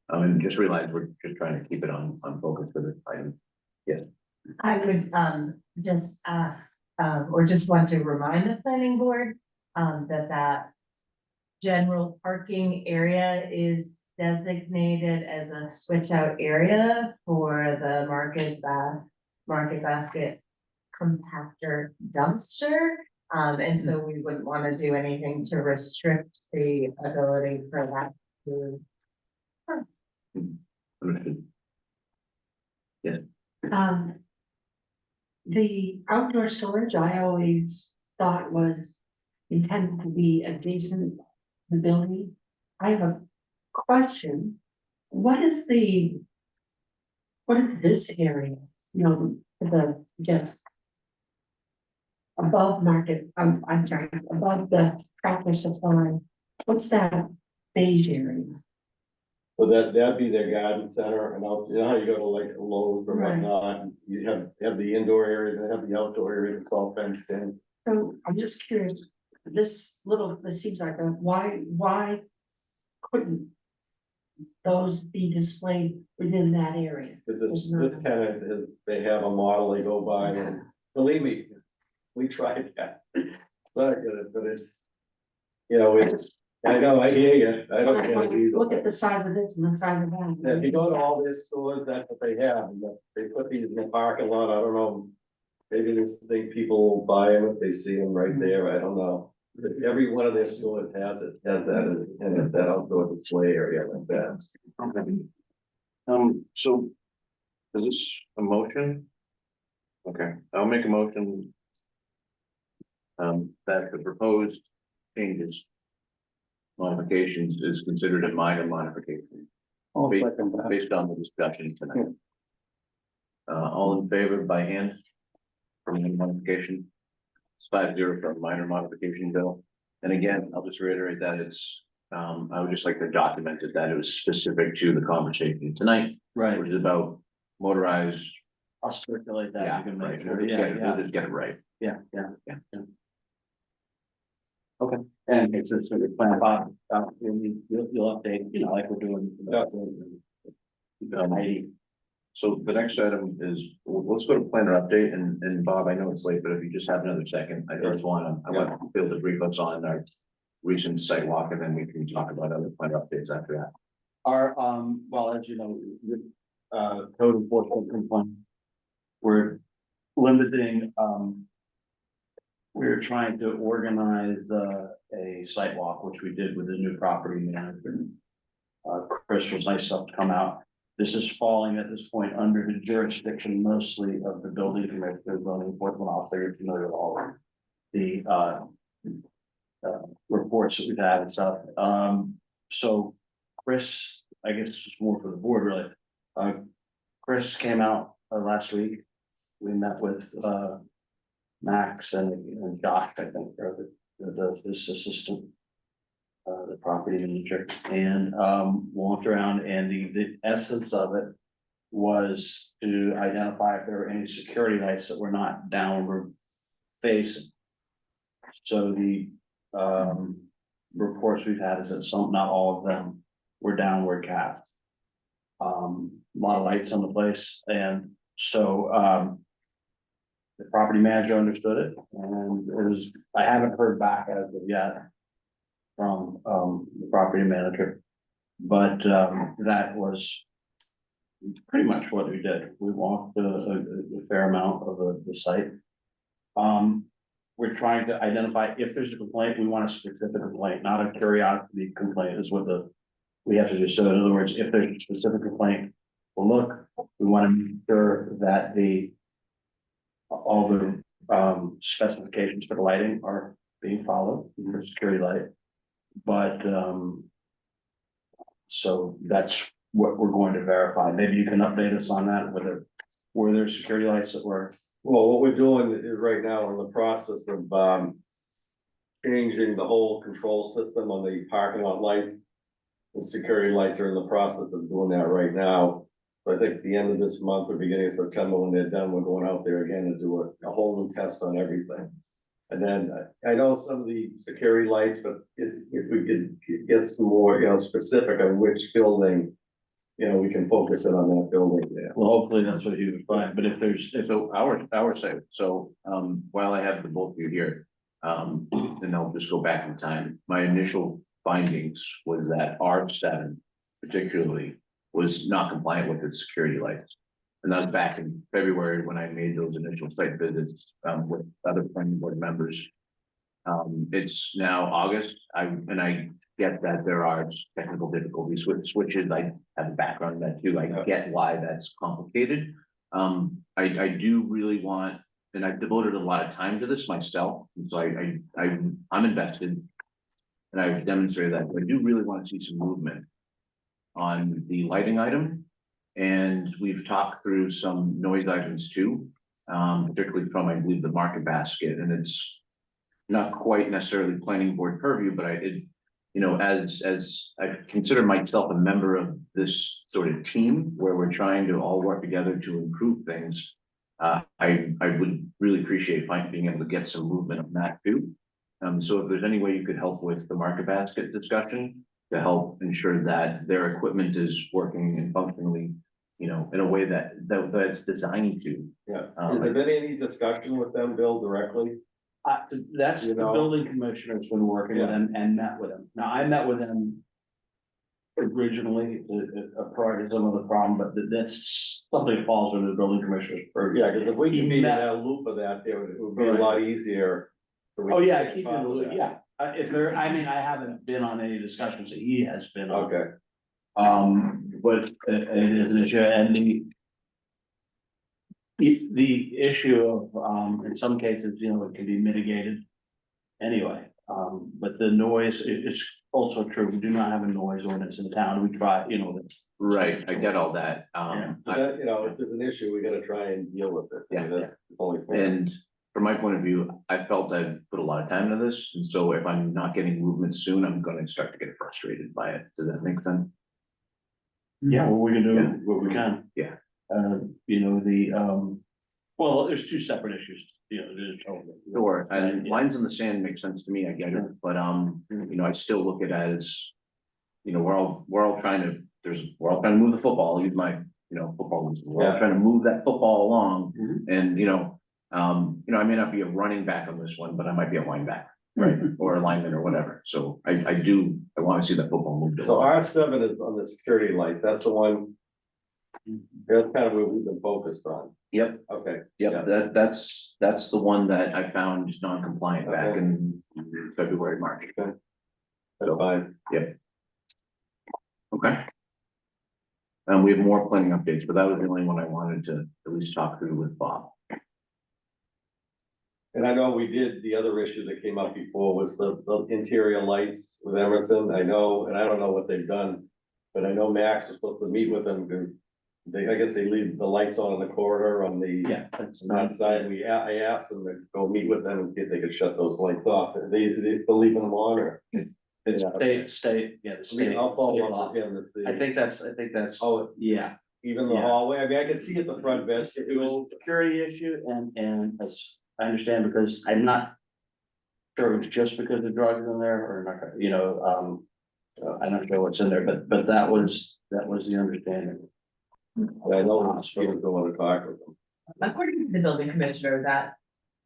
And just realize we're just trying to keep it on focus for this item. Yes. I would just ask, or just want to remind the planning board that general parking area is designated as a switch out area for the market basket compactor dumpster. And so we wouldn't want to do anything to restrict the ability for that to. Understood. Yes. The outdoor storage, I always thought was intended to be adjacent to the building. I have a question. What is this area, you know, the just above market, I'm sorry, above the Tractor Supply, what's that beige area? So that'd be their garden center, and you know how you go to like Lowe's or Right. whatnot, you have the indoor area, they have the outdoor area, it's all fenced in. So I'm just curious, this seems like why couldn't those be displayed within that area? It's kind of, they have a model they go by, and believe me, we tried that. Not good, but it's, you know, it's, I know, I hear you, I don't get it either. Look at the size of this and the size of that. Yeah, if you go to all their stores, that's what they have, and they put these in the parking lot, I don't know. Maybe they think people will buy them if they see them right there, I don't know. But every one of their stores has that, and that outdoor display area like that. Okay. So is this a motion? Okay, I'll make a motion. That the proposed changes. Modifications is considered a minor modification. I'll Based second that. based on the discussion tonight. All in favor by hand? From the modification? It's 5-0 for a minor modification, Bill. And again, I'll just reiterate that it's, I would just like to document it, that it was specific to the conversation tonight, Right, which is about motorized. I'll circulate that. Yeah, You can make right, sure. we'll just Yeah, get it- yeah, we'll just get it right. yeah. Okay, and it's just sort of plan about, you'll update, you know, like we're doing. Heidi. So the next item is, let's go to planner update, and Bob, I know it's late, but if you just have another second, I just want Bill to brief us on our recent site walk, and then we can talk about other planner updates after that. Our, well, as you know, code enforcement complaint. We're limiting, we're trying to organize, a site walk, which we did with the new property manager. Chris was nice enough to come out. This is falling at this point under the jurisdiction mostly of the building commissioner, zoning enforcement officer, you're familiar with all of the, reports that we've had and stuff. So Chris, I guess it's more for the board really. Chris came out last week. We met with Max and Josh, I think, or his assistant. The property manager, and walked around, and the essence of it was to identify if there were any security lights that were not downward facing. So the reports we've had is that some, not all of them, were downward cast. A lot of lights on the place, and so the property manager understood it, and it was, I haven't heard back as of yet from the property manager, but that was pretty much what we did. We walked a fair amount of the site. We're trying to identify if there's a complaint, we want a specific complaint, not a curiosity complaint is what we have to do. So in other words, if there's a specific complaint, well, look, we want to make sure that all the specifications for the lighting are being followed, for security light. But so that's what we're going to verify. Maybe you can update us on that, were there security lights that were, Well, what we're doing is right now in the process of, changing the whole control system on the parking lot lights. The security lights are in the process of doing that right now. So I think at the end of this month or beginning of September, when they're done, we're going out there again to do a whole new test on everything. And then I know some of the security lights, but if we could get some more, specific on which building. We can focus in on that building there. well, hopefully that's what you would find, but if there's, So our site, so, while I have the both of you here, and I'll just go back in time, my initial findings was that R7 particularly was not compliant with its security lights. And that was back in February when I made those initial site visits, with other planning board members. It's now August, I get that there are technical difficulties with switches, I have a background in that too, I get why that's complicated. I do really want, and I've devoted a lot of time to this myself, and so I'm invested. And I've demonstrated that, but I do really want to see some movement on the lighting item. And we've talked through some noise items too, particularly from, I believe, the Market Basket, and it's not quite necessarily planning board purview, but as I consider myself a member of this sort of team where we're trying to all work together to improve things. I would really appreciate being able to get some movement on that too. So if there's any way you could help with the Market Basket discussion to help ensure that their equipment is working and functionally, in a way that's designed to. Yeah, has there been any discussion with them, Bill, directly? that's the building commissioner's been working with them and met with them. Now, I met with them originally, prior to some of the problem, but that's something that falls under the building commissioner's purview. Yeah, because if we can be in met- that loop of that, it would be a lot easier. Oh, yeah, keep in the loop, yeah. If there, I mean, I haven't been on any discussions that he has been on. Okay, But it is an issue, and the issue of, in some cases, it can be mitigated anyway. But the noise, it's also true, we do not have a noise ordinance in town, we try, Right, I get all that. Yeah. but that, if there's an issue, we gotta try and deal with it. I mean, Yeah. that's only fair. And from my point of view, I felt I've put a lot of time into this, and so if I'm not getting movement soon, I'm gonna start to get frustrated by it. Does that make sense? Yeah, well, we can do Yeah. what we can. Yeah. Well, there's two separate issues, there's. Sure, and lines in the sand make sense to me, I get it, but I still look at it as. We're all trying to move the football, use my, football, we're all Yeah. trying to move that football along. Mhm. And, I may not be a running back on this one, but I might be a linebacker, right, or a lineman or whatever, so I wanna see that football moved So along. R7 is on the security light, that's the one. That's kind of what we've been focused on, Yep, okay. yep, that's the one that I found non-compliant back in February, March. That's fine. Okay. And we have more planning updates, but that was the only one I wanted to at least talk through with Bob. And I know we did, the other issue that came up before was the interior lights with Emerson, I know, and I don't know what they've done. But I know Max was supposed to meet with them, because I guess they leave the lights on in the corridor on the. Yeah, that's Not side, I asked them to go meet with them and see if they could shut those lights off, they still leaving them on, or? It's Yeah. state, yeah, the state. I'll follow up with him to see. I think that's, Oh, yeah, even the Yeah. hallway, I mean, I could see at the front it was a security issue and as I understand, because I'm not. Sure, it was just because the drugs in there or not, I'm not sure what's in there, but that was the understanding. I know Stephen don't want to talk with them. According to the building commissioner, that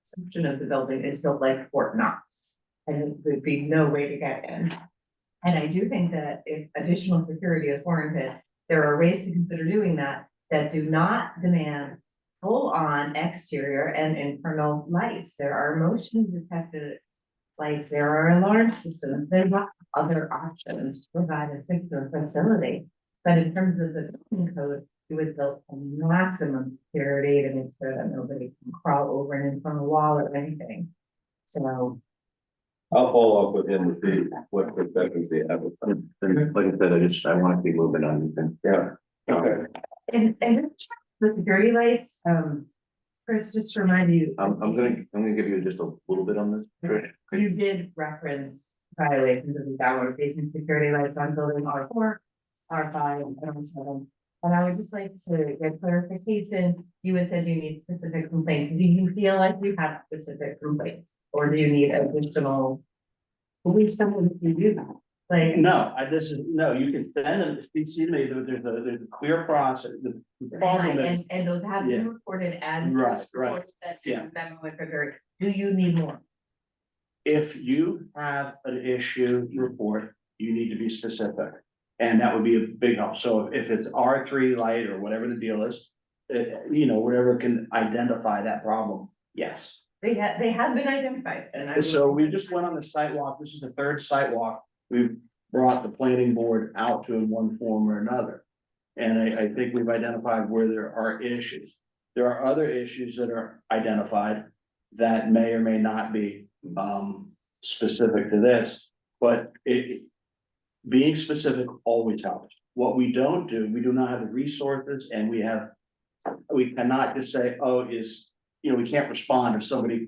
section of the building is built like Fort Knox. And there'd be no way to get in. And I do think that if additional security is warranted, there are ways to consider doing that do not demand full-on exterior and internal lights. There are motion detected lights, there are alarm systems, there's lots of other options to provide a secure facility. But in terms of the building code, it was built for maximum security to make sure that nobody can crawl over an internal wall or anything. So I'll follow up with him to see what perspective they have. And like I said, I want to be moving on anything. Yeah, okay. And the security lights, Chris, just to remind you. I'm gonna give you just a little bit on this. Trish. You did reference violations of the downward facing security lights on building R4, R5, and R7. And I would just like to get clarification. You had said you need specific complaints. Do you feel like you have specific complaints? Or do you need additional? Believe someone to do that, like. No, no, you can send them, see to me, there's a clear process, the problem is. And those have been Yeah. recorded and. Right, it's right. recorded that Yeah. the memo was prepared. Do you need more? If you have an issue report, you need to be specific. And that would be a big help. So if it's R3 light or whatever the deal is, whatever can identify that problem, yes. They have been identified and I. So we just went on the site walk. This is the third site walk. We've brought the planning board out to in one form or another. And I think we've identified where there are issues. There are other issues that are identified that may or may not be specific to this, but being specific always helps. What we don't do, we do not have the resources and we cannot just say, oh, we can't respond if somebody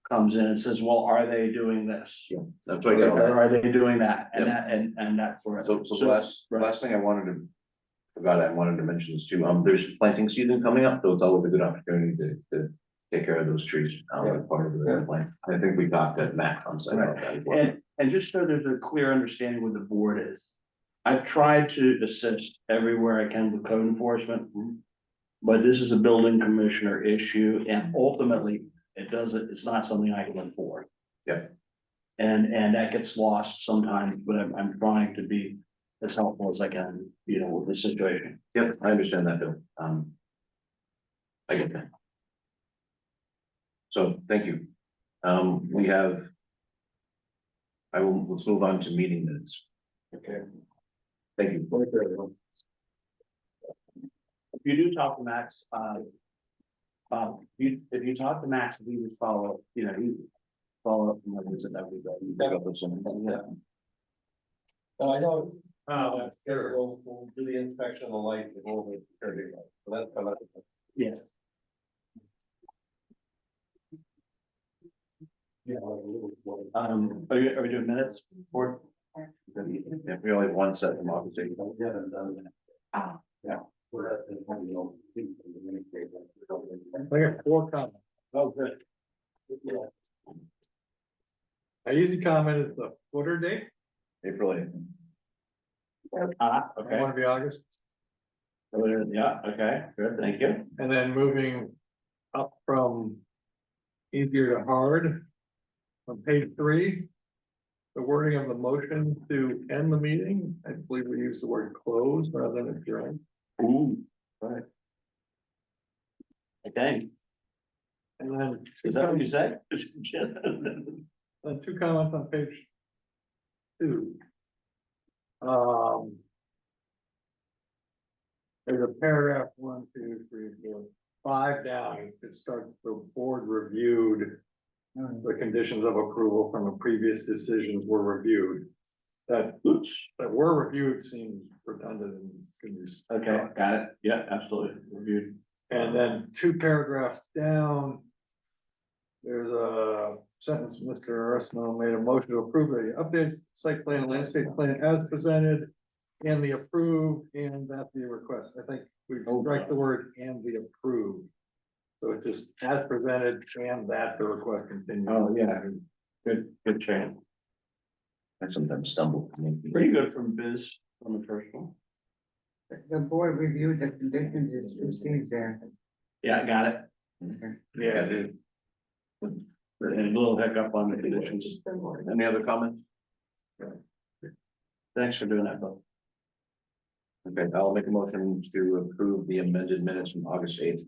comes in and says, well, are they doing this? Yeah, that's what I got. Or are they doing that? And Yep. that, and that's where. So last thing I wanted to mention this too, there's planting season coming up, so it's always a good opportunity to take care of those trees, as part of the plan. I think we talked at Mac on site about that as well. And just so there's a clear understanding what the board is. I've tried to assist everywhere I can with code enforcement. But this is a building commissioner issue and ultimately it's not something I can enforce. Yep. And that gets lost sometimes, but I'm trying to be as helpful as I can, with the situation. Yep, I understand that, Bill. I get that. So, thank you. Let's move on to meeting minutes. Okay. Thank you. If you do talk to Max, if you talk to Max, he would follow, he follow up from others and everybody. Pick up with something. Yeah. I know. We'll do the inspection of the light and all the security lights, so that's kind of. Yeah. Yeah. Are we doing minutes or? Yeah, we only have one set from August 8th. We haven't done that. Yeah. I got 4 comments. Oh, good. My easy comment is the footer date. April 8th. I Okay. want to be August, Yeah, okay, good, thank you. and then moving up from easier to hard. On page 3, the wording of the motion to end the meeting, I believe we use the word close rather than adjourn. Ooh, right. Okay, And then is that what you said? 2 comments on page 2. There's a paragraph 1, 2, 3, 4, 5 down. It starts the board reviewed. The conditions of approval from the previous decisions were reviewed. That were reviewed seems redundant and can be. Okay, got it, yeah, absolutely, reviewed. And then 2 paragraphs down. There's a sentence, Mr. Arsmo made a motion to approve the updated site plan and landscape plan as presented. And the approved and that the request, I think we strike the word and the approved. So it just as presented and that the request continues. Oh, yeah, good change. I sometimes stumble. Pretty good from Biz on the first one. The board reviewed the conditions, it's proceeds there. Yeah, I got it. Okay. Yeah, dude. And a little hiccup on the conditions. Any other comments? Thanks for doing that, Bill. Okay, I'll make a motion to approve the amended minutes from August 8th.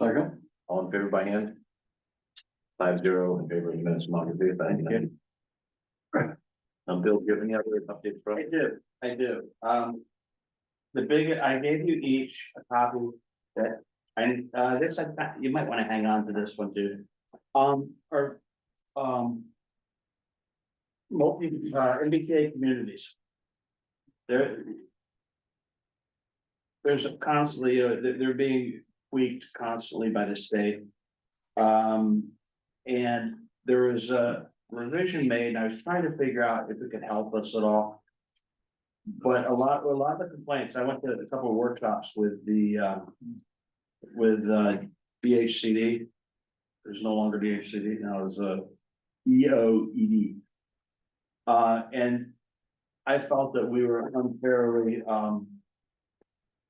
Okay. All in favor by hand? 5-0 in favor of the minutes from August 8th. Thank you. Bill, do you have any other updates for us? I do. I gave you each a copy that, and this, you might want to hang on to this one too. MBTA communities. There's constantly, they're being tweaked constantly by the state. And there was a revision made, and I was trying to figure out if it could help us at all. But a lot of the complaints, I went to a couple of workshops with the, BHCD. There's no longer BHCD, now it's EOED. And I felt that we were unfairly,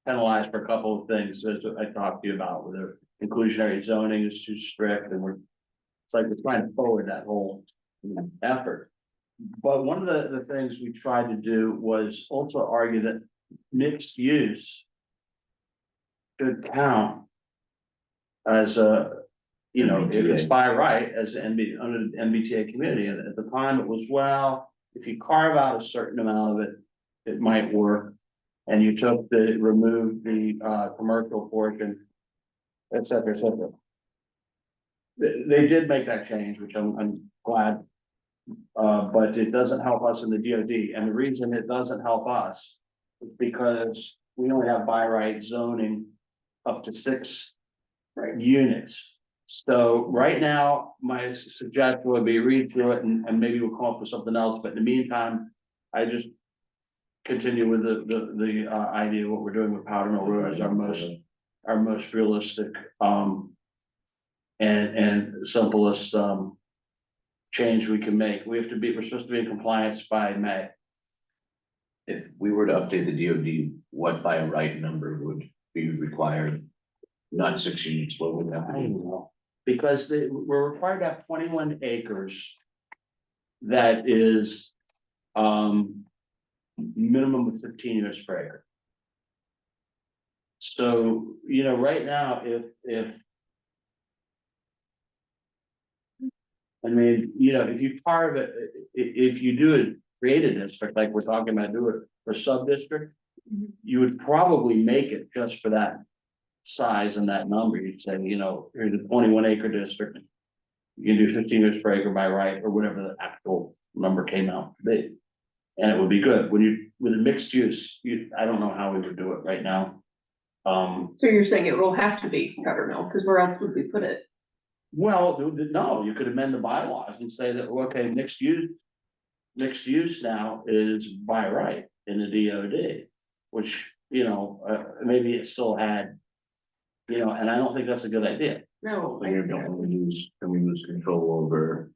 penalized for a couple of things that I talked to you about, whether inclusionary zoning is too strict, and it's like we're trying to forward that whole effort. But one of the things we tried to do was also argue that mixed use should count as a, if it's by right, as under the MBTA community. And at the time it was, well, if you carve out a certain amount of it, it might work. And you removed the commercial portion, et cetera, et cetera. They did make that change, which I'm glad. But it doesn't help us in the DOD, and the reason it doesn't help us is because we only have by right zoning up to 6 units. So right now, my suggestion would be read through it and maybe we'll come up with something else, but in the meantime, I just continue with the idea of what we're doing with Powder Mill Road is our most realistic, and simplest, change we can make. We're supposed to be in compliance by May. If we were to update the DOD, what by right number would be required? Not 6 units, what would that I be? don't know, because we're required to have 21 acres. That is, minimum of 15 units per acre. So, right now, if you carve it, if you do it, create a district like we're talking about, do it for sub-district, you would probably make it just for that size and that number. You'd say, here's a 21 acre district. You can do 15 units per acre by right, or whatever the actual number came out to be. And it would be good with a mixed use, I don't know how we would do it right now. So you're saying it will have to be Powder Mill, because where else would we put it? Well, no, you could amend the bylaws and say that, okay, mixed use now is by right in the DOD, which, maybe it still had, and I don't think that's a good idea. No. Can we lose control over?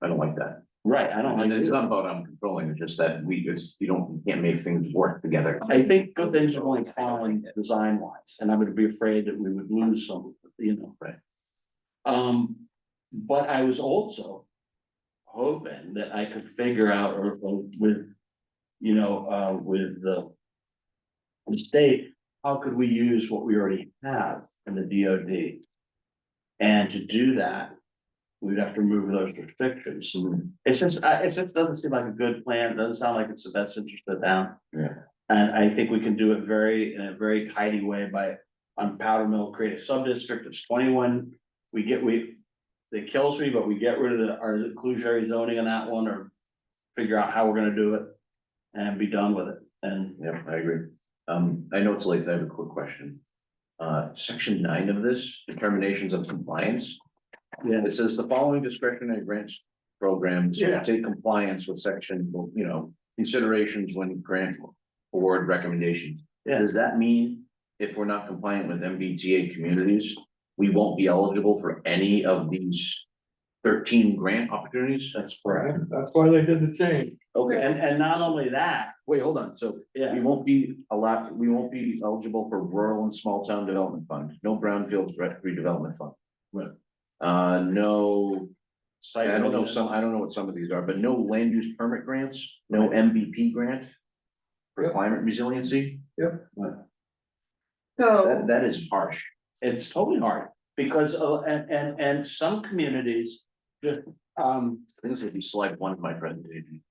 I don't like that. Right, I don't And like it's it. not about I'm controlling, it's just that you can't make things work together. I think good things are going fine design wise, and I would be afraid that we would lose some, Right. But I was also hoping that I could figure out, or with the state, how could we use what we already have in the DOD? And to do that, we'd have to remove those restrictions. It just doesn't seem like a good plan. It doesn't sound like it's the best interest of the town. Yeah. And I think we can do it in a very tidy way on Powder Mill, create a sub-district. It's 21. It kills me, but we get rid of our inclusionary zoning on that one, or figure out how we're gonna do it and be done with it. And Yeah, I agree. I know it's late, I have a quick question. Section 9 of this, determinations of compliance. yeah, It says the following discretionary grants programs Yeah. take compliance with section, considerations when grant award recommendations. Yeah. Does that mean if we're not compliant with MBTA communities, we won't be eligible for any of these 13 grant opportunities? that's correct. That's why they did the change. Okay, And not only that, wait, hold on. So we yeah, won't be eligible for rural and small town development fund, no brownfields redevelopment fund. Right. No, site. I don't know what some of these are, but no land use permit grants, no MVP grant. For Yep. climate resiliency, So, that is harsh. It's totally hard, because, and some communities just, This would be slide 1 of my presentation.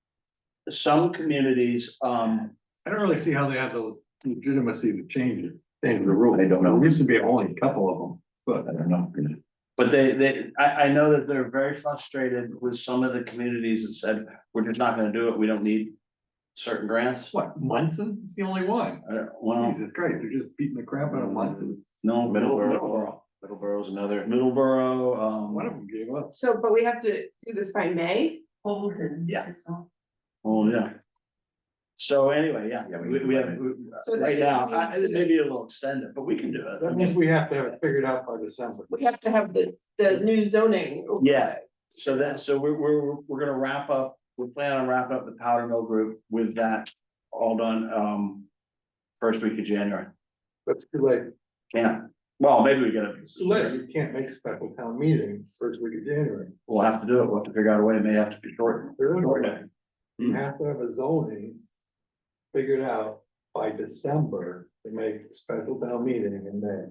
some communities, I don't really see how they have the legitimacy to change the rule. I don't know. There used to be only a couple of them, I but don't know. But I know that they're very frustrated with some of the communities that said, we're just not gonna do it, we don't need certain grants. What, Munson? It's the only one. Well, Jesus Christ, they're just beating the crap out of Munson. no, Middleborough. Middleborough's another. Middleborough, One of them gave up. So, but we have to do this by May? Holden. Yeah. oh, yeah. So anyway, yeah, Yeah, we have, So that right now, means- maybe a little extended, but we can do it. That means we have to have it figured out by December. We have to have the new zoning. Yeah, so we're gonna wrap up, we plan on wrapping up the Powder Mill group with that all done, first week of January. That's too late. Yeah, well, maybe we gotta, Too late. You can't make a special town meeting first week of January. we'll have to do it, we'll have to figure out a way, it may have to be shortened. There is no Short way. day. You have to have a zoning figured out by December to make a special town meeting in May.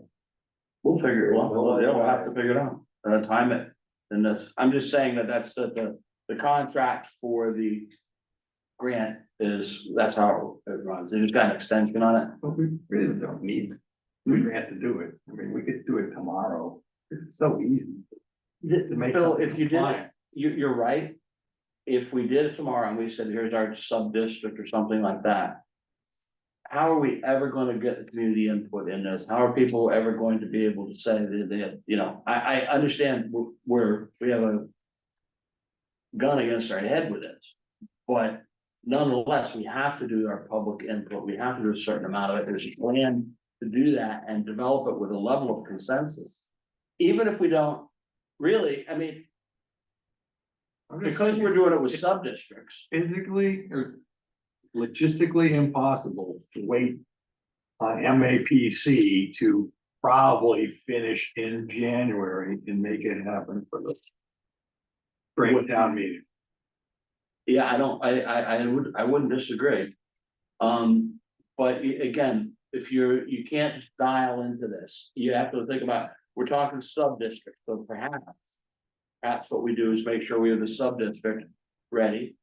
We'll figure it, we'll have to figure it out, time it, and this, I'm just saying that that's the contract for the grant is, that's how it runs, they just got an extension on it. But we really don't need a grant to do it. I mean, we could do it tomorrow. It's so easy. To make Bill, something if you did it, compliant. you're right. If we did it tomorrow and we said, here's our sub-district or something like that. How are we ever gonna get the community input in this? How are people ever going to be able to say that they, you know, I understand we have a gun against our head with this. But nonetheless, we have to do our public input. We have to do a certain amount of it. There's a plan to do that and develop it with a level of consensus. Even if we don't really, I mean, I'm just because saying we're doing it with it's sub-districts. physically or logistically impossible to wait on MAPC to probably finish in January and make it happen for the spring town meeting. Yeah, I wouldn't disagree. But again, if you can't just dial into this, you have to think about, we're talking sub-district, so perhaps what we do is make sure we have the sub-district ready.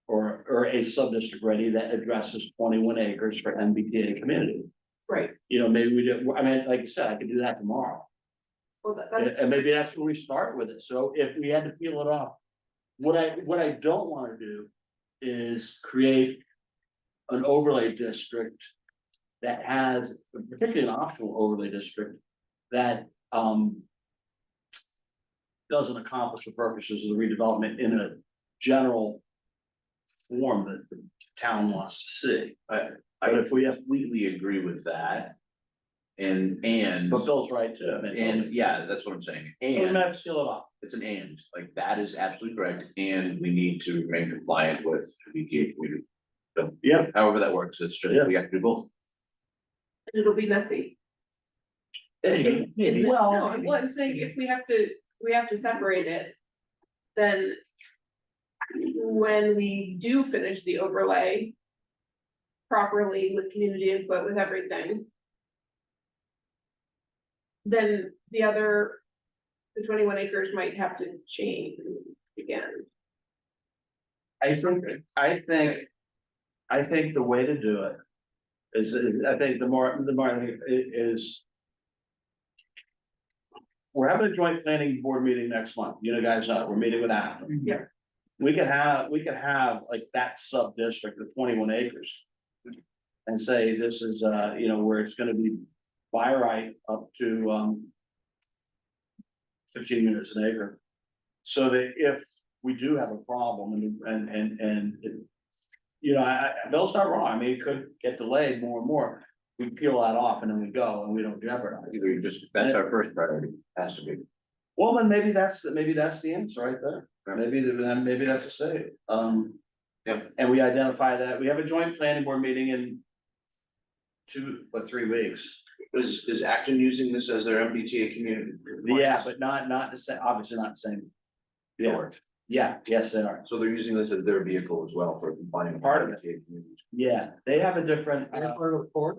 Or a sub-district ready that addresses 21 acres for MBTA community. Right, You know, maybe we do, I mean, like you said, I could do that tomorrow. well, that's, And maybe that's where we start with it. So if we had to peel it off. What I don't wanna do is create an overlay district. That has, particularly an optional overlay district, that doesn't accomplish the purposes of the redevelopment in a general form that the town wants to see. I completely agree with that. And. But Bill's right too, I mean. And yeah, that's what I'm saying. So we And might have to seal it off. it's an and, like that is absolutely correct. And we need to remain compliant with the BTA community. So, Yeah. however that works, it's just, we have to do both. it'll be messy. No, what I'm saying, if we have to separate it, then. When we do finish the overlay. Properly with community input, with everything. Then the 21 acres might have to change again. I think the way to do it is, I think the more I think is. We're having a joint planning board meeting next month, you know, guys, we're meeting with Adam. Yeah. We could have like that sub-district of 21 acres. And say this is, you know, where it's gonna be by right up to 15 units an acre. So that if we do have a problem and you know, Bill's not wrong, I mean, it could get delayed more and more. We peel that off and then we go and we don't jeopardize. Either you just, that's our first priority, has to be. Well, then maybe that's the answer right there. Maybe that's a say. Yep. And we identify that, we have a joint planning board meeting in 3 weeks. Is Acton using this as their MBTA community? Yeah, but not the same, obviously not the same. Yeah, Sure. yeah, yes, they are. So they're using this as their vehicle as well for compliant. Part of it. MBTA communities. Yeah, they have a different, Part of the court?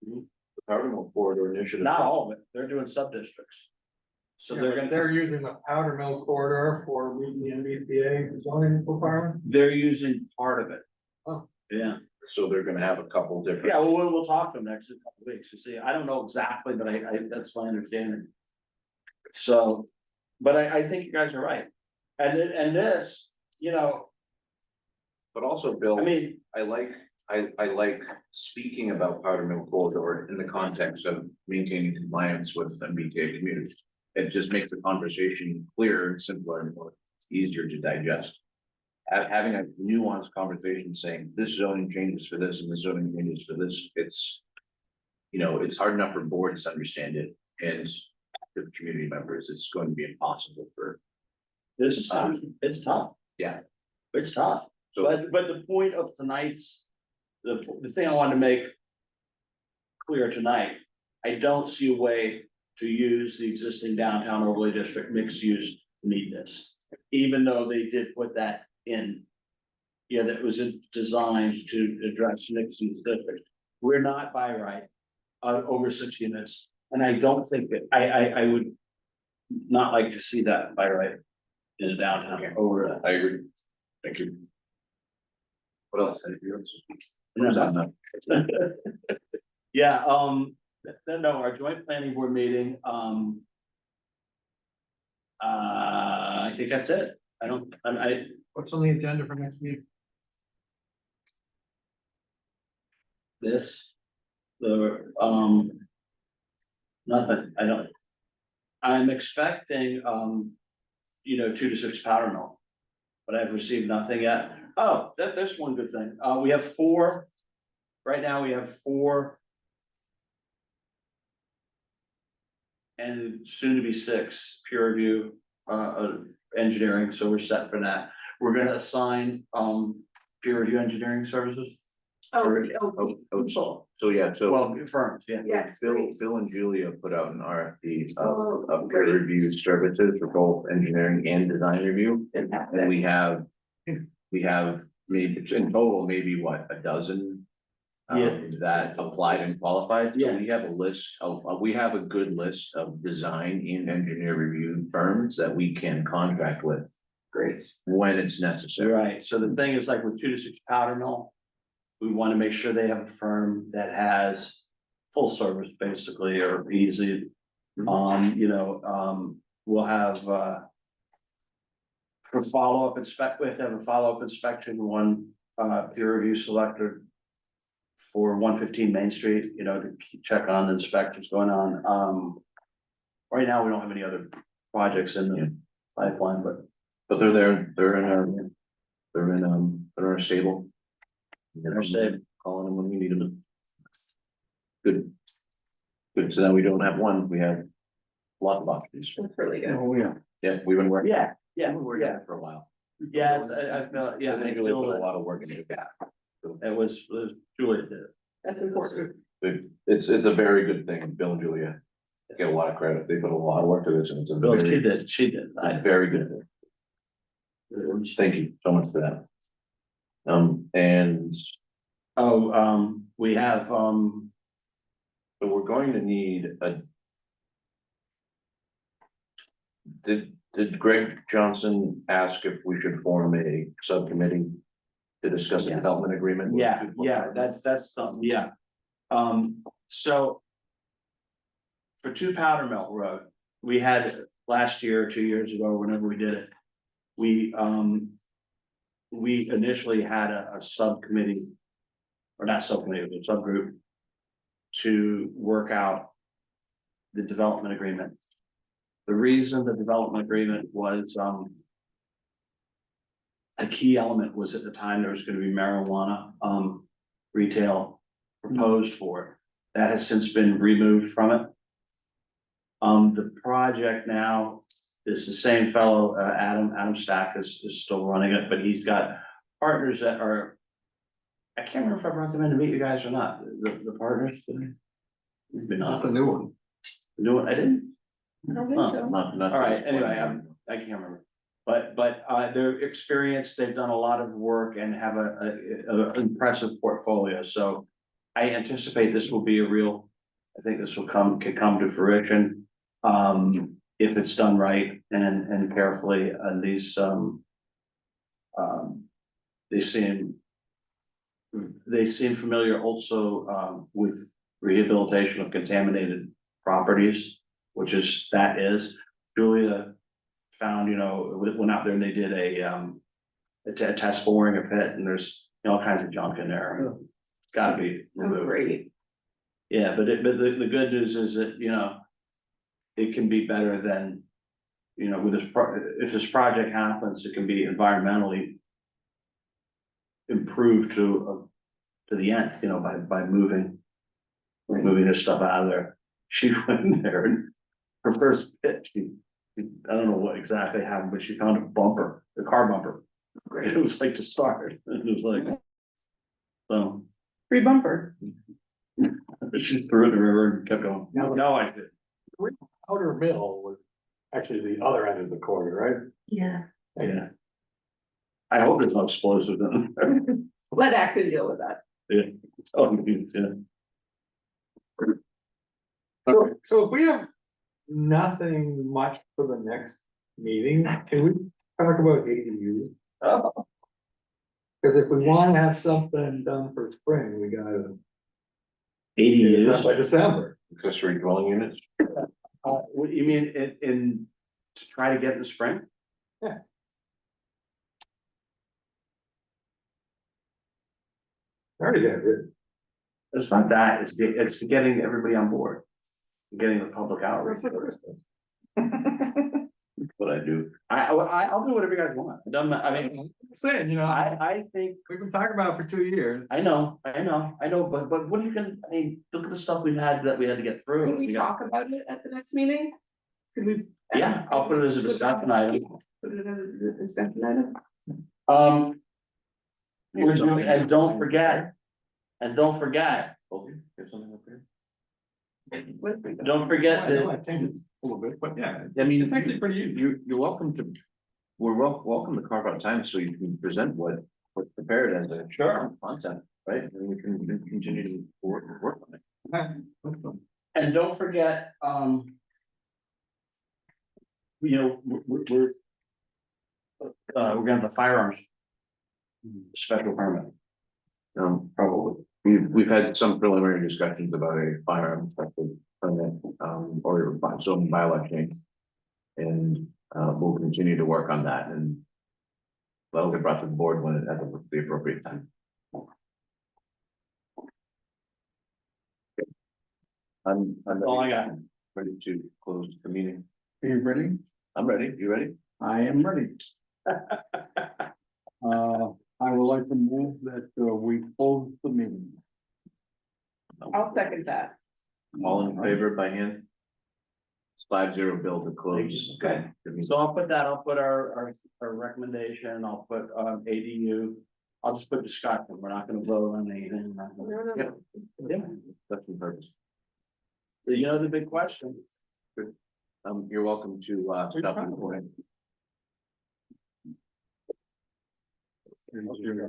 The Powder Mill Corridor Initiative. not all of it, they're doing sub-districts. So They're using the Powder Mill corridor for meeting the MBTA zoning requirement? they're using part of it. Oh. Yeah. So they're gonna have a couple different. Yeah, well, we'll talk to them next couple of weeks to see. I don't know exactly, but I that's my understanding. So, but I think you guys are right. And this, you know, But also, Bill. I mean, I like speaking about Powder Mill Corridor in the context of maintaining compliance with MBTA communities. It just makes the conversation clearer and simpler and more easier to digest. Having a nuanced conversation saying this zoning changes for this and this zoning changes for this, it's. You know, it's hard enough for boards to understand it, and the community members, it's going to be impossible for. this is tough, it's tough. Yeah. It's tough, So, but the point of tonight's, the thing I wanted to make clear tonight, I don't see a way to use the existing downtown overlay district mixed use to meet this. Even though they did put that in. Yeah, that was designed to address mixed use district. We're not by right, over 6 units, and I don't think that, I would not like to see that by right in a downtown over. I agree. Thank you. What else? Anything else? Yeah, no, our joint planning board meeting, I think that's it. What's on the agenda for next week? Nothing, I'm expecting, 2 to 6 powder mill. But I've received nothing yet. Oh, there's one good thing. We have 4. Right now, we have 4. And soon to be 6 peer review, engineering, so we're set for that. We're gonna assign, peer review engineering services. So yeah, so. Well, firms, yeah. Yes, great. Bill and Julia put out an RFP Oh, of great. peer review services for both engineering and design review. And we have maybe, in total, maybe what, a dozen? That applied and qualified. So Yeah. we have a list of, we have a good list of design and engineer review firms that we can contract with. Great. When it's necessary. Right, so the thing is like with 2 to 6 powder mill. We wanna make sure they have a firm that has full service basically, or easy. We'll have, for follow-up we have to have a follow-up inspection, one, peer review selector. For 115 Main Street, to check on the inspections going on, right now, we don't have any other projects in the pipeline, But they're there, they're in our stable. Our stable. Calling them when we need them. Good. Good, so now we don't have one, we have a lot of options. That's really good. Oh, yeah. Yeah, we've been working. Yeah, We've been working on it for a while. Yeah, I feel, yeah, I Really feel put a that lot of work into that. it was Julia did it. That's important. It's a very good thing, Bill and Julia. Get a lot of credit, they put a lot of work to this, and it's a Bill, she very, did. very good thing. Thank you so much for that. And We have, so we're going to need a. Did Greg Johnson ask if we should form a subcommittee to discuss the Yeah. development agreement? with yeah, 245? that's something, yeah. So. For 2 Powder Mill Road, we had last year, 2 years ago, whenever we did it. We initially had a subcommittee. Or not subcommittee, it was a subgroup. To work out. The development agreement. The reason the development agreement was, a key element was at the time there was gonna be marijuana, retail proposed for it. That has since been removed from it. The project now is the same fellow, Adam Stack is still running it, but he's got partners that are. I can't remember if I brought them in to meet you guys or not, the partners. Maybe Not not. the new one. Do it, I didn't. I don't think so. Not. All right, anyway, I can't remember. But they're experienced, they've done a lot of work and have a impressive portfolio, so. I anticipate this will be I think this could come to fruition. If it's done right and carefully, and these, they seem familiar also, with rehabilitation of contaminated properties, which is, Julia found, went out there and they did a test boring a pit and there's all kinds of junk in there. It's gotta be removed. Great. Yeah, but the good news is that, it can be better than, with if this project happens, it can be environmentally improved to the nth, by moving this stuff out of there. She went in there and her first pit, I don't know what exactly happened, but she found a bumper, the car bumper. It was like to start, it was like, so. Free bumper. She threw it in the river and kept going. No, I did. Outer mill was actually the other end of the corner, right? Yeah. Yeah. I hope there's no explosive in there. Let Acton deal with that. Oh, yeah. So if we have nothing much for the next meeting, can we talk about ADU? Cause if we wanna have something done for spring, we gotta. get it done By ADUs, December. Accessory dwelling units. what you mean in to try to get in the spring? I already got it. It's not that, it's getting everybody on board. Getting the public outreach. What I do, I'll do whatever you guys want, it doesn't, I mean, Saying, I think, we've been talking about it for 2 years. I know, but what are you gonna, I mean, look at the stuff we had to get through. Can we We got- talk about it at the next meeting? Could we? Yeah, I'll put it as a discussion item. Put it as a discussion item? We're doing, and don't forget. Okay, there's something up there. Don't forget I know I that, changed it a little bit, but yeah, I mean, it's actually pretty easy. you're welcome to, welcome to carve out time so you can present what's prepared as a. Sure. Content, right, and we can continue to work on it. and don't forget, we're gonna have the firearms. Special permit. Probably, we've had some preliminary discussions about a firearm special permit, or zoning bylaw change. And, we'll continue to work on that and. That'll get brought to the board when it at the appropriate time. I'm all I got. ready to close the meeting. Are you ready? I'm ready, you ready? I am ready. I would like to move that we close the meeting. I'll second that. All in favor by hand? It's 5-0 bill to close. Okay. So I'll put our recommendation, I'll put ADU, I'll just put discussion, we're not gonna vote on anything. Yeah, that's the purpose. The big question. You're welcome to, stop recording. Here's your,